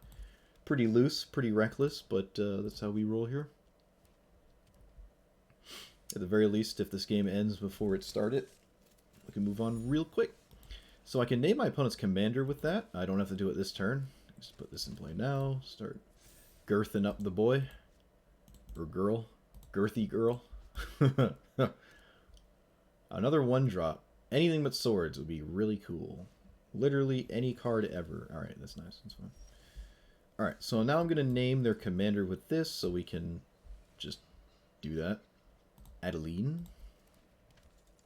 Pretty loose, pretty reckless, but that's how we roll here. At the very least, if this game ends before it started, we can move on real quick. So I can name my opponent's commander with that. I don't have to do it this turn. Just put this in play now. Start girthing up the boy. Or girl. Girthy girl. Another 1-drop. Anything but swords would be really cool. Literally any card ever. Alright, that's nice. That's fine. Alright, so now I'm going to name their commander with this so we can just do that. Adeline.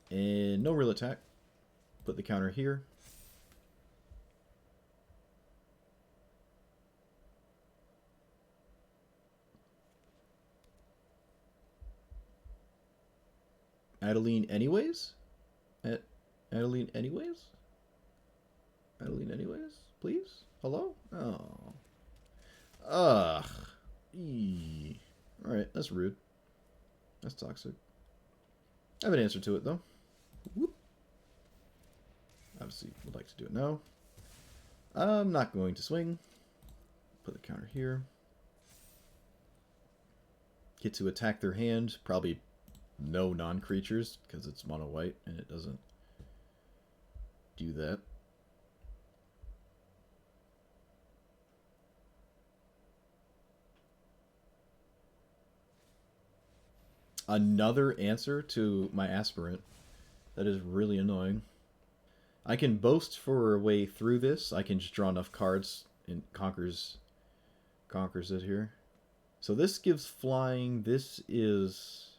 And no real attack. Put the counter here. Adeline anyways? Adeline anyways? Adeline anyways? Please? Hello? Oh. Ugh. Eee. Alright, that's rude. That's toxic. I have an answer to it, though. Whoop. Obviously, would like to do it now. I'm not going to swing. Put the counter here. Get to attack their hand. Probably no non-creatures, because it's mono-white, and it doesn't do that. Another answer to my aspirant. That is really annoying. I can boast for a way through this. I can just draw enough cards and conquers it here. So this gives flying. This is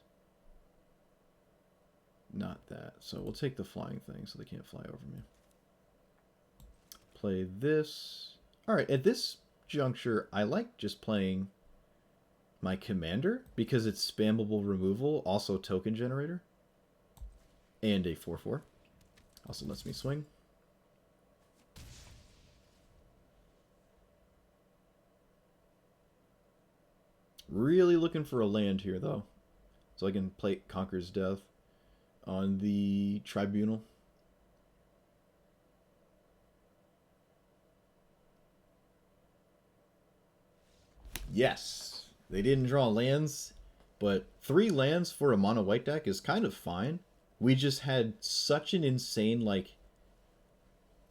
not that. So we'll take the flying thing so they can't fly over me. Play this. Alright, at this juncture, I like just playing my commander because it's spammable removal, also token generator, and a 4/4. Also lets me swing. Really looking for a land here, though. So I can play Conqueror's Death on the Tribunal. Yes! They didn't draw lands, but 3 lands for a mono white deck is kind of fine. We just had such an insane, like,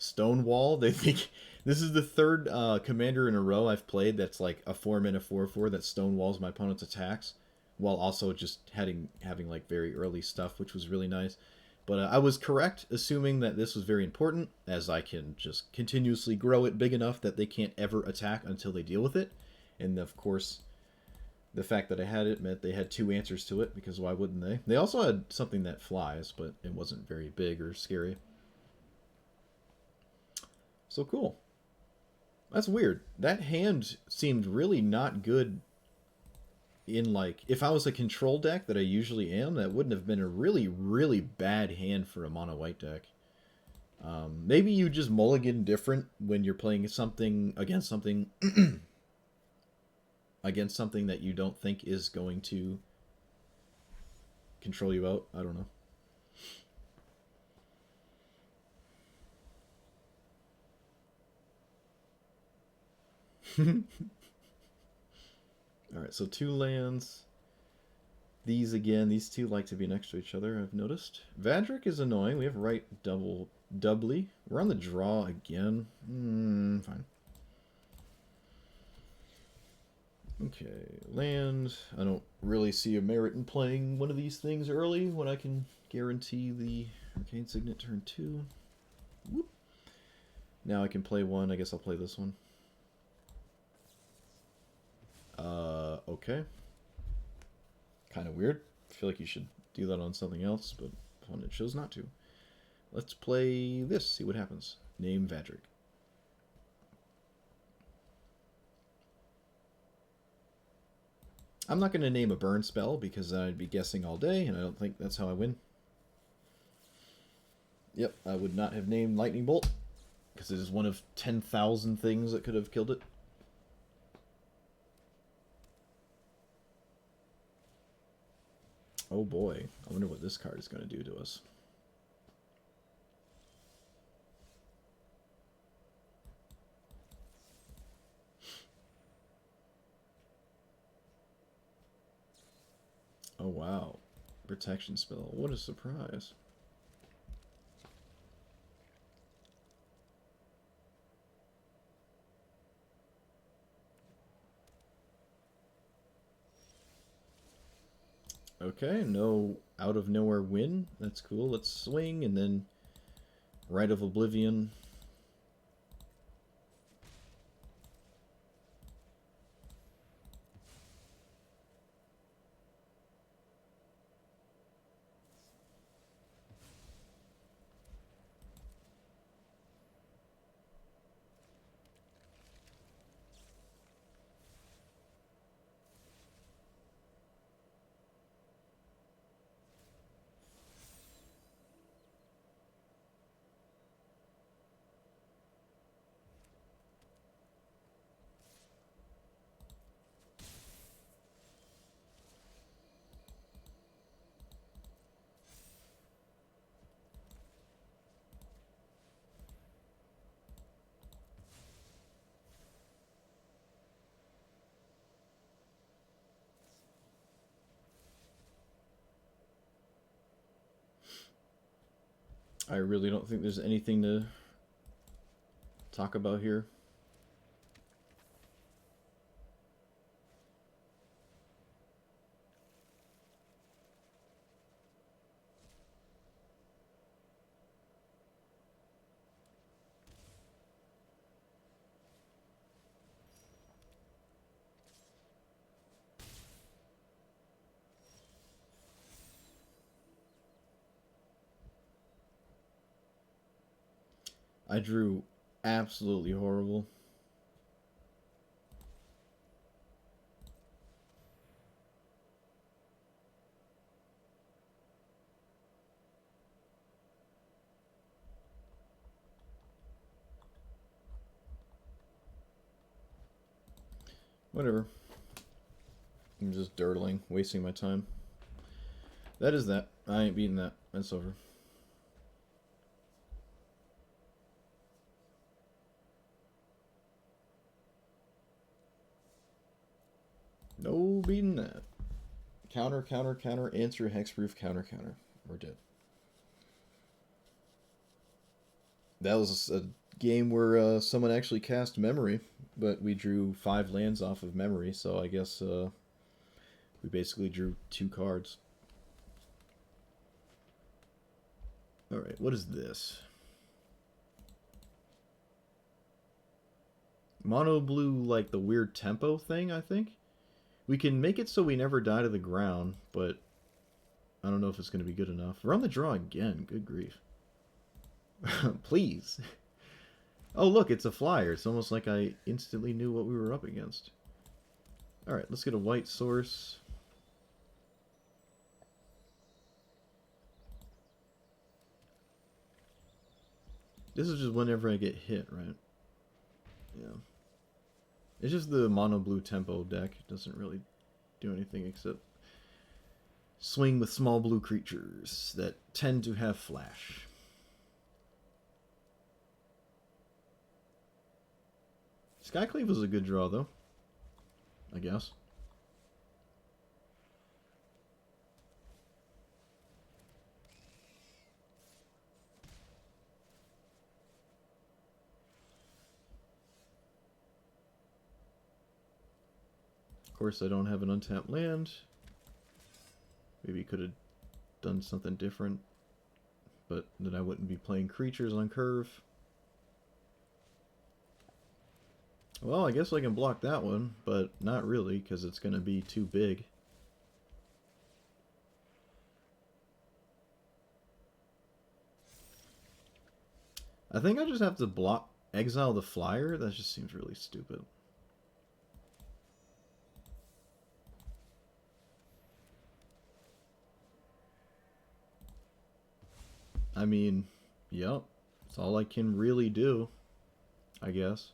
Stonewall. They think this is the third commander in a row I've played that's like a 4-mana 4/4 that stonewalls my opponent's attacks, while also just having like very early stuff, which was really nice. But I was correct, assuming that this was very important, as I can just continuously grow it big enough that they can't ever attack until they deal with it. And of course, the fact that I had it meant they had 2 answers to it, because why wouldn't they? They also had something that flies, but it wasn't very big or scary. So cool. That's weird. That hand seemed really not good in, like, if I was a control deck that I usually am, that wouldn't have been a really, really bad hand for a mono white deck. Maybe you just mulligan different when you're playing something against something against something that you don't think is going to control you out. I don't know. Alright, so 2 lands. These again, these 2 like to be next to each other, I've noticed. Vadrik is annoying. We have right doubly. We're on the draw again. Fine. Okay, land. I don't really see a merit in playing one of these things early when I can guarantee the Arcane Signet turn 2. Whoop. Now I can play one. I guess I'll play this one. Okay. Kind of weird. I feel like you should do that on something else, but opponent chose not to. Let's play this, see what happens. Name Vadrik. I'm not going to name a burn spell because I'd be guessing all day, and I don't think that's how I win. Yep, I would not have named Lightning Bolt because it is one of 10,000 things that could have killed it. Oh boy, I wonder what this card is going to do to us. Oh wow, protection spell. What a surprise. Okay, no out of nowhere win. That's cool. Let's swing and then Rite of Oblivion. I really don't think there's anything to talk about here. I drew absolutely horrible. Whatever. I'm just dirtling, wasting my time. That is that. I ain't beating that. That's over. No beating that. Counter, counter, counter, answer, hexproof, counter, counter. We're dead. That was a game where someone actually cast memory, but we drew 5 lands off of memory, so I guess we basically drew 2 cards. Alright, what is this? Mono blue, like the weird tempo thing, I think? We can make it so we never die to the ground, but I don't know if it's going to be good enough. We're on the draw again. Good grief. Please. Oh, look, it's a flyer. It's almost like I instantly knew what we were up against. Alright, let's get a white source. This is just whenever I get hit, right? Yeah. It's just the mono blue tempo deck. It doesn't really do anything except swing with small blue creatures that tend to have flash. Skyclave was a good draw, though. I guess. Of course, I don't have an untapped land. Maybe could have done something different, but then I wouldn't be playing creatures on curve. Well, I guess I can block that one, but not really, because it's going to be too big. I think I just have to block, exile the flyer. That just seems really stupid. I mean, yep, it's all I can really do, I guess.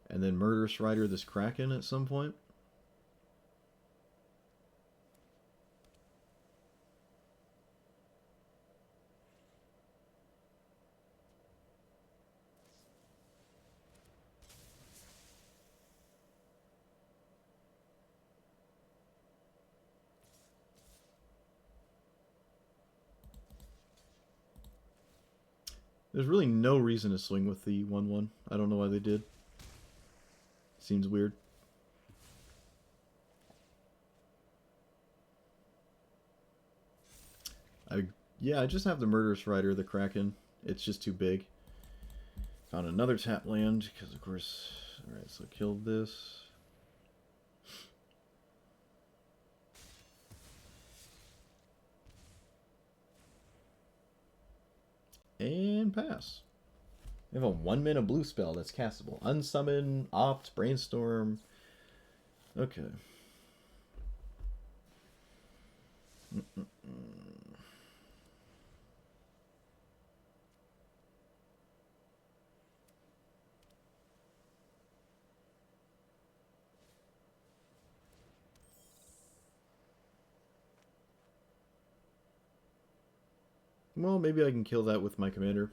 And then Murderous Rider this Kraken at some point. There's really no reason to swing with the 1/1. I don't know why they did. Seems weird. Yeah, I just have the Murderous Rider, the Kraken. It's just too big. Found another tap land, because of course... Alright, so killed this. And pass. We have a 1-mana blue spell that's castable. Unsummon, Opt, Brainstorm. Okay. Well, maybe I can kill that with my commander.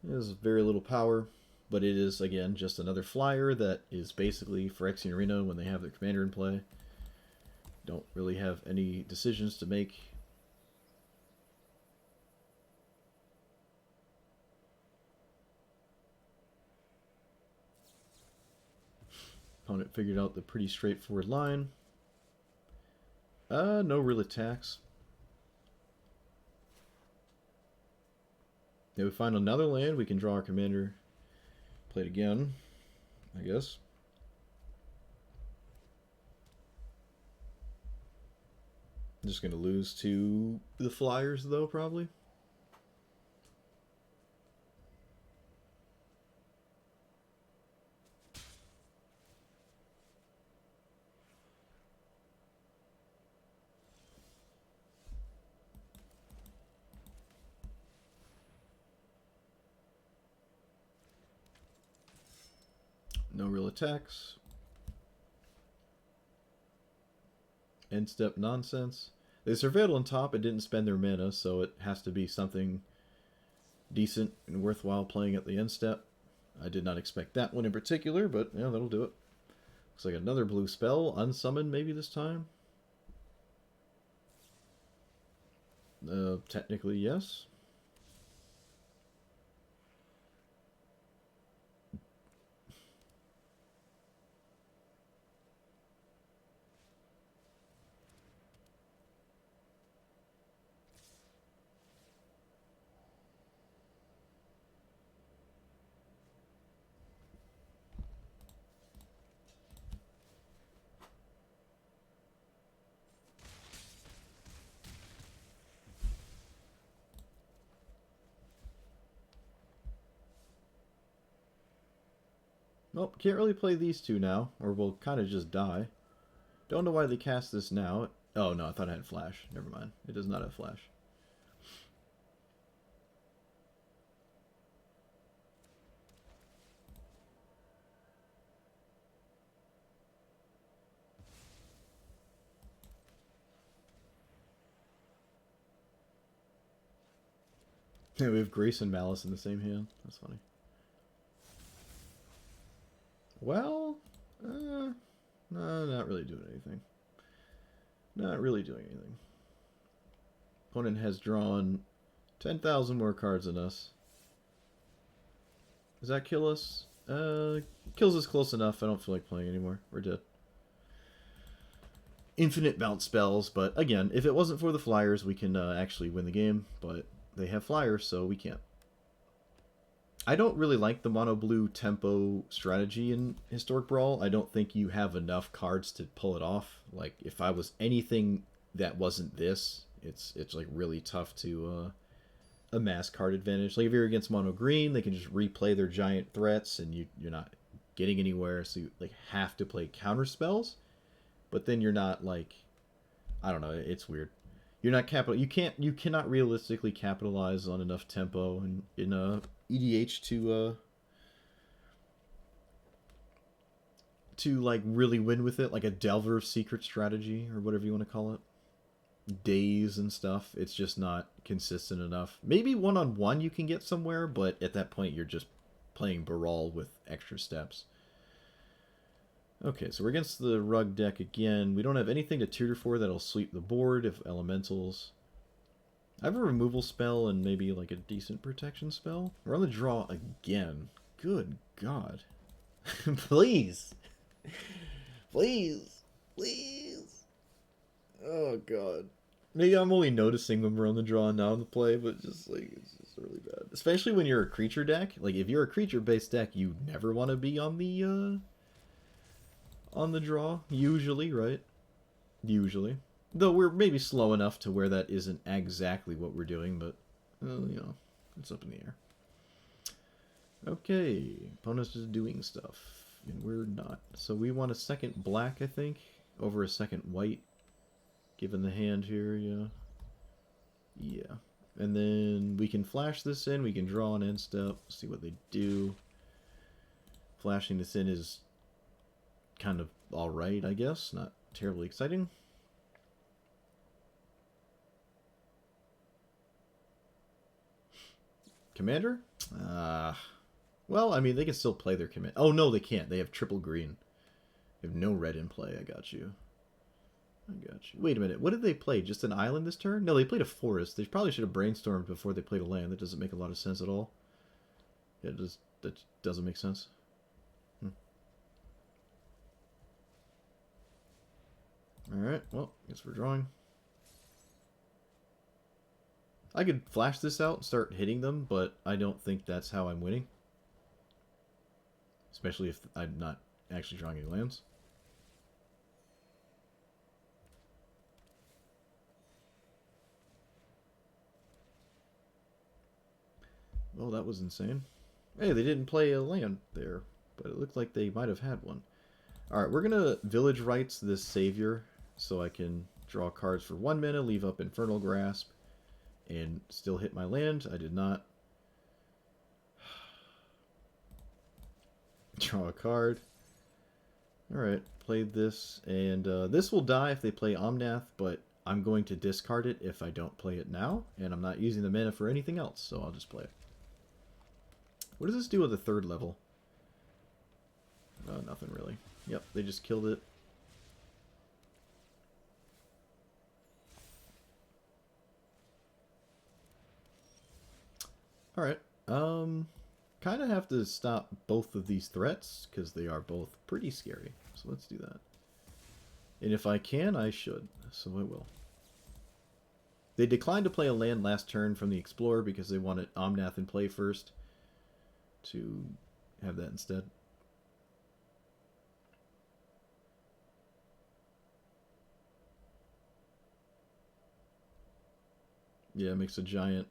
It has very little power, but it is, again, just another flyer that is basically Phyrexian Arena when they have their commander in play. Don't really have any decisions to make. Opponent figured out the pretty straightforward line. No real attacks. If we find another land, we can draw our commander. Play it again, I guess. I'm just going to lose to the Flyers, though, probably. No real attacks. End step nonsense. They surveilled on top and didn't spend their mana, so it has to be something decent and worthwhile playing at the end step. I did not expect that one in particular, but yeah, that'll do it. Looks like another blue spell, unsummoned maybe this time. Technically, yes. Nope, can't really play these two now, or we'll kind of just die. Don't know why they cast this now. Oh, no, I thought I had flash. Never mind. It does not have flash. Yeah, we have Grace and Malice in the same hand. That's funny. Well, no, not really doing anything. Not really doing anything. Opponent has drawn 10,000 more cards than us. Does that kill us? Kills us close enough. I don't feel like playing anymore. We're dead. Infinite bounce spells, but again, if it wasn't for the flyers, we can actually win the game, but they have flyers, so we can't. I don't really like the mono blue tempo strategy in Historic Brawl. I don't think you have enough cards to pull it off. Like, if I was anything that wasn't this, it's like really tough to amass card advantage. Like, if you're against mono green, they can just replay their giant threats, and you're not getting anywhere, so you like have to play counter spells. But then you're not like, I don't know, it's weird. You're not you cannot realistically capitalize on enough tempo in EDH to like really win with it, like a Delver of Secret strategy or whatever you want to call it. Days and stuff. It's just not consistent enough. Maybe one-on-one you can get somewhere, but at that point you're just playing Brawl with extra steps. Okay, so we're against the Rug deck again. We don't have anything to tutor for that'll sweep the board if elementals. I have a removal spell and maybe like a decent protection spell. We're on the draw again. Good God. Please. Please. Please. Oh God. Maybe I'm only noticing when we're on the draw now in the play, but just like it's just really bad. Especially when you're a creature deck. Like if you're a creature-based deck, you never want to be on the draw, usually, right? Usually. Though we're maybe slow enough to where that isn't exactly what we're doing, but, you know, it's up in the air. Okay, opponent's just doing stuff, and we're not. So we want a second black, I think, over a second white, given the hand here, yeah. Yeah. And then we can flash this in, we can draw an end step, see what they do. Flashing this in is kind of alright, I guess. Not terribly exciting. Commander? Well, I mean, they can still play their command. Oh, no, they can't. They have triple green. They have no red in play. I got you. I got you. Wait a minute. What did they play? Just an island this turn? No, they played a forest. They probably should have brainstormed before they played a land. That doesn't make a lot of sense at all. Yeah, that doesn't make sense. Alright, well, guess we're drawing. I could flash this out and start hitting them, but I don't think that's how I'm winning. Especially if I'm not actually drawing any lands. Well, that was insane. Hey, they didn't play a land there, but it looked like they might have had one. Alright, we're going to Village Rites this Savior, so I can draw cards for 1 mana, leave up Infernal Grasp, and still hit my land. I did not. Draw a card. Alright, played this, and this will die if they play Omnath, but I'm going to discard it if I don't play it now, and I'm not using the mana for anything else, so I'll just play it. What does this do with the third level? Nothing really. Yep, they just killed it. Alright, kind of have to stop both of these threats, because they are both pretty scary. So let's do that. And if I can, I should, so I will. They declined to play a land last turn from the Explorer because they wanted Omnath in play first to have that instead. Yeah, it makes a giant,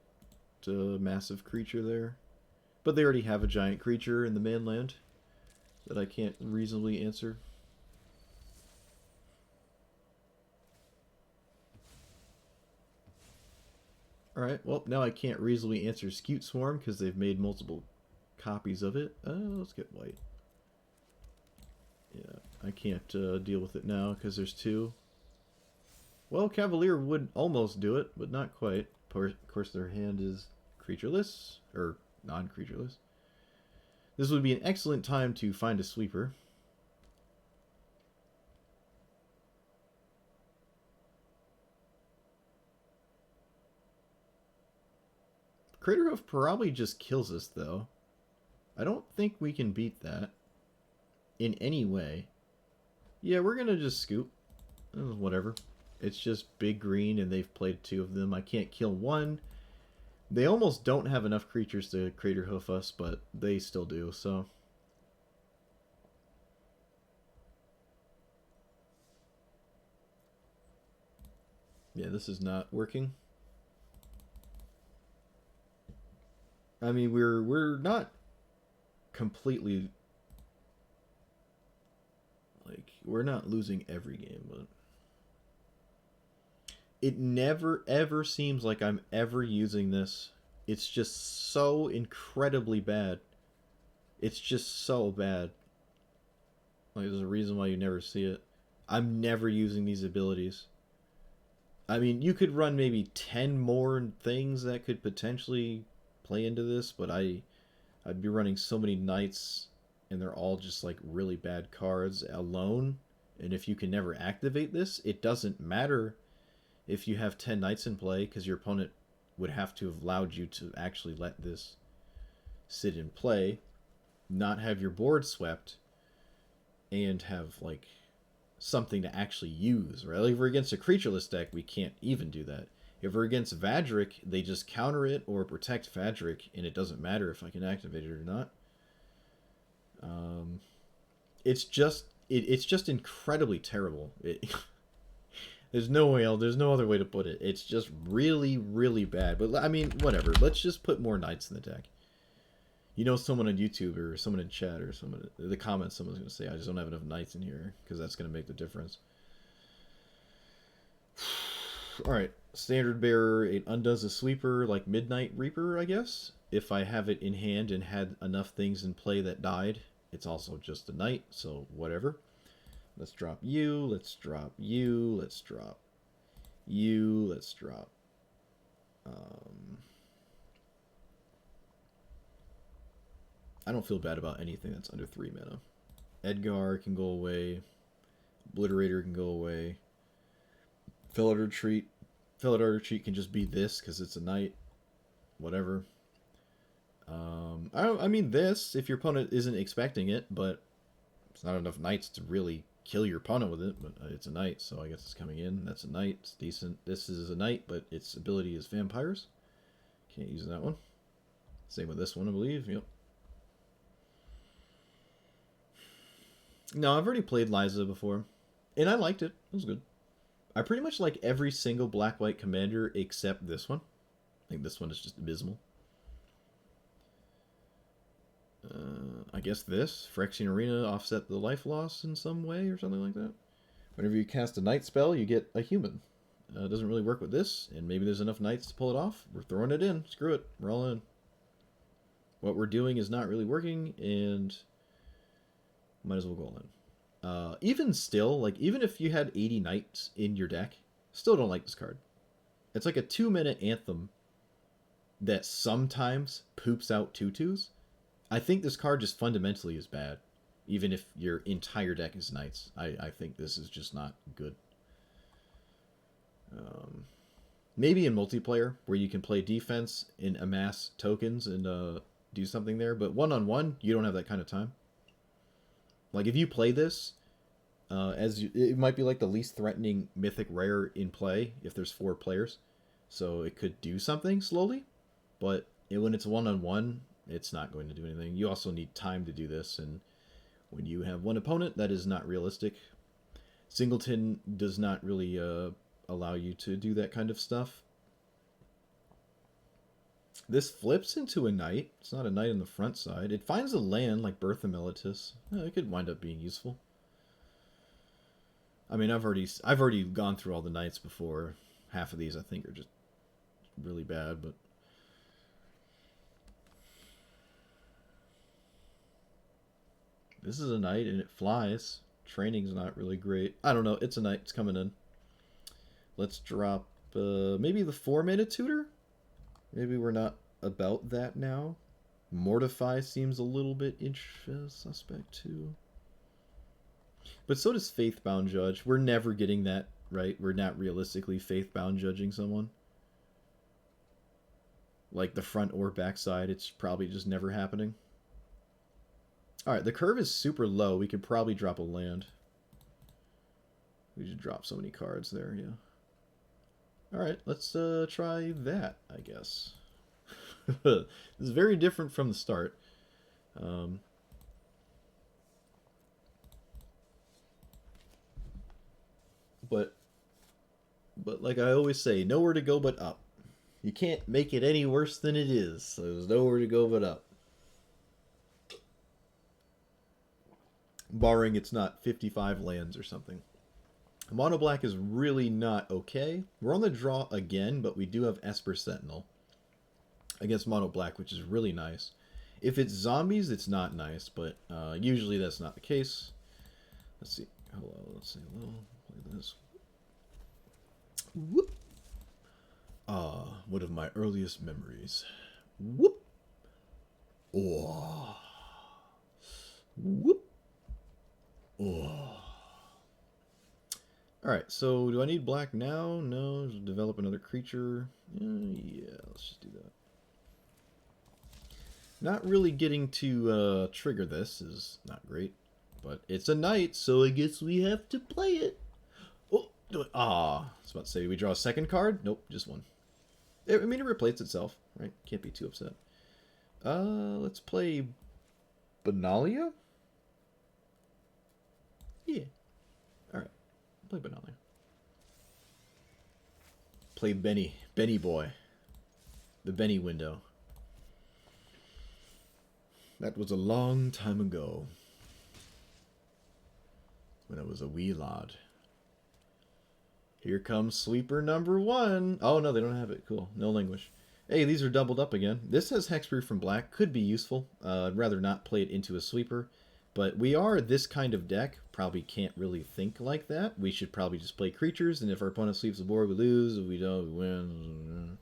massive creature there. But they already have a giant creature in the mainland that I can't reasonably answer. Alright, well, now I can't reasonably answer Scute Swarm because they've made multiple copies of it. Let's get white. Yeah, I can't deal with it now because there's two. Well, Cavalier would almost do it, but not quite. Of course, their hand is creatureless, or non-creatureless. This would be an excellent time to find a sweeper. Craterhoof probably just kills us, though. I don't think we can beat that in any way. Yeah, we're going to just scoop. Whatever. It's just big green, and they've played two of them. I can't kill one. They almost don't have enough creatures to Craterhoof us, but they still do, so... Yeah, this is not working. I mean, we're not completely... Like, we're not losing every game, but... It never, ever seems like I'm ever using this. It's just so incredibly bad. It's just so bad. Like, there's a reason why you never see it. I'm never using these abilities. I mean, you could run maybe 10 more things that could potentially play into this, but I'd be running so many knights, and they're all just, like, really bad cards alone. And if you can never activate this, it doesn't matter if you have 10 knights in play, because your opponent would have to have allowed you to actually let this sit in play, not have your board swept, and have, like, something to actually use, right? Like, if we're against a creatureless deck, we can't even do that. If we're against Vadrik, they just counter it or protect Vadrik, and it doesn't matter if I can activate it or not. It's just incredibly terrible. There's no way else. There's no other way to put it. It's just really, really bad. But I mean, whatever. Let's just put more knights in the deck. You know, someone on YouTube or someone in chat or someone in the comments, someone's going to say, "I just don't have enough knights in here," because that's going to make the difference. All right, standard bearer. It undoes a sweeper like Midnight Reaper, I guess. If I have it in hand and had enough things in play that died, it's also just a knight. So whatever. Let's drop you, let's drop you, let's drop you, let's drop... I don't feel bad about anything that's under 3 mana. Edgar can go away. Obliterator can go away. Felidar Retreat. Felidar Retreat can just be this, because it's a knight. Whatever. I mean this, if your opponent isn't expecting it, but it's not enough knights to really kill your opponent with it, but it's a knight, so I guess it's coming in. That's a knight. It's decent. This is a knight, but its ability is vampires. Can't use that one. Same with this one, I believe. Yep. No, I've already played Liza before, and I liked it. It was good. I pretty much like every single black-white commander except this one. I think this one is just abysmal. I guess this, Phyrexian Arena, offset the life loss in some way or something like that. Whenever you cast a night spell, you get a human. It doesn't really work with this, and maybe there's enough knights to pull it off. We're throwing it in. Screw it. We're all in. What we're doing is not really working, and Might as well go all in. Even still, like, even if you had 80 knights in your deck, still don't like this card. It's like a 2-minute anthem that sometimes poops out tutus. I think this card just fundamentally is bad. Even if your entire deck is knights. I think this is just not good. Maybe in multiplayer, where you can play defense and amass tokens and do something there. But one-on-one, you don't have that kind of time. Like, if you play this, it might be like the least threatening mythic rare in play if there's 4 players. So it could do something slowly, but when it's one-on-one, it's not going to do anything. You also need time to do this, and when you have one opponent, that is not realistic. Singleton does not really allow you to do that kind of stuff. This flips into a knight. It's not a knight on the front side. It finds a land like Birth of Melitus. It could wind up being useful. I mean, I've already gone through all the knights before. Half of these I think are just really bad, but this is a knight and it flies. Training's not really great. I don't know. It's a knight. It's coming in. Let's drop maybe the 4-mana tutor. Maybe we're not about that now. Mortify seems a little bit suspect too. But so does Faithbound Judge. We're never getting that right. We're not realistically Faithbound judging someone. Like the front or back side, it's probably just never happening. Alright, the curve is super low. We could probably drop a land. We just drop so many cards there, yeah. Alright, let's try that, I guess. This is very different from the start. But like I always say, nowhere to go but up. You can't make it any worse than it is. So there's nowhere to go but up. Barring it's not 55 lands or something. Mono black is really not okay. We're on the draw again, but we do have Esper Sentinel against mono black, which is really nice. If it's zombies, it's not nice, but usually that's not the case. Let's see. Hello, let's see. Hello. Look at this. Whoop. One of my earliest memories. Whoop. Oh. Whoop. Oh. Alright, so do I need black now? No. Develop another creature. Yeah, let's just do that. Not really getting to trigger this is not great. But it's a knight, so I guess we have to play it. Oh, I was about to say, we draw a second card? Nope, just one. I mean, it replaces itself, right? Can't be too upset. Let's play Benalia? Yeah. Alright, play Benalia. Play Benny Boy. The Benny window. That was a long time ago. When I was a wee lad. Here comes sweeper number 1. Oh, no, they don't have it. Cool. No language. Hey, these are doubled up again. This has Hexproof from black. Could be useful. I'd rather not play it into a sweeper. But we are this kind of deck. Probably can't really think like that. We should probably just play creatures. And if our opponent sweeps the board, we lose. If we don't, we win.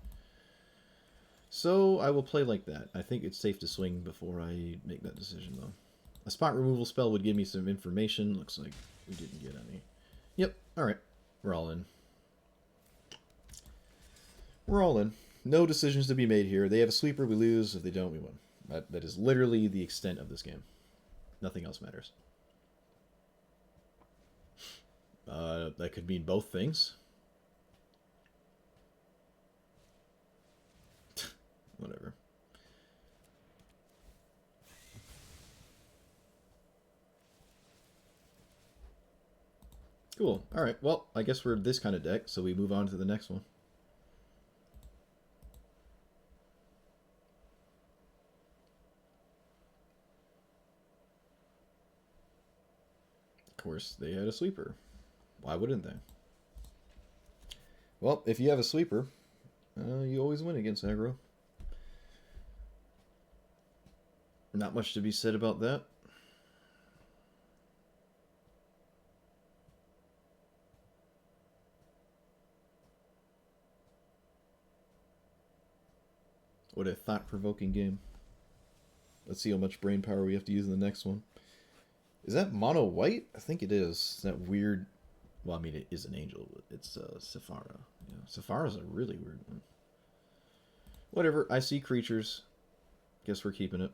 So I will play like that. I think it's safe to swing before I make that decision, though. A spot removal spell would give me some information. Looks like we didn't get any. Yep. Alright. We're all in. We're all in. No decisions to be made here. They have a sweeper, we lose. If they don't, we win. That is literally the extent of this game. Nothing else matters. That could mean both things. Whatever. Cool. Alright, well, I guess we're this kind of deck, so we move on to the next one. Of course, they had a sweeper. Why wouldn't they? Well, if you have a sweeper, you always win against aggro. Not much to be said about that. What a thought-provoking game. Let's see how much brain power we have to use in the next one. Is that mono white? I think it is. That weird... Well, I mean, it is an angel. But it's Sephara. Yeah, Sephara's a really weird one. Whatever. I see creatures. Guess we're keeping it.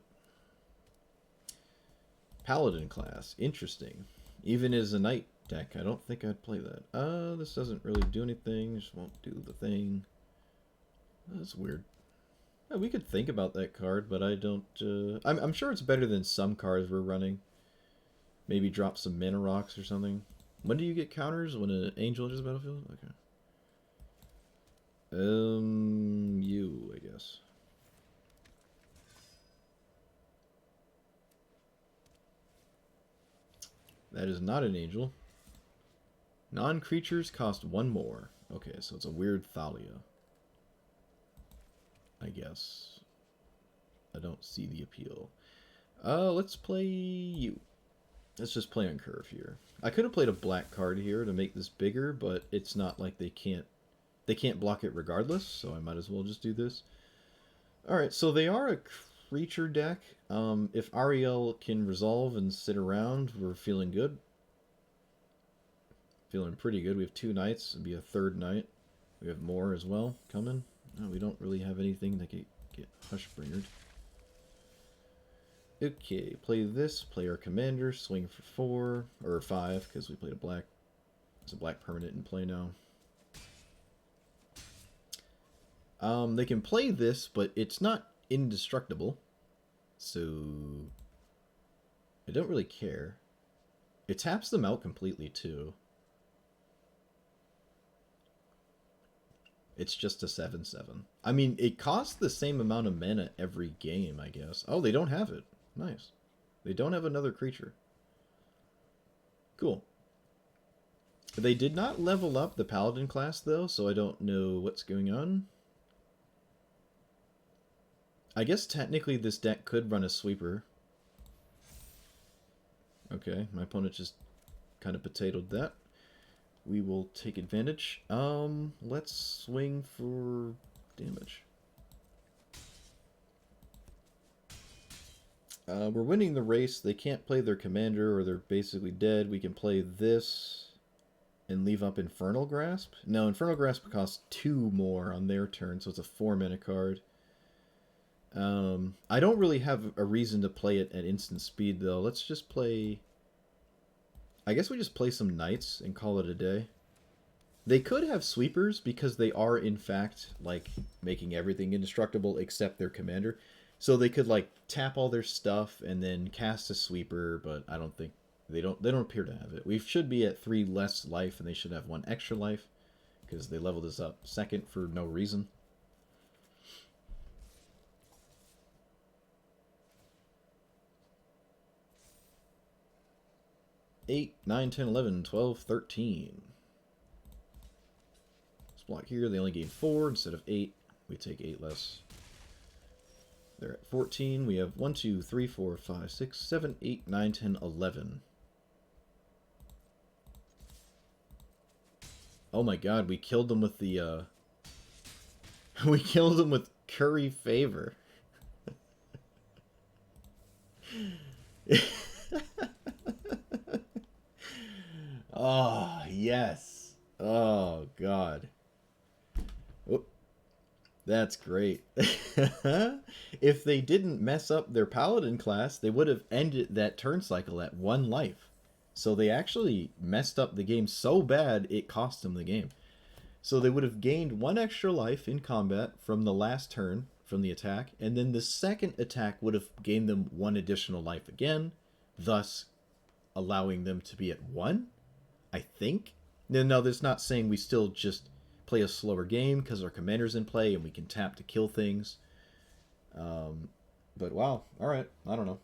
Paladin class. Interesting. Even as a knight deck, I don't think I'd play that. This doesn't really do anything. Just won't do the thing. That's weird. Yeah, we could think about that card, but I don't... I'm sure it's better than some cards we're running. Maybe drop some mana rocks or something. When do you get counters? When an angel enters the battlefield? Okay. You, I guess. That is not an angel. Non-creatures cost 1 more. Okay, so it's a weird Thalia. I guess. I don't see the appeal. Let's play you. Let's just play on curve here. I could have played a black card here to make this bigger, but it's not like they can't block it regardless, so I might as well just do this. Alright, so they are a creature deck. If Aryel can resolve and sit around, we're feeling good. Feeling pretty good. We have 2 knights. It'll be a 3rd knight. We have more as well coming. No, we don't really have anything that can get Hushbringered. Okay, play this, play our commander, swing for 4, or 5, because we played a black. There's a black permanent in play now. They can play this, but it's not indestructible. So I don't really care. It taps them out completely too. It's just a 7/7. I mean, it costs the same amount of mana every game, I guess. Oh, they don't have it. Nice. They don't have another creature. Cool. They did not level up the Paladin class, though, so I don't know what's going on. I guess technically this deck could run a sweeper. Okay, my opponent just kind of potatoed that. We will take advantage. Let's swing for damage. We're winning the race. They can't play their commander or they're basically dead. We can play this and leave up Infernal Grasp. No, Infernal Grasp costs 2 more on their turn, so it's a 4 mana card. I don't really have a reason to play it at instant speed, though. Let's just play... I guess we just play some knights and call it a day. They could have sweepers because they are, in fact, like, making everything indestructible except their commander. So they could, like, tap all their stuff and then cast a sweeper, but I don't think... They don't appear to have it. We should be at 3 less life, and they should have 1 extra life because they leveled us up 2nd for no reason. Eight, 9, 10, 11, 12, 13. This block here, they only gain 4 instead of 8. We take 8 less. They're at 14. We have 1, 2, 3, 4, 5, 6, 7, 8, 9, 10, 11. Oh my god, we killed them with the, we killed them with Curry Favor. Oh, yes. Oh, God. Oh, that's great. If they didn't mess up their Paladin class, they would have ended that turn cycle at 1 life. So they actually messed up the game so bad, it cost them the game. So they would have gained 1 extra life in combat from the last turn, from the attack, and then the second attack would have gained them 1 additional life again, thus allowing them to be at 1? I think. No, that's not saying we still just play a slower game because our commander's in play and we can tap to kill things. But wow, alright, I don't know.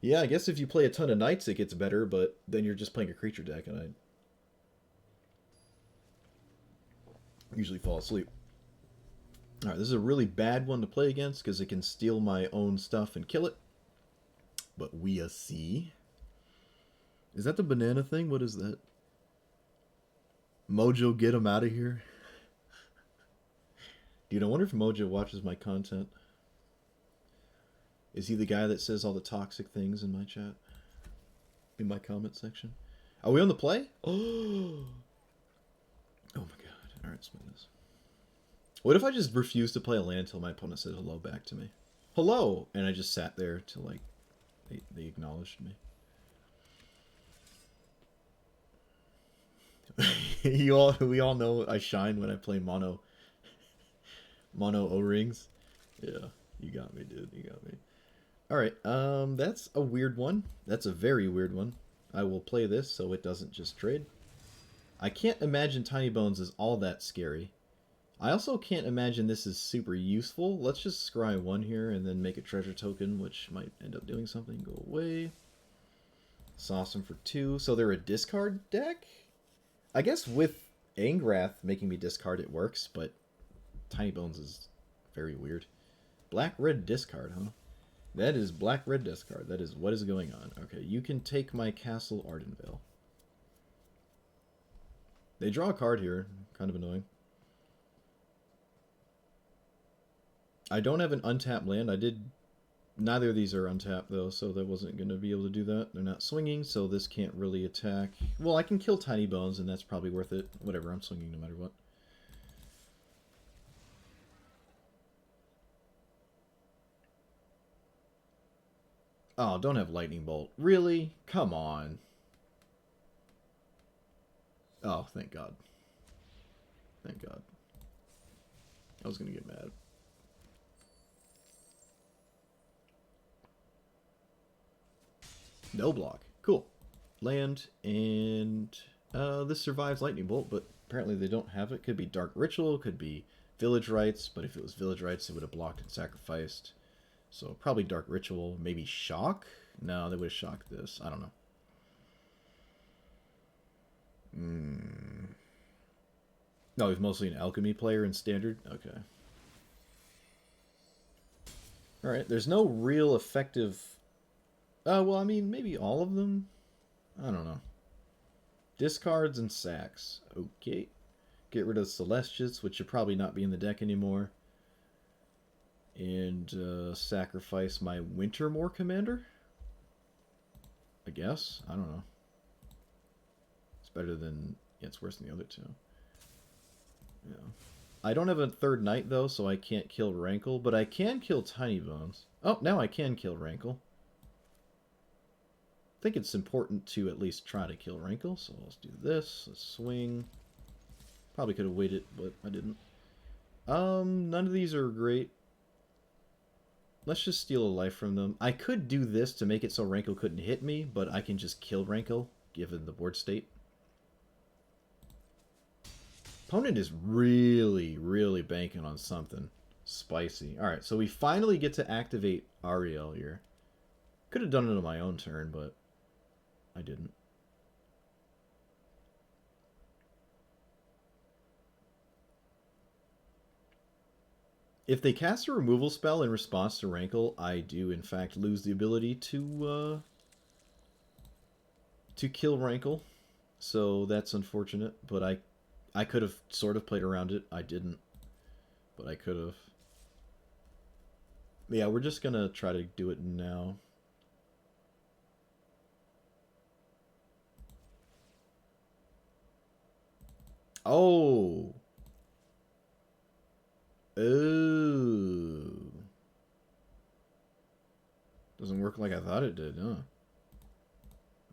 Yeah, I guess if you play a ton of knights it gets better, but then you're just playing a creature deck and I usually fall asleep. Alright, this is a really bad one to play against because it can steal my own stuff and kill it. But we'll see. Is that the banana thing? What is that? Mojo, get him out of here. Dude, I wonder if Mojo watches my content. Is he the guy that says all the toxic things in my chat? In my comment section? Are we on the play? Oh! Oh my god. Alright, spin this. What if I just refuse to play a land until my opponent says hello back to me? Hello! And I just sat there till, like, they acknowledged me. We all know I shine when I play mono O-rings. Yeah, you got me, dude. You got me. Alright, that's a weird one. That's a very weird one. I will play this so it doesn't just trade. I can't imagine Tiny Bones is all that scary. I also can't imagine this is super useful. Let's just scry one here and then make a treasure token, which might end up doing something. Go away. Sauce them for 2. So they're a discard deck? I guess with Angrath making me discard it works, but Tiny Bones is very weird. Black-red discard, huh? That is black-red discard. That is what is going on. Okay, you can take my Castle Ardenvale. They draw a card here. Kind of annoying. I don't have an untapped land. I did... Neither of these are untapped, though, so that wasn't going to be able to do that. They're not swinging, so this can't really attack. Well, I can kill Tiny Bones, and that's probably worth it. Whatever, I'm swinging no matter what. Oh, don't have Lightning Bolt. Really? Come on. Oh, thank God. Thank God. I was going to get mad. No block. Cool. Land, and this survives Lightning Bolt, but apparently they don't have it. Could be Dark Ritual, could be Village Rites, but if it was Village Rites, it would have blocked and sacrificed. So probably Dark Ritual. Maybe Shock? No, they would have shocked this. I don't know. No, he's mostly an Alchemy player in Standard? Okay. Alright, there's no real effective... well, I mean, maybe all of them? I don't know. Discards and sacks. Okay. Get rid of Celestials, which should probably not be in the deck anymore. And sacrifice my Wintermoor Commander? I guess? I don't know. It's better than... Yeah, it's worse than the other two. Yeah. I don't have a third Knight, though, so I can't kill Rankle, but I can kill Tiny Bones. Oh, now I can kill Rankle. I think it's important to at least try to kill Rankle, so let's do this. Let's swing. Probably could have waited, but I didn't. None of these are great. Let's just steal a life from them. I could do this to make it so Rankle couldn't hit me, but I can just kill Rankle, given the board state. Opponent is really, really banking on something spicy. Alright, so we finally get to activate Aryel here. Could have done it on my own turn, but I didn't. If they cast a removal spell in response to Rankle, I do in fact lose the ability to kill Rankle. So that's unfortunate, but I could have sort of played around it. I didn't, but I could have. Yeah, we're just gonna try to do it now. Oh. Oh. Doesn't work like I thought it did, huh?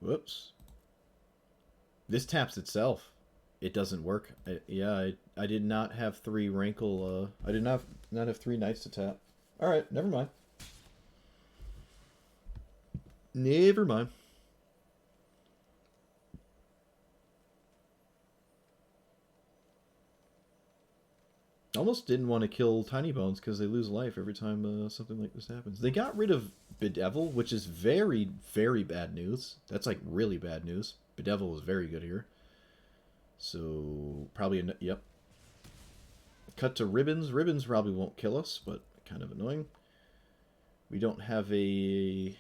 Whoops. This taps itself. It doesn't work. I did not have 3 Rankle, I did not have 3 Knights to tap. Alright, never mind. Never mind. Almost didn't want to kill Tiny Bones because they lose life every time something like this happens. They got rid of Bedevil, which is very, very bad news. That's like really bad news. Bedevil was very good here. So, probably, yep. Cut to Ribbons. Ribbons probably won't kill us, but kind of annoying. We don't have a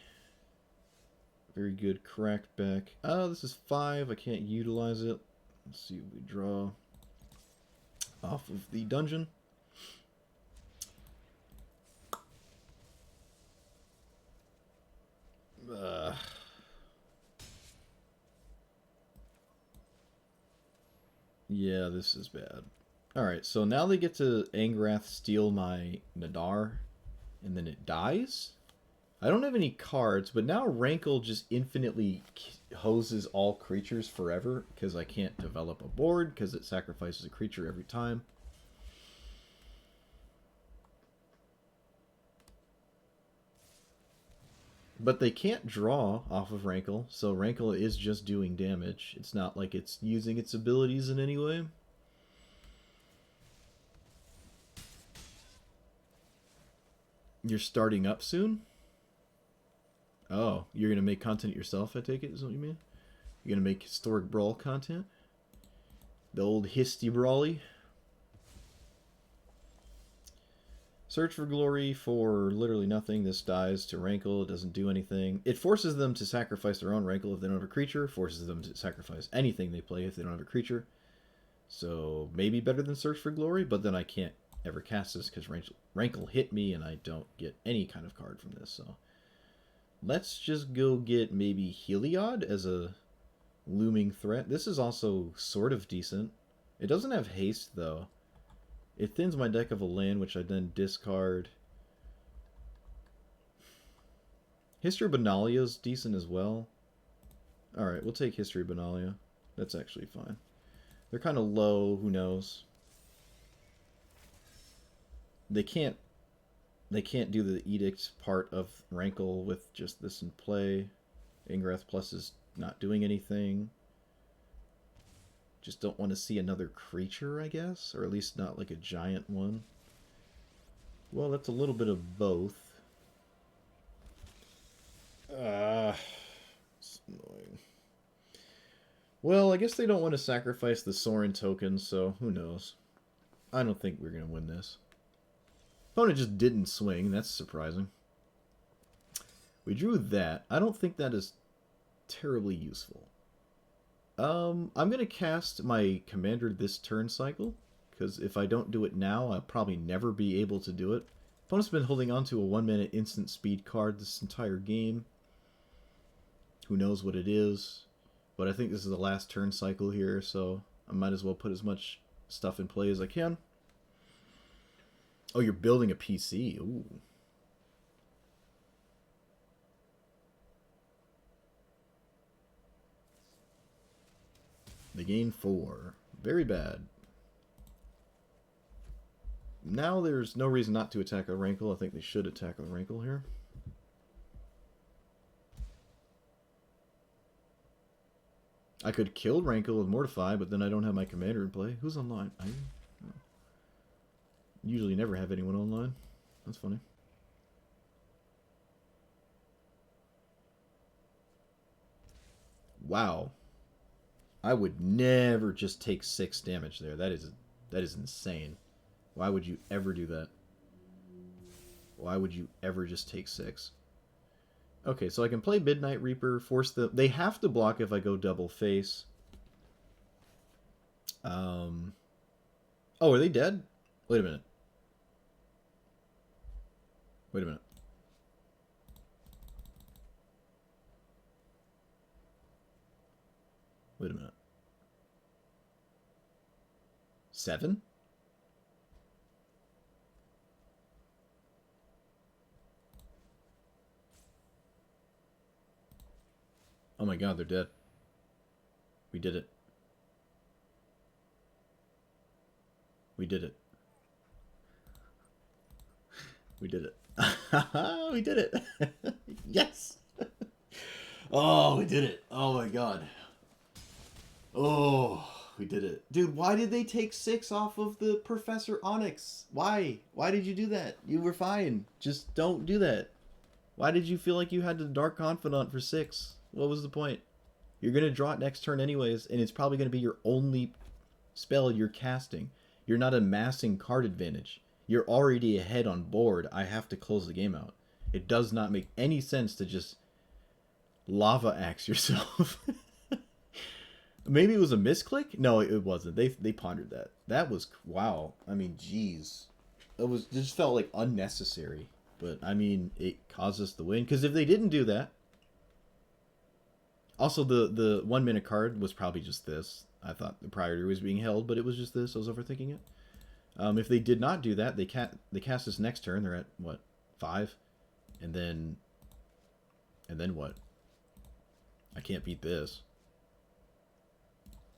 very good crackback. Oh, this is 5. I can't utilize it. Let's see what we draw off of the dungeon. Yeah, this is bad. Alright, so now they get to Angrath steal my Nadar, and then it dies? I don't have any cards, but now Rankle just infinitely hoses all creatures forever, because I can't develop a board, because it sacrifices a creature every time. But they can't draw off of Rankle, so Rankle is just doing damage. It's not like it's using its abilities in any way. You're starting up soon? Oh, you're going to make content yourself, I take it, is what you mean? You're going to make historic Brawl content? The old Histy Brawly? Search for glory for literally nothing. This dies to Rankle. It doesn't do anything. It forces them to sacrifice their own Rankle if they don't have a creature. Forces them to sacrifice anything they play if they don't have a creature. So maybe better than Search for Glory, but then I can't ever cast this because Rankle hit me and I don't get any kind of card from this. So let's just go get maybe Heliod as a looming threat. This is also sort of decent. It doesn't have haste though. It thins my deck of a land, which I then discard. History of Benalia is decent as well. Alright, we'll take History of Benalia. That's actually fine. They're kind of low, who knows. They can't do the Edict part of Rankle with just this in play. Angrath Plus is not doing anything. Just don't want to see another creature, I guess? Or at least not like a giant one. Well, that's a little bit of both. It's annoying. Well, I guess they don't want to sacrifice the Sorin token, so who knows. I don't think we're going to win this. Opponent just didn't swing. That's surprising. We drew that. I don't think that is terribly useful. I'm going to cast my commander this turn cycle, because if I don't do it now, I'll probably never be able to do it. Opponent's been holding on to a 1-mana instant speed card this entire game. Who knows what it is, but I think this is the last turn cycle here, so I might as well put as much stuff in play as I can. Oh, you're building a PC. Ooh. They gain 4. Very bad. Now there's no reason not to attack a Rankle. I think they should attack a Rankle here. I could kill Rankle and Mortify, but then I don't have my commander in play. Who's online? I usually never have anyone online. That's funny. Wow. I would never just take 6 damage there. That is insane. Why would you ever do that? Why would you ever just take 6? Okay, so I can play Midnight Reaper, force them... They have to block if I go double face. Oh, are they dead? Wait a minute. Wait a minute. Wait a minute. 7? Oh my god, they're dead. We did it. We did it. We did it. We did it. Yes. Oh, we did it. Oh my god. Oh, we did it. Dude, why did they take 6 off of the Professor Onyx? Why? Why did you do that? You were fine. Just don't do that. Why did you feel like you had the Dark Confidant for 6? What was the point? You're going to draw it next turn anyways, and it's probably going to be your only spell you're casting. You're not amassing card advantage. You're already ahead on board. I have to close the game out. It does not make any sense to just lava axe yourself. Maybe it was a misclick? No, it wasn't. They pondered that. That was, wow. I mean, jeez. It just felt like unnecessary. But, I mean, it caused us the win. Because if they didn't do that... Also, the 1-minute card was probably just this. I thought the priority was being held, but it was just this. I was overthinking it. If they did not do that, they cast this next turn. They're at, what, 5? And then what? I can't beat this.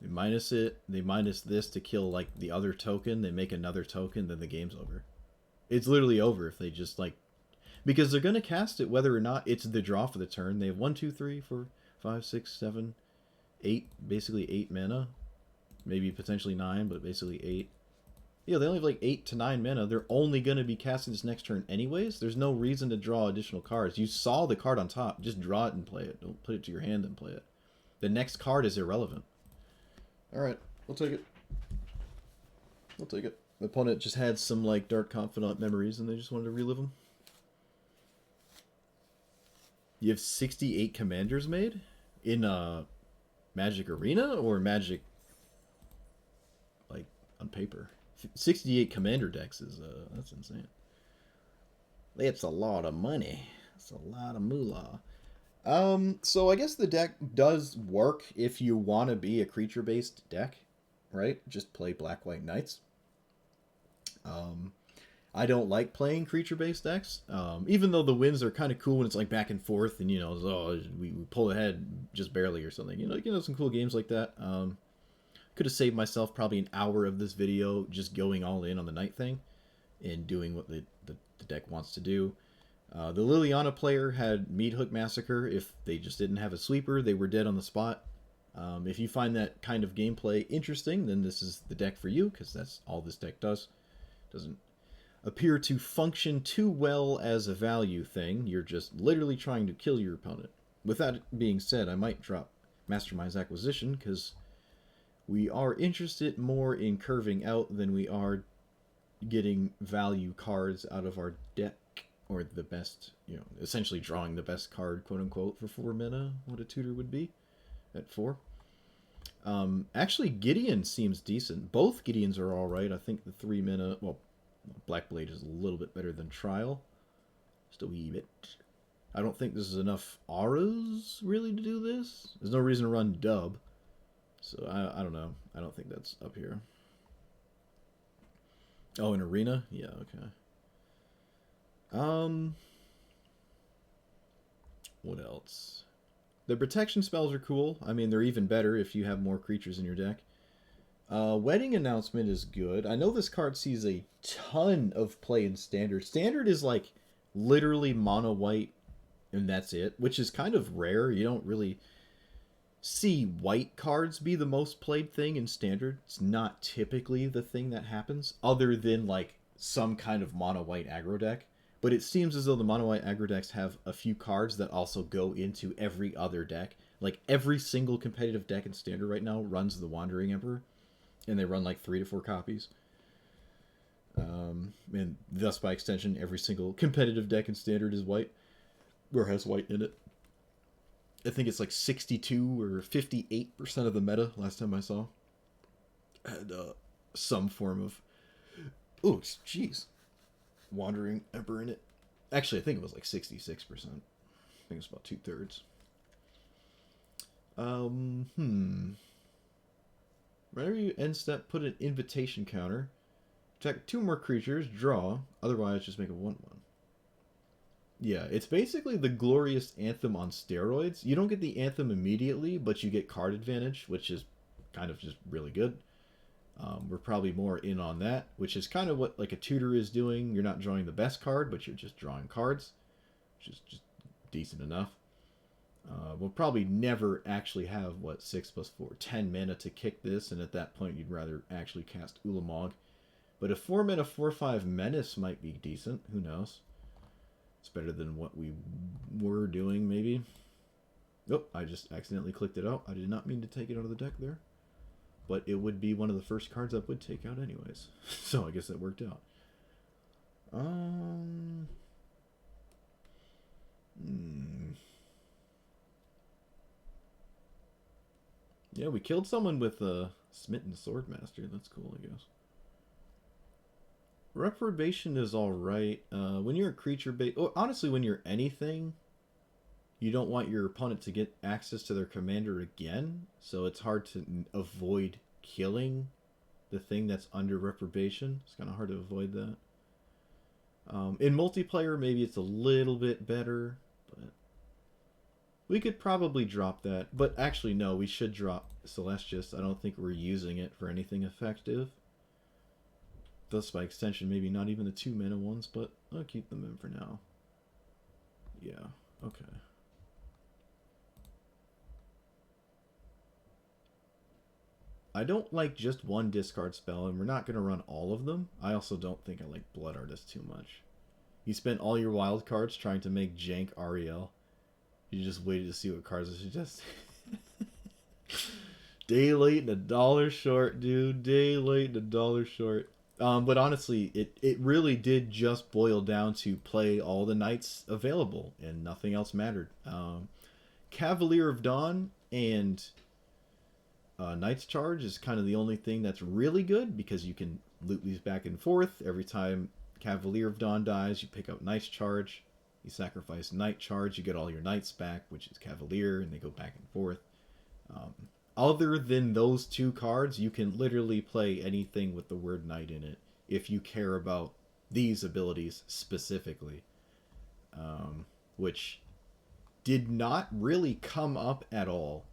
They minus it. They minus this to kill, like, the other token. They make another token, then the game's over. It's literally over if they just, like... Because they're going to cast it whether or not it's the draw for the turn. They have 1, 2, 3, 4, 5, 6, 7, 8. Basically 8 mana. Maybe potentially 9, but basically 8. Yeah, they only have like 8 to 9 mana. They're only going to be casting this next turn anyways. There's no reason to draw additional cards. You saw the card on top. Just draw it and play it. Don't put it to your hand and play it. The next card is irrelevant. Alright, we'll take it. We'll take it. The opponent just had some like Dark Confidant memories and they just wanted to relive them. You have 68 commanders made? In Magic Arena or Magic, like, on paper? 68 commander decks is, that's insane. That's a lot of money. That's a lot of moolah. So I guess the deck does work if you want to be a creature-based deck, right? Just play Black-White Knights. I don't like playing creature-based decks, even though the wins are kind of cool when it's like back and forth and, you know, oh, we pull ahead just barely or something. You know, some cool games like that. Could have saved myself probably an hour of this video just going all in on the Knight thing and doing what the deck wants to do. The Liliana player had Meat Hook Massacre. If they just didn't have a sweeper, they were dead on the spot. If you find that kind of gameplay interesting, then this is the deck for you, because that's all this deck does. Doesn't appear to function too well as a value thing. You're just literally trying to kill your opponent. With that being said, I might drop Mastermind's Acquisition, because we are interested more in curving out than we are getting value cards out of our deck. Or the best, you know, essentially drawing the best card, quote-unquote, for 4 mana, what a tutor would be at 4. Actually, Gideon seems decent. Both Gideons are alright. I think the 3 mana, well, Blackblade is a little bit better than Trial. Just a wee bit. I don't think this is enough auras, really, to do this. There's no reason to run Dub. So, I don't know. I don't think that's up here. Oh, an Arena? Yeah, okay. What else? The protection spells are cool. I mean, they're even better if you have more creatures in your deck. Wedding Announcement is good. I know this card sees a ton of play in Standard. Standard is like literally mono white and that's it, which is kind of rare. You don't really see white cards be the most played thing in Standard. It's not typically the thing that happens, other than like some kind of mono white aggro deck. But it seems as though the mono white aggro decks have a few cards that also go into every other deck. Like every single competitive deck in Standard right now runs the Wandering Emperor, and they run like 3 to 4 copies. And thus by extension, every single competitive deck in Standard is white, or has white in it. I think it's like 62 or 58% of the meta last time I saw had some form of, oh jeez, Wandering Emperor in it. Actually, I think it was like 66%. I think it was about 2/3. Whenever you end step, put an invitation counter. Attack 2 more creatures, draw. Otherwise, just make a 1/1. Yeah, it's basically the Glorious Anthem on steroids. You don't get the Anthem immediately, but you get card advantage, which is kind of just really good. We're probably more in on that, which is kind of what like a tutor is doing. You're not drawing the best card, but you're just drawing cards, which is just decent enough. We'll probably never actually have, what, 6 + 4, 10 mana to kick this, and at that point you'd rather actually cast Ulamog. But a 4 mana 4/5 Menace might be decent, who knows. It's better than what we were doing, maybe. Oh, I just accidentally clicked it out. I did not mean to take it out of the deck there. But it would be one of the first cards I would take out anyways. So I guess that worked out. Yeah, we killed someone with a Smitten Swordmaster. That's cool, I guess. Reprobation is alright. When you're a creature bait... Oh, honestly, when you're anything, you don't want your opponent to get access to their commander again, so it's hard to avoid killing the thing that's under reprobation. It's kind of hard to avoid that. In multiplayer, maybe it's a little bit better, but we could probably drop that. But actually, no, we should drop Celestius. I don't think we're using it for anything effective. Thus, by extension, maybe not even the 2-mana ones, but I'll keep them in for now. Yeah, okay. I don't like just one discard spell, and we're not going to run all of them. I also don't think I like Blood Artist too much. You spent all your wild cards trying to make jank Aryel. You just waited to see what cards I suggest. Day late and a dollar short, dude. Day late and a dollar short. But honestly, it really did just boil down to play all the knights available, and nothing else mattered. Cavalier of Dawn and Knight's Charge is kind of the only thing that's really good, because you can loop these back and forth. Every time Cavalier of Dawn dies, you pick up Knight's Charge. You sacrifice Night Charge, you get all your knights back, which is Cavalier, and they go back and forth. Other than those two cards, you can literally play anything with the word Knight in it if you care about these abilities specifically. Which did not really come up at all.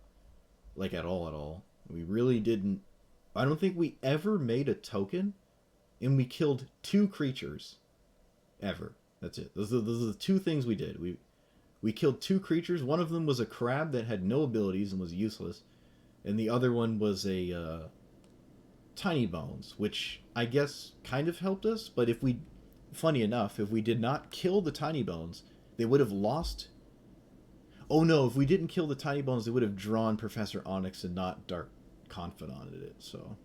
Like, at all. We really didn't... I don't think we ever made a token, and we killed 2 creatures. Ever. That's it. Those are the 2 things we did. We killed 2 creatures. One of them was a crab that had no abilities and was useless. And the other one was a Tiny Bones, which I guess kind of helped us. But if we... Funny enough, if we did not kill the Tiny Bones, they would have lost... Oh no, if we didn't kill the Tiny Bones, they would have drawn Professor Onyx and not Dark Confidant at it, so...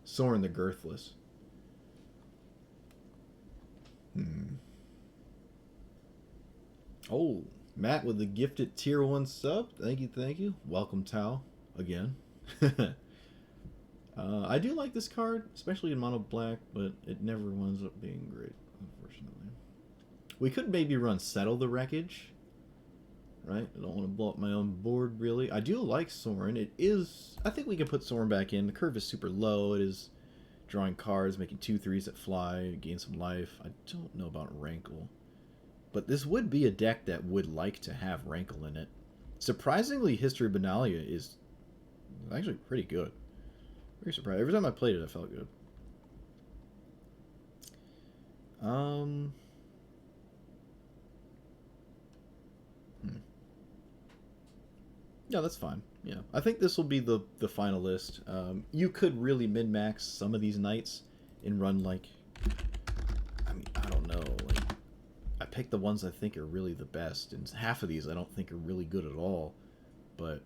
Sorin the Girthless. Oh, Matt with the gifted tier 1 sub. Thank you. Welcome, Tao, again. I do like this card, especially in mono black, but it never winds up being great, unfortunately. We could maybe run Settle the Wreckage. Right? I don't want to blow up my own board, really. I do like Sorin. It is... I think we can put Sorin back in. The curve is super low. It is drawing cards, making 2/3s that fly, gain some life. I don't know about Rankle. But this would be a deck that would like to have Rankle in it. Surprisingly, History of Benalia is actually pretty good. Very surprised. Every time I played it, I felt good. Yeah, that's fine. Yeah, I think this will be the final list. You could really min-max some of these knights and run, like... I mean, I don't know. Like, I picked the ones I think are really the best, and half of these I don't think are really good at all. But,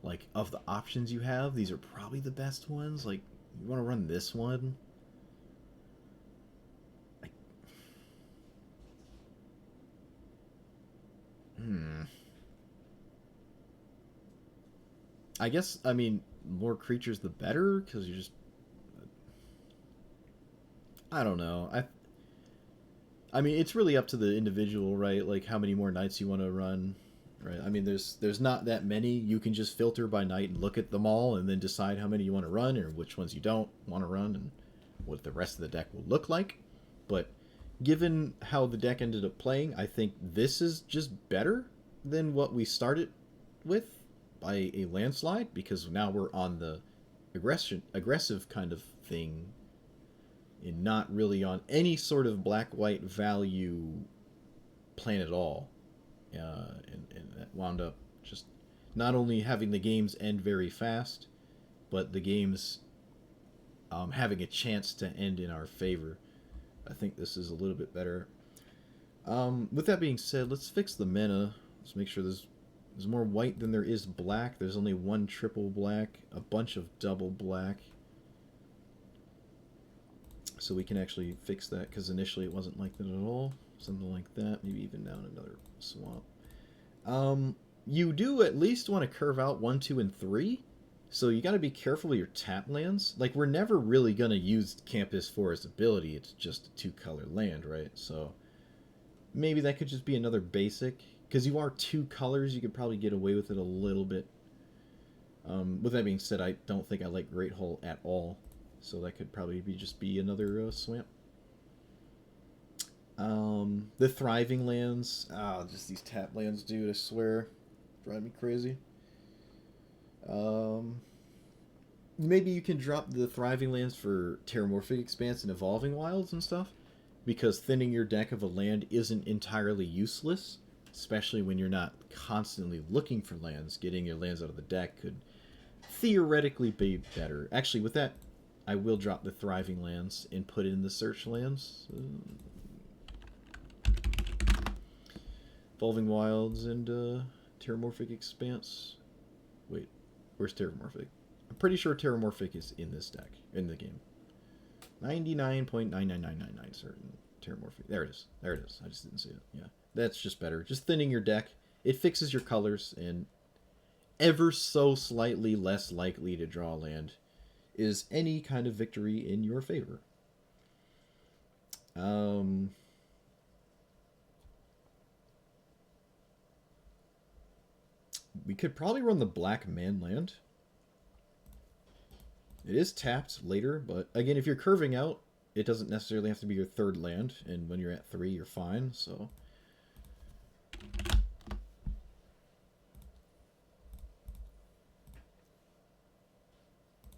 like, of the options you have, these are probably the best ones. Like, you want to run this one? Like... I guess, I mean, more creatures the better, because you're just... I don't know. I mean, it's really up to the individual, right? Like, how many more knights you want to run, right? I mean, there's not that many. You can just filter by night and look at them all, and then decide how many you want to run, or which ones you don't want to run, and what the rest of the deck will look like. But given how the deck ended up playing, I think this is just better than what we started with by a landslide, because now we're on the aggressive kind of thing, and not really on any sort of black-white value plan at all. And that wound up just not only having the games end very fast, but the games having a chance to end in our favor. I think this is a little bit better. With that being said, let's fix the mana. Let's make sure there's more white than there is black. There's only 1 triple black, a bunch of double black. So we can actually fix that, because initially it wasn't like that at all. Something like that, maybe even down another swamp. You do at least want to curve out 1, 2, and 3. So you got to be careful with your tap lands. Like, we're never really going to use Campus for his ability. It's just a 2-color land, right? So maybe that could just be another basic. because you are 2 colors, you could probably get away with it a little bit. With that being said, I don't think I like Great Hole at all, so that could probably just be another swamp. The Thriving Lands, just these tap lands, dude, I swear, drive me crazy. Maybe you can drop the Thriving Lands for Terramorphic Expanse and Evolving Wilds and stuff, because thinning your deck of a land isn't entirely useless, especially when you're not constantly looking for lands. Getting your lands out of the deck could theoretically be better. Actually, with that, I will drop the Thriving Lands and put it in the Search Lands. Evolving Wilds and Terramorphic Expanse. Wait, where's Terramorphic? I'm pretty sure Terramorphic is in this deck, in the game. 99.99999 certain Terramorphic. There it is. There it is. I just didn't see it. Yeah, that's just better. Just thinning your deck. It fixes your colors, and ever so slightly less likely to draw land is any kind of victory in your favor. We could probably run the Black Manland. It is tapped later, but again, if you're curving out, it doesn't necessarily have to be your 3rd land, and when you're at 3, you're fine, so...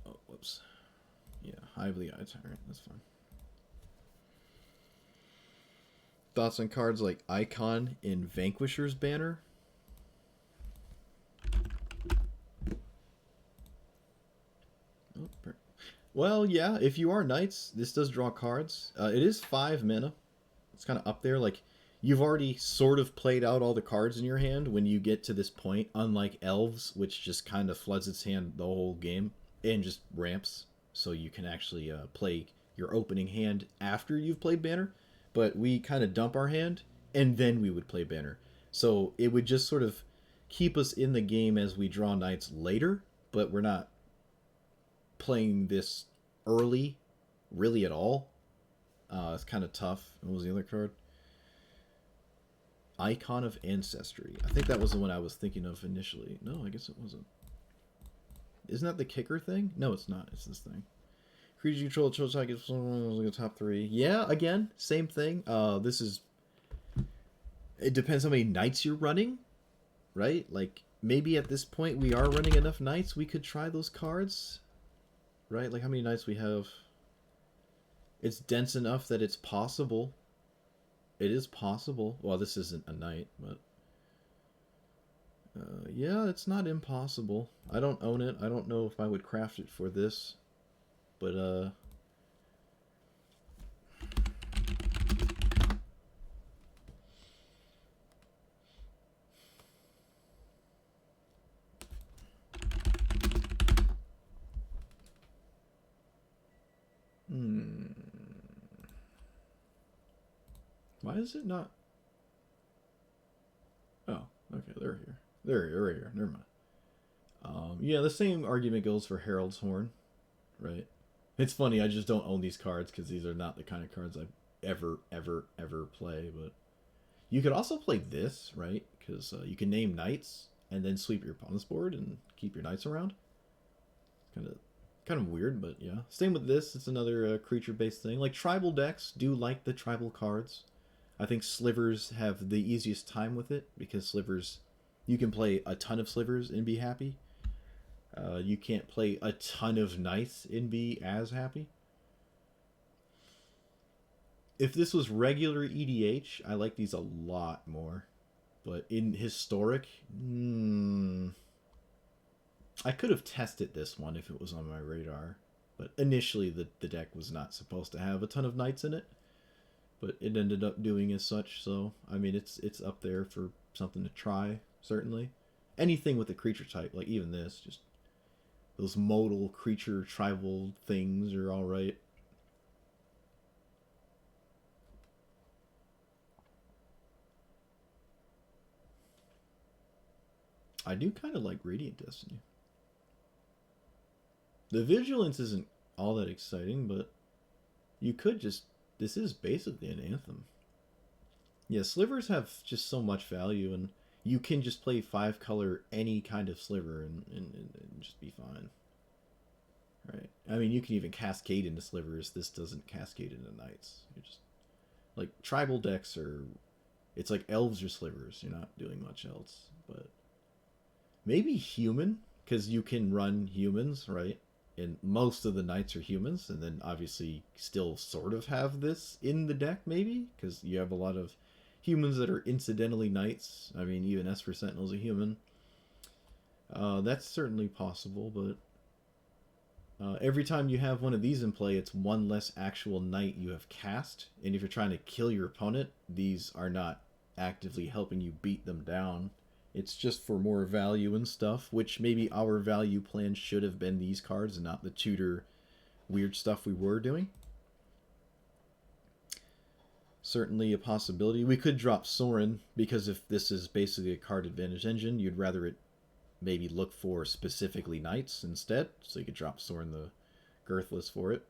Oh, whoops. Yeah, Hively Eye Tyrant, that's fine. Thoughts on cards like Icon in Vanquisher's Banner? Well, yeah, if you are Knights, this does draw cards. It is 5 mana. It's kind of up there. Like, you've already sort of played out all the cards in your hand when you get to this point, unlike Elves, which just kind of floods its hand the whole game and just ramps, so you can actually play your opening hand after you've played Banner. But we kind of dump our hand, and then we would play Banner. So it would just sort of keep us in the game as we draw Knights later, but we're not playing this early really at all. It's kind of tough. What was the other card? Icon of Ancestry. I think that was the one I was thinking of initially. No, I guess it wasn't. Isn't that the kicker thing? No, it's not. It's this thing. Creature you control, choose like it's like a top 3. Yeah, again, same thing. This is... It depends how many Knights you're running, right? Like, maybe at this point we are running enough Knights, we could try those cards. Right? Like, how many Knights we have? It's dense enough that it's possible. It is possible. Well, this isn't a Knight, but... yeah, it's not impossible. I don't own it. I don't know if I would craft it for this. But, why is it not... Oh, okay, they're here. They're here. Never mind. Yeah, the same argument goes for Herald's Horn, right? It's funny, I just don't own these cards because these are not the kind of cards I ever play, but... You could also play this, right? Because you can name Knights and then sweep your opponent's board and keep your Knights around. Kind of weird, but yeah. Same with this. It's another creature-based thing. Like, tribal decks do like the tribal cards. I think Slivers have the easiest time with it, because Slivers... You can play a ton of Slivers and be happy. You can't play a ton of Knights and be as happy. If this was regular EDH, I like these a lot more. But in Historic... I could have tested this one if it was on my radar, but initially the deck was not supposed to have a ton of Knights in it, but it ended up doing as such, so, I mean, it's up there for something to try, certainly. Anything with a creature type, like even this, just those modal creature tribal things are alright. I do kind of like Radiant Destiny. The Vigilance isn't all that exciting, but you could just... This is basically an Anthem. Yeah, Slivers have just so much value, and you can just play 5-color any kind of sliver and just be fine. Right. I mean, you can even cascade into slivers. This doesn't cascade into knights. You're just like tribal decks are. It's like elves or slivers. You're not doing much else. But maybe human, because you can run humans, right? And most of the knights are humans, and then obviously still sort of have this in the deck, maybe, because you have a lot of humans that are incidentally knights. I mean, even Esper Sentinel's a human. That's certainly possible, but every time you have one of these in play, it's one less actual knight you have cast. And if you're trying to kill your opponent, these are not actively helping you beat them down. It's just for more value and stuff, which maybe our value plan should have been these cards and not the tutor weird stuff we were doing. Certainly a possibility. We could drop Sorin, because if this is basically a card advantage engine, you'd rather it maybe look for specifically knights instead, so you could drop Sorin the Girthless for it.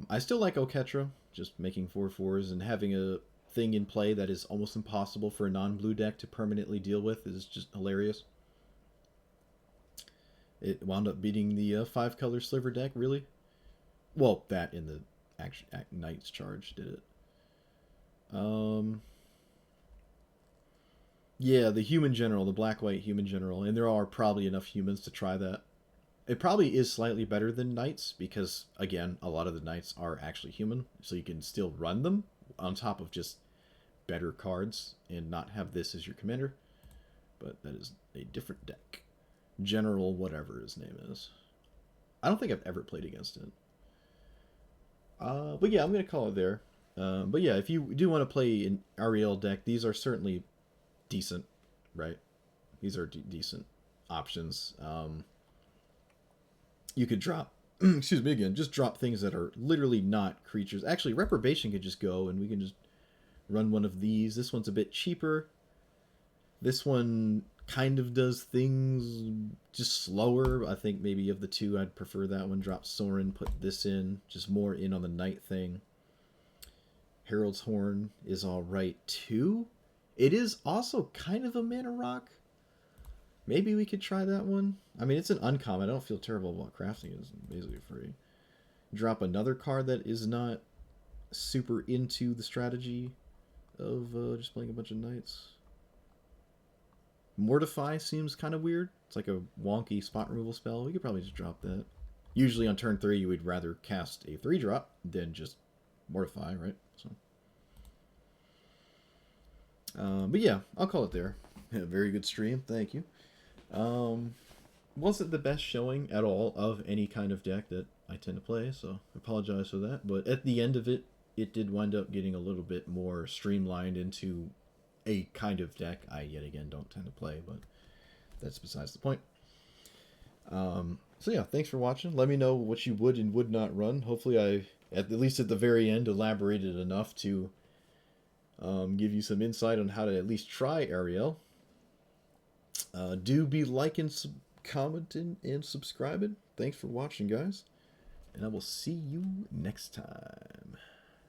I still like Oketra, just making 4/4s and having a thing in play that is almost impossible for a non-blue deck to permanently deal with is just hilarious. It wound up beating the 5-color sliver deck, really. Well, that in the Knight's Charge did it. Yeah, the human general, the black-white human general, and there are probably enough humans to try that. It probably is slightly better than knights because, again, a lot of the knights are actually human, so you can still run them on top of just better cards and not have this as your commander. But that is a different deck. General whatever his name is. I don't think I've ever played against it. But yeah, I'm going to call it there. But yeah, if you do want to play an Aryel deck, these are certainly decent, right? These are decent options. You could drop, excuse me again, just drop things that are literally not creatures. Actually, Reprobation could just go, and we can just run one of these. This one's a bit cheaper. This one kind of does things just slower. I think maybe of the two, I'd prefer that one. Drop Sorin, put this in, just more in on the knight thing. Herald's Horn is alright too. It is also kind of a mana rock. Maybe we could try that one. I mean, it's an uncommon. I don't feel terrible about crafting it. It's basically free. Drop another card that is not super into the strategy of just playing a bunch of knights. Mortify seems kind of weird. It's like a wonky spot removal spell. We could probably just drop that. Usually on turn 3, you would rather cast a 3-drop than just Mortify, right? So, but yeah, I'll call it there. Yeah, very good stream. Thank you. Wasn't the best showing at all of any kind of deck that I tend to play, so I apologize for that. But at the end of it, it did wind up getting a little bit more streamlined into a kind of deck I, yet again, don't tend to play, but that's besides the point. So yeah, thanks for watching. Let me know what you would and would not run. Hopefully I, at least at the very end, elaborated enough to give you some insight on how to at least try Aryel. Do be liking, commenting, and subscribing. Thanks for watching, guys. And I will see you next time.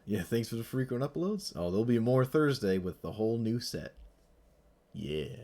Yeah, thanks for the frequent uploads. Oh, there'll be more Thursday with the whole new set. Yeah.